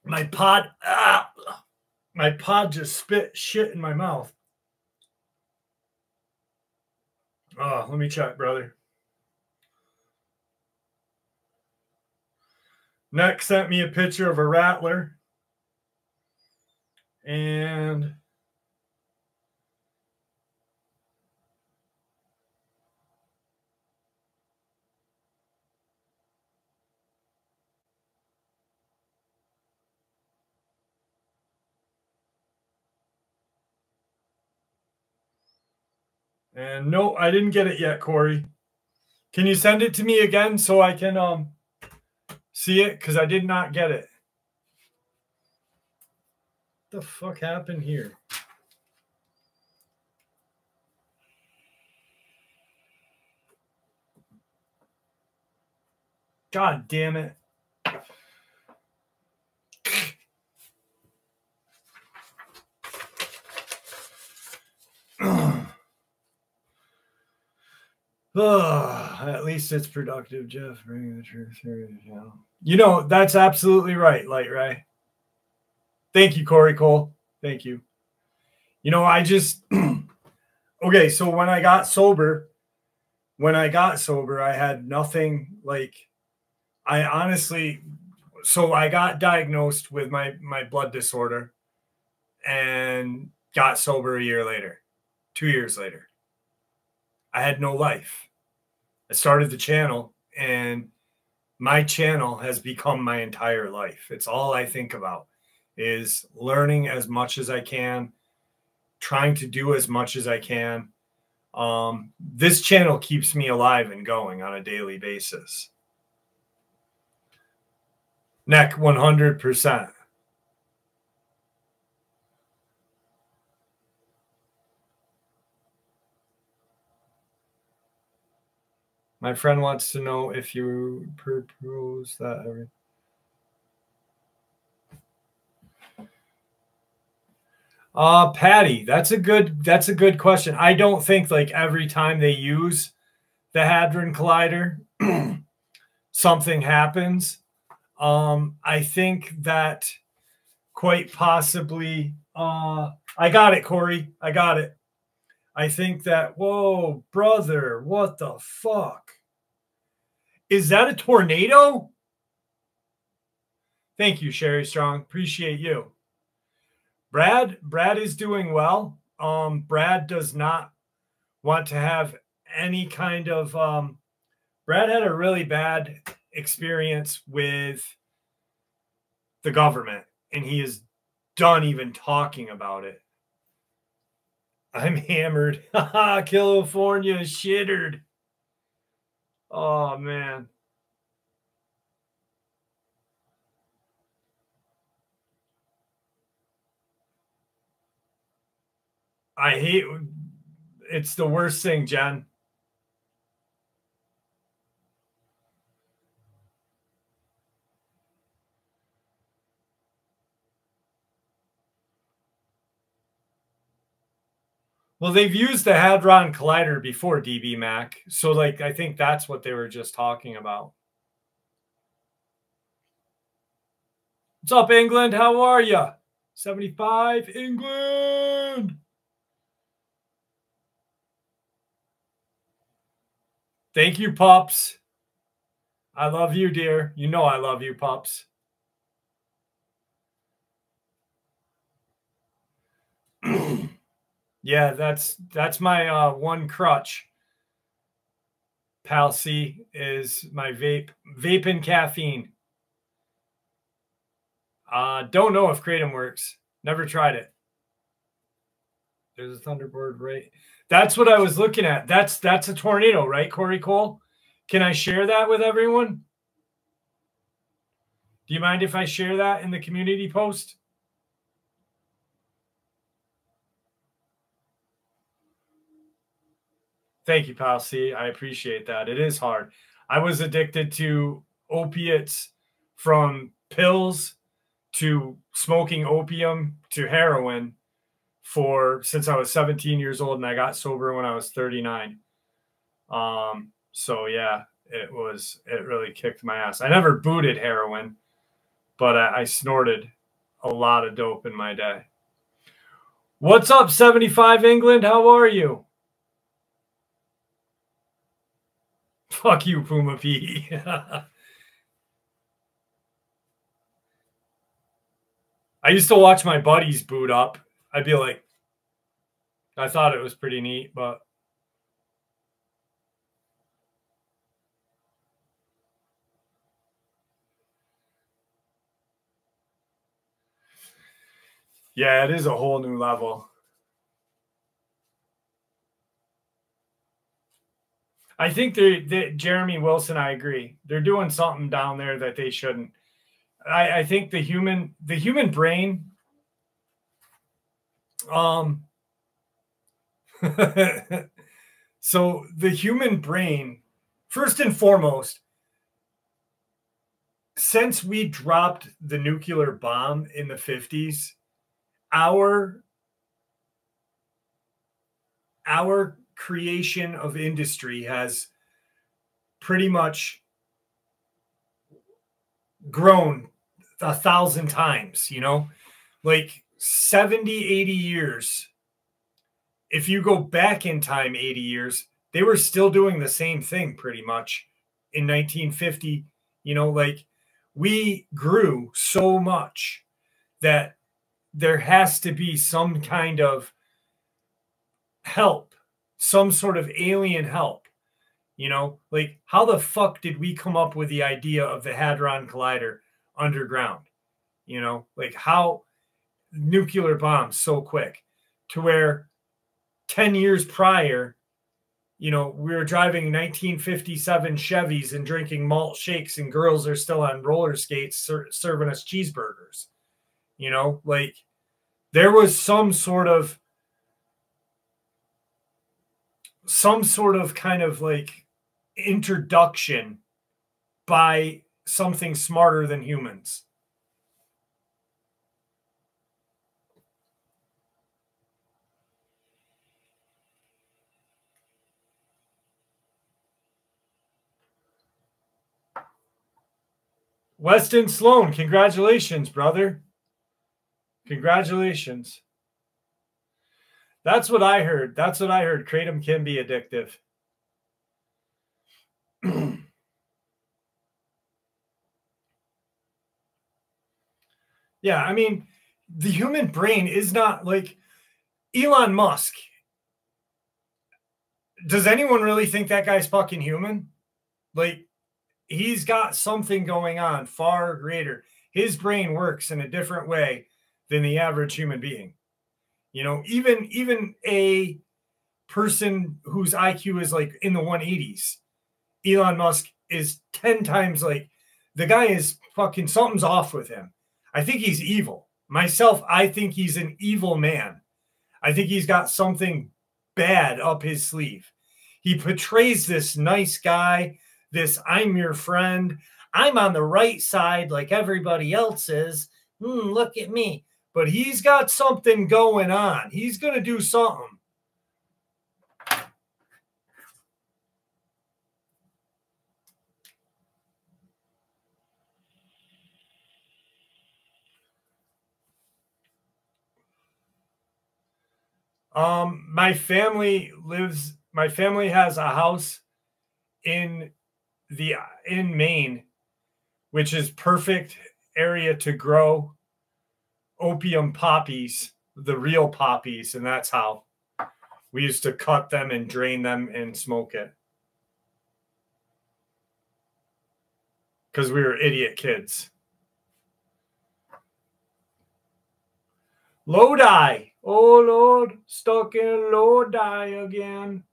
A: My pod just spit shit in my mouth. Oh, let me check, brother. Nick sent me a picture of a rattler. And no, I didn't get it yet, Corey. Can you send it to me again so I can see it? Because I did not get it. What the fuck happened here? God damn it. At least it's productive, Jeff. Bring the truth here. You know, that's absolutely right, Light Ray. Thank you, Corey Cole. Thank you. You know, I just okay, so when I got sober, I had nothing. Like, I honestly, so I got diagnosed with my blood disorder and got sober a year later, 2 years later. I had no life. I started the channel, and my channel has become my entire life. It's all I think about is learning as much as I can, trying to do as much as I can. This channel keeps me alive and going on a daily basis. Neck 100%. My friend wants to know if you propose that every. Patty, that's a good question. I don't think like every time they use the Hadron Collider, something happens. I think that quite possibly, I got it, Corey. I got it. I think that, whoa, brother, what the fuck? Is that a tornado? Thank you, Sherry Strong. Appreciate you. Brad is doing well. Brad does not want to have any kind of Brad had a really bad experience with the government, and he is done even talking about it. I'm hammered. California shittered. Oh, man. I hate it's the worst thing, Jen. Well, they've used the Hadron Collider before, DB Mac. So, like, I think that's what they were just talking about. What's up, England? How are you? 75, England. Thank you, Pups. I love you, dear. You know I love you, Pups. Yeah, that's my one crutch. Pal C is my vape and caffeine. Don't know if Kratom works. Never tried it. There's a Thunderbird, right? That's what I was looking at. That's a tornado, right, Corey Cole? Can I share that with everyone? Do you mind if I share that in the community post? Thank you, Pal C. I appreciate that. It is hard. I was addicted to opiates from pills to smoking opium to heroin since I was 17 years old, and I got sober when I was 39. So yeah, it really kicked my ass. I never booted heroin, but I snorted a lot of dope in my day. What's up, 75 England? How are you? Fuck you, Puma P. I used to watch my buddies boot up. I'd be like, I thought it was pretty neat, but yeah, it is a whole new level. I think Jeremy Wilson, I agree. They're doing something down there that they shouldn't. I think the human brain, so the human brain, first and foremost, since we dropped the nuclear bomb in the 50s, our creation of industry has pretty much grown 1,000 times, like 70, 80 years. If you go back in time 80 years, they were still doing the same thing pretty much in 1950. Like we grew so much that there has to be some kind of help, some sort of alien help. Like how the fuck did we come up with the idea of the Hadron Collider underground? Like how nuclear bombs so quick to where 10 years prior, we were driving 1957 Chevys and drinking malt shakes, and girls are still on roller skates serving us cheeseburgers. Like there was some sort of kind of like introduction by something smarter than humans. Weston Sloan, congratulations, brother. Congratulations. That's what I heard. Kratom can be addictive. Yeah, I mean, the human brain is not like Elon Musk. Does anyone really think that guy's fucking human? Like, he's got something going on far greater. His brain works in a different way than the average human being. Even a person whose IQ is like in the 180s, Elon Musk is 10 times like, the guy is fucking, something's off with him. I think he's evil. Myself, I think he's an evil man. I think he's got something bad up his sleeve. He portrays this nice guy, this I'm your friend. I'm on the right side like everybody else is. Look at me. But he's got something going on. He's going to do something. My family has a house in Maine, which is perfect area to grow opium poppies, the real poppies, and that's how we used to cut them and drain them and smoke it. Because we were idiot kids. Lodi. Oh, Lord. Stuck in Lodi again.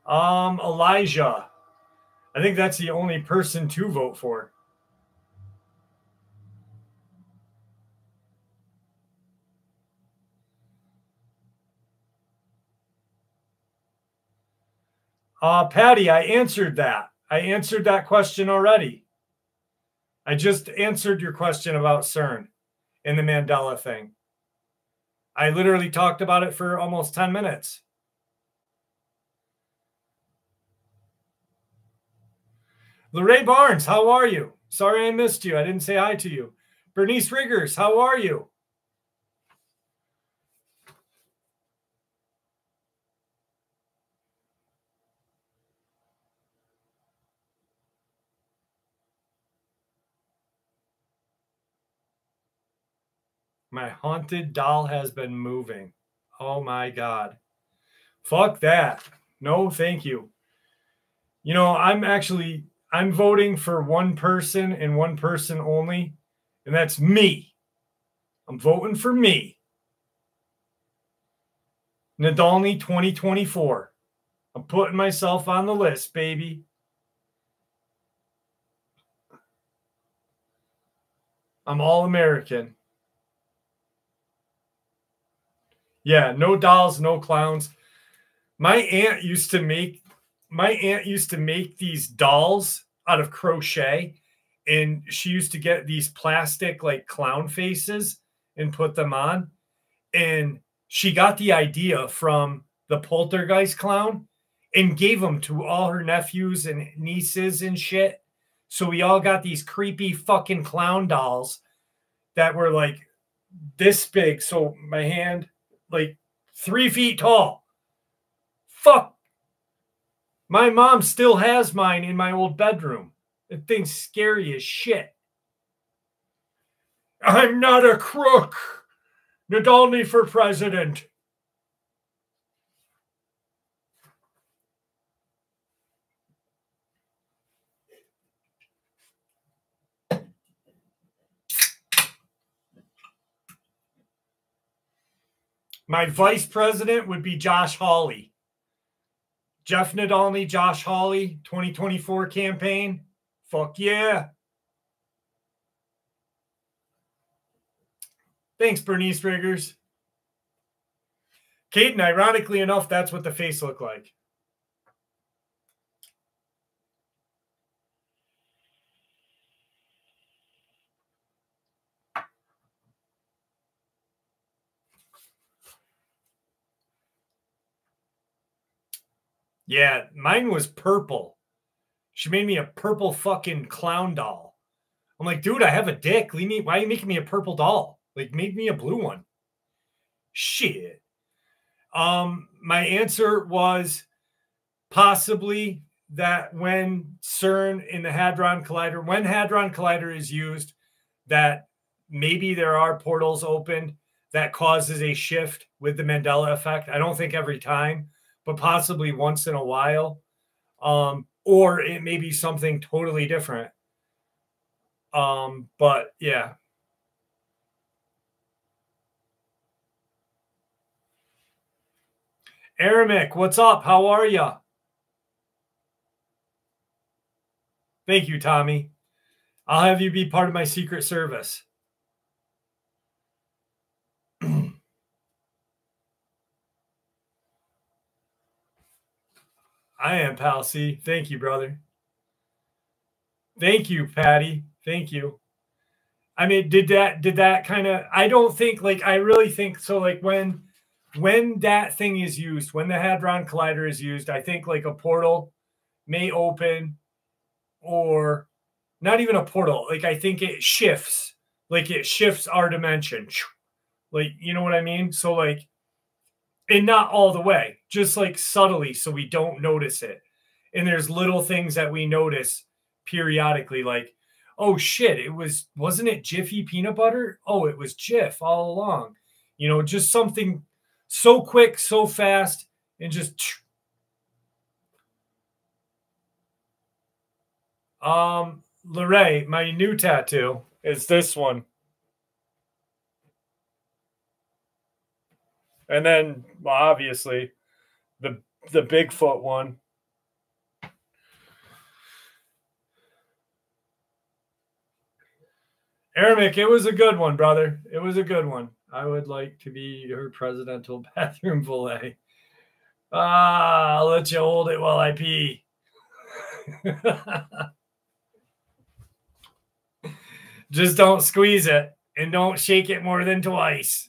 A: Elijah. I think that's the only person to vote for. Patty, I answered that. I answered that question already. I just answered your question about CERN and the Mandela thing. I literally talked about it for almost 10 minutes. Lorraine Barnes, how are you? Sorry I missed you. I didn't say hi to you. Bernice Riggers, how are you? My haunted doll has been moving. Oh my God. Fuck that. No, thank you. You know, I'm voting for one person and one person only, and that's me. I'm voting for me. Nadolny 2024. I'm putting myself on the list, baby. I'm all American. Yeah, no dolls, no clowns. My aunt used to make these dolls out of crochet, and she used to get these plastic like clown faces and put them on. And she got the idea from the Poltergeist clown and gave them to all her nephews and nieces and shit. So we all got these creepy fucking clown dolls that were like this big. So my hand, like 3 feet tall. Fuck. My mom still has mine in my old bedroom. That thing's scary as shit. I'm not a crook. Nadolny for president. My vice president would be Josh Hawley. Jeff Nadolny, Josh Hawley, 2024 campaign. Fuck yeah. Thanks, Bernice Riggers. Caden, ironically enough, that's what the face looked like. Yeah, mine was purple. She made me a purple fucking clown doll. I'm like, dude, I have a dick. Why are you making me a purple doll? Like, make me a blue one. Shit. My answer was possibly that when CERN in the Hadron Collider, when Hadron Collider is used, that maybe there are portals opened that causes a shift with the Mandela effect. I don't think every time, but possibly once in a while. Or it may be something totally different. But yeah. Aramic, what's up? How are you? Thank you, Tommy. I'll have you be part of my Secret Service. I am, Pal C. Thank you, brother. Thank you, Patty. Thank you. I mean, did that kind of, I don't think, like, I really think so, like, when that thing is used, when the Hadron Collider is used, I think like a portal may open, or not even a portal. Like, I think it shifts, like it shifts our dimension. Like, you know what I mean? So like, and not all the way, just like subtly, so we don't notice it. And there's little things that we notice periodically, like, oh shit, wasn't it Jiffy peanut butter? Oh, it was Jif all along. You know, just something so quick, so fast, and just Lorraine, my new tattoo is this one. And then, well, obviously, the Bigfoot one. Aramic, it was a good one, brother. It was a good one. I would like to be her presidential bathroom valet. I'll let you hold it while I pee. Just don't squeeze it and don't shake it more than twice.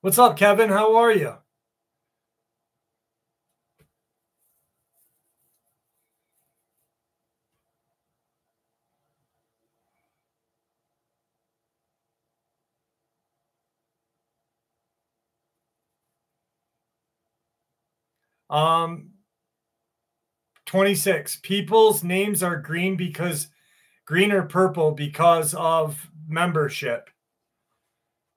A: What's up, Kevin? How are you? 26. People's names are green or purple because of membership.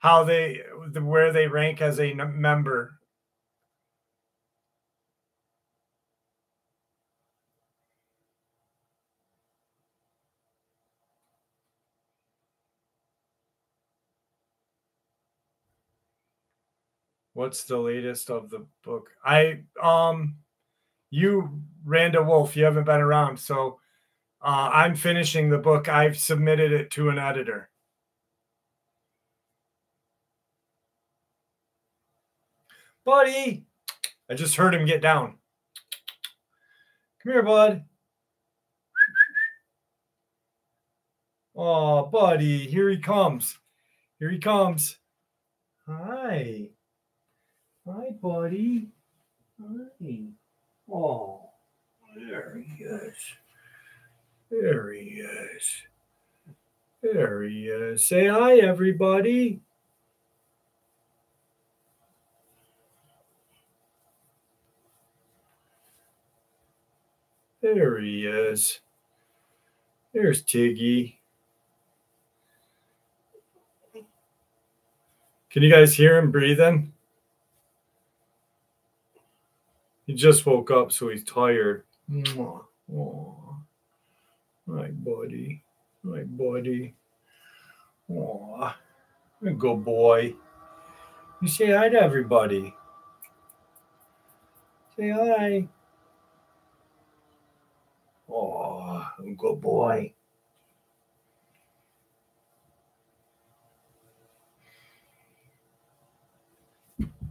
A: Where they rank as a member. What's the latest of the book? You, Randa Wolf, you haven't been around, so I'm finishing the book. I've submitted it to an editor. Buddy, I just heard him get down. Come here, bud. Oh, buddy, here he comes. Here he comes. Hi. Hi, buddy. Hi. Oh, there he is. There he is. There he is. Say hi, everybody. There he is. There's Tiggy. Can you guys hear him breathing? He just woke up, so he's tired. Oh, hi, buddy. Hi, buddy. Oh, good boy. You say hi to everybody. Say hi. Oh, good boy.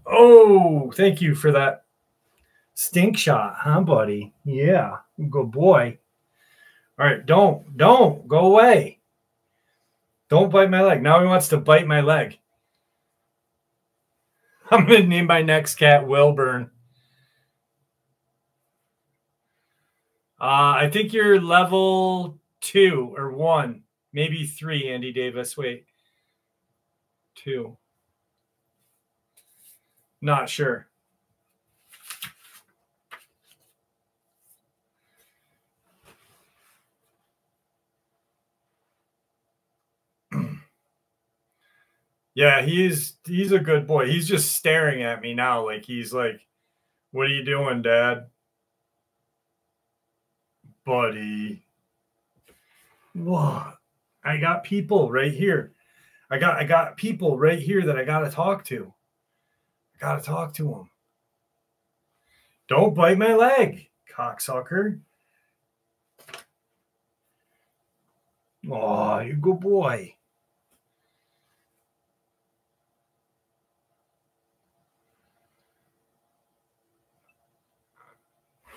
A: Oh, thank you for that stink shot, huh, buddy? Yeah, good boy. All right, don't go away. Don't bite my leg. Now he wants to bite my leg. I'm gonna name my next cat Wilburn. I think you're level 2 or 1, maybe 3, Andy Davis. Wait, 2. Not sure. Yeah, he's a good boy. He's just staring at me now like he's like, "What are you doing, Dad?" Buddy. What? I got people right here. I got people right here that I got to talk to. I got to talk to them. Don't bite my leg, cocksucker. Oh, you good boy.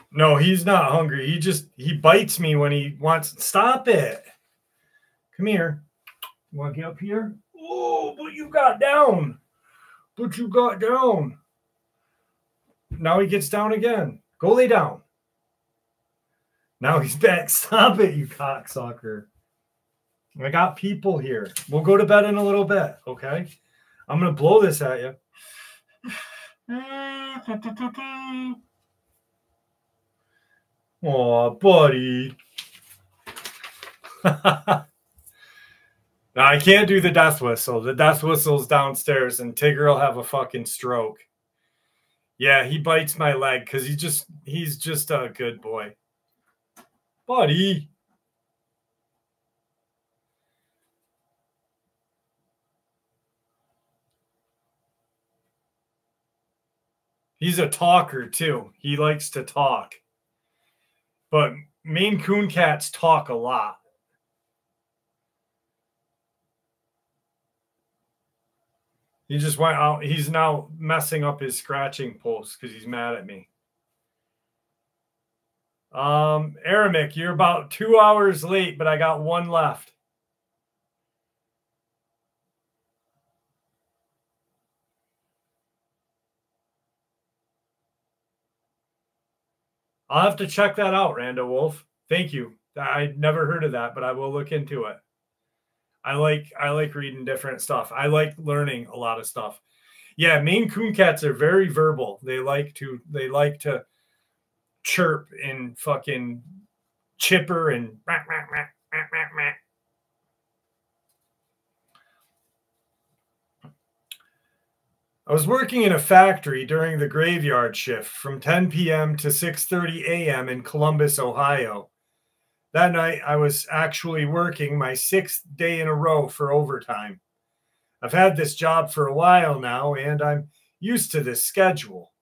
A: No, he's not hungry. He bites me when he wants. Stop it. Come here. You want to get up here? Oh, but you got down. But you got down. Now he gets down again. Go lay down. Now he's back. Stop it, you cocksucker. I got people here. We'll go to bed in a little bit, okay? I'm going to blow this at you. Oh, buddy. Now, I can't do the death whistle. The death whistle's downstairs, and Tigger will have a fucking stroke. Yeah, he bites my leg because he's just a good boy. Buddy. He's a talker, too. He likes to talk. But Maine Coon cats talk a lot. He just went out. He's now messing up his scratching post because he's mad at me. Aramic, you're about 2 hours late, but I got one left. I'll have to check that out, Rando Wolf. Thank you. I never heard of that, but I will look into it. I like reading different stuff. I like learning a lot of stuff. Yeah, Maine Coon cats are very verbal. They like to chirp and fucking chipper and I was working in a factory during the graveyard shift from 10 p.m. to 6:30 a.m. in Columbus, Ohio. That night, I was actually working my 6th day in a row for overtime. I've had this job for a while now, and I'm used to this schedule.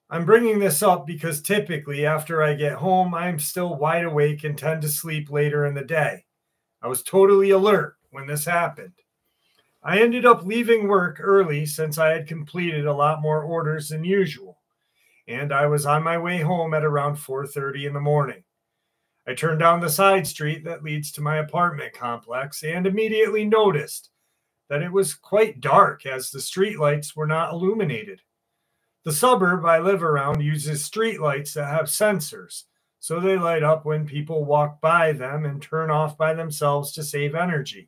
A: I'm bringing this up because typically after I get home, I'm still wide awake and tend to sleep later in the day. I was totally alert when this happened. I ended up leaving work early since I had completed a lot more orders than usual, and I was on my way home at around 4:30 in the morning. I turned down the side street that leads to my apartment complex and immediately noticed that it was quite dark as the streetlights were not illuminated. The suburb I live around uses streetlights that have sensors, so they light up when people walk by them and turn off by themselves to save energy.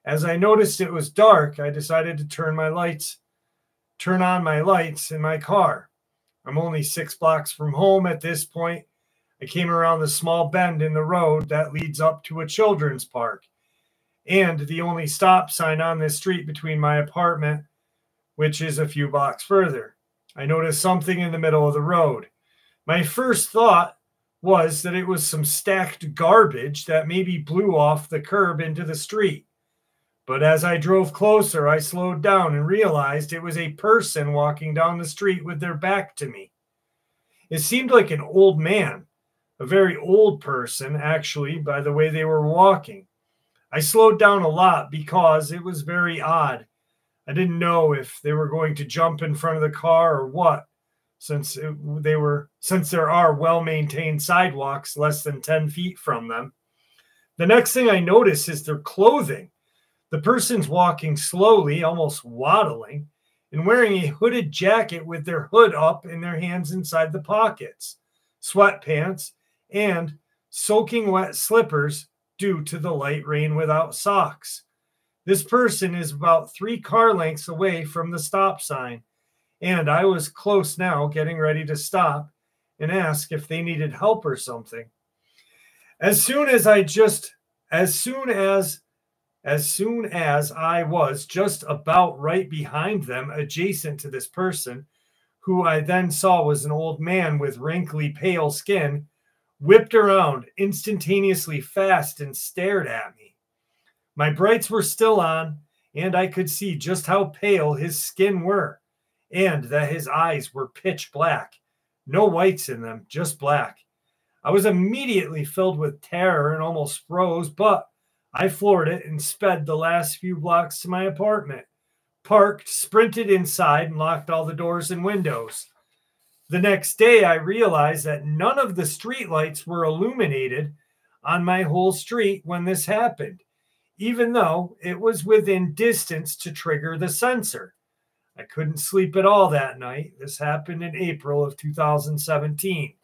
A: As I noticed it was dark, I decided to turn on my lights in my car. I'm only 6 blocks from home at this point. I came around the small bend in the road that leads up to a children's park and the only stop sign on this street between my apartment, which is a few blocks further. I noticed something in the middle of the road. My first thought was that it was some stacked garbage that maybe blew off the curb into the street. But as I drove closer, I slowed down and realized it was a person walking down the street with their back to me. It seemed like an old man, a very old person, actually, by the way they were walking. I slowed down a lot because it was very odd. I didn't know if they were going to jump in front of the car or what, since there are well-maintained sidewalks less than 10 feet from them. The next thing I notice is their clothing. The person's walking slowly, almost waddling, and wearing a hooded jacket with their hood up and their hands inside the pockets, sweatpants, and soaking wet slippers due to the light rain without socks. This person is about 3 car lengths away from the stop sign, and I was close now, getting ready to stop and ask if they needed help or something. As soon as I was just about right behind them, adjacent to this person, who I then saw was an old man with wrinkly, pale skin, whipped around instantaneously fast and stared at me. My brights were still on, and I could see just how pale his skin were, and that his eyes were pitch black. No whites in them, just black. I was immediately filled with terror and almost froze, but I floored it and sped the last few blocks to my apartment, parked, sprinted inside, and locked all the doors and windows. The next day, I realized that none of the streetlights were illuminated on my whole street when this happened, even though it was within distance to trigger the sensor. I couldn't sleep at all that night. This happened in April of 2017.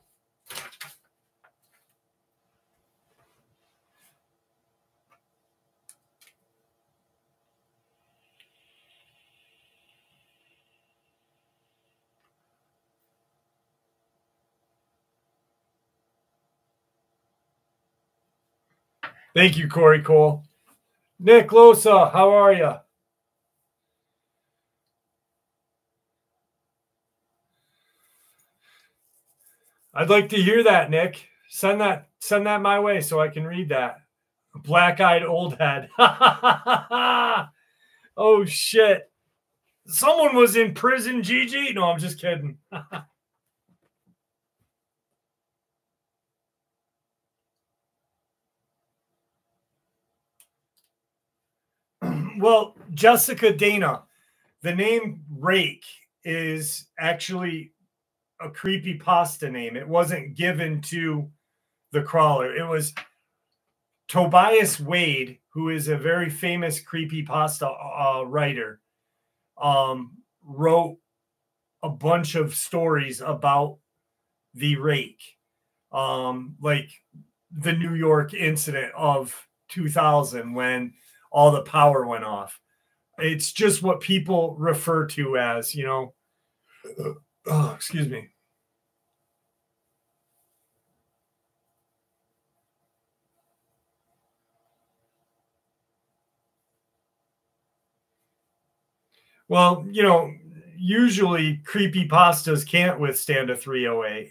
A: Thank you, Corey Cole. Nick Losa, how are you? I'd like to hear that, Nick. Send that my way so I can read that. Black-eyed old head. Oh, shit. Someone was in prison, Gigi? No, I'm just kidding. Well, Jessica Dana, the name Rake is actually a creepypasta name. It wasn't given to the crawler. It was Tobias Wade, who is a very famous creepypasta writer, wrote a bunch of stories about the Rake, like the New York incident of 2000 when all the power went off. It's just what people refer to as, excuse me. Well, usually creepypastas can't withstand a 308.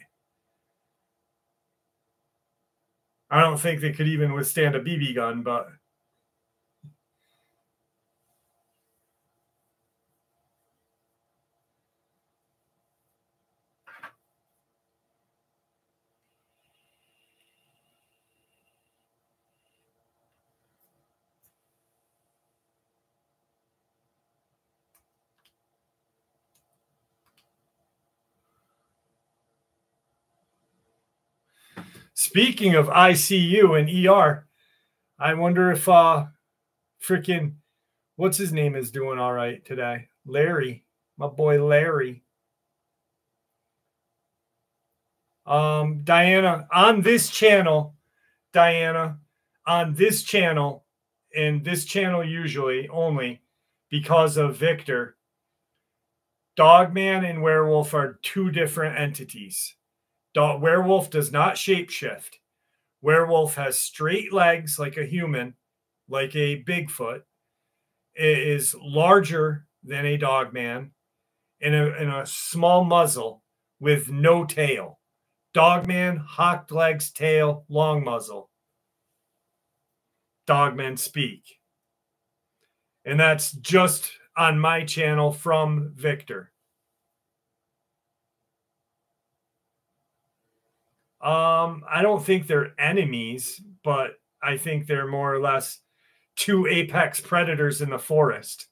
A: I don't think they could even withstand a BB gun, but speaking of ICU and ER, I wonder if freaking what's his name is doing all right today. Larry, my boy Larry. Diana, on this channel, and this channel usually only because of Victor, Dogman and Werewolf are two different entities. Werewolf does not shapeshift. Werewolf has straight legs like a human, like a Bigfoot. It is larger than a Dogman and a small muzzle with no tail. Dogman, hocked legs, tail, long muzzle. Dogmen speak. And that's just on my channel from Victor. I don't think they're enemies, but I think they're more or less two apex predators in the forest.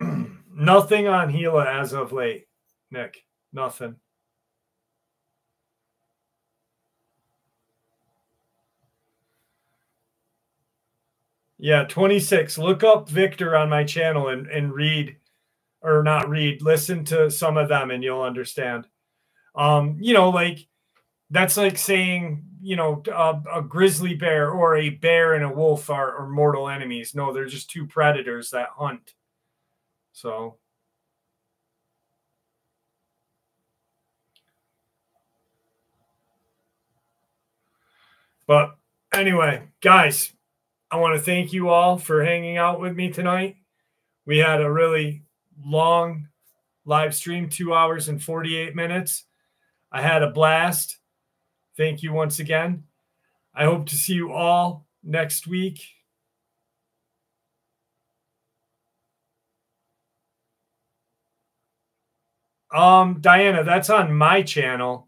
A: Nothing on Gila as of late, Nick. Nothing. Yeah, 26. Look up Victor on my channel and read, or not read, listen to some of them and you'll understand. Like that's like saying, a grizzly bear or a bear and a wolf are mortal enemies. No, they're just two predators that hunt. So. But anyway, guys, I want to thank you all for hanging out with me tonight. We had a really long live stream, 2 hours and 48 minutes. I had a blast. Thank you once again. I hope to see you all next week. Diana, that's on my channel.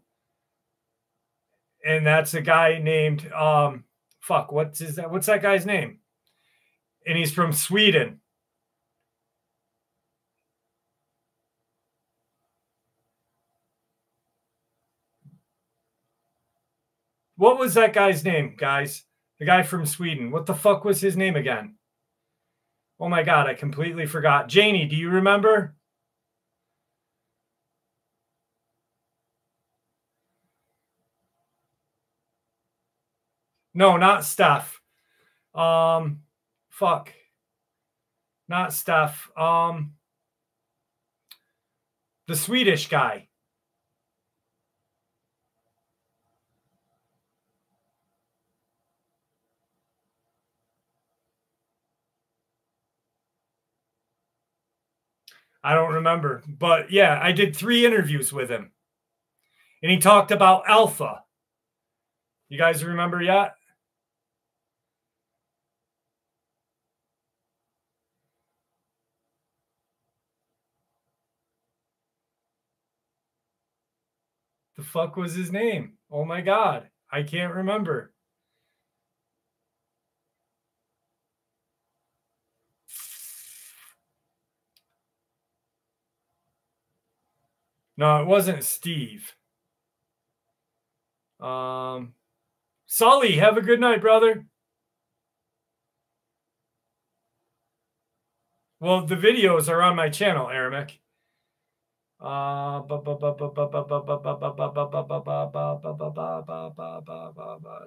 A: And that's a guy named what's that guy's name? And he's from Sweden. What was that guy's name, guys? The guy from Sweden. What the fuck was his name again? Oh my God, I completely forgot. Janie, do you remember? No, not Steph. Fuck. Not Steph. The Swedish guy. I don't remember. But yeah, I did 3 interviews with him. And he talked about alpha. You guys remember yet? The fuck was his name? Oh my God. I can't remember. No, it wasn't Steve. Sully, have a good night, brother. Well, the videos are on my channel, Aramek.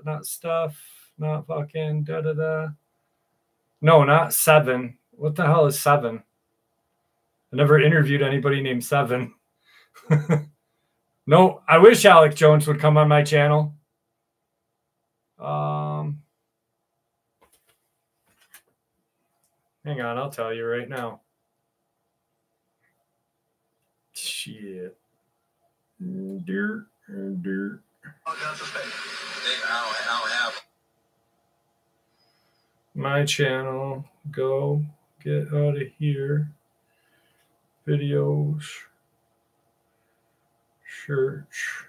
A: Not stuff, not fucking da-da-da. No, not Seven. What the hell is Seven? I never interviewed anybody named Seven. No, I wish Alec Jones would come on my channel. Hang on, I'll tell you right now. Shit. Dirt. My channel. Go get out of here. Videos. Search.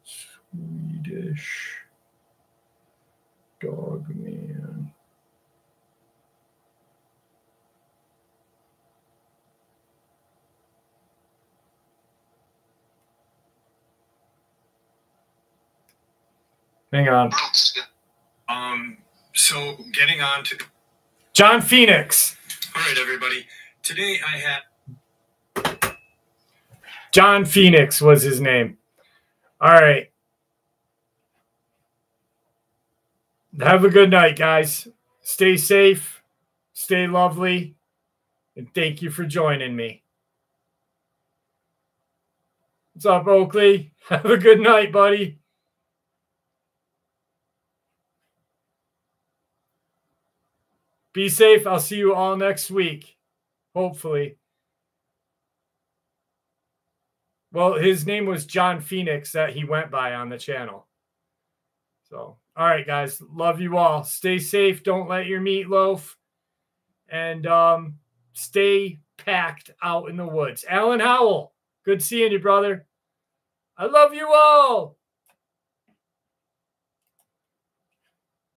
A: Swedish Dogman. Hang on. So getting on to John Phoenix. All right, everybody. Today I had John Phoenix was his name. All right. Have a good night, guys. Stay safe, stay lovely, and thank you for joining me. What's up, Oakley? Have a good night, buddy. Be safe. I'll see you all next week, hopefully. Well, his name was John Phoenix that he went by on the channel. So, all right, guys. Love you all. Stay safe. Don't let your meat loaf. And stay packed out in the woods. Alan Howell, good seeing you, brother. I love you all.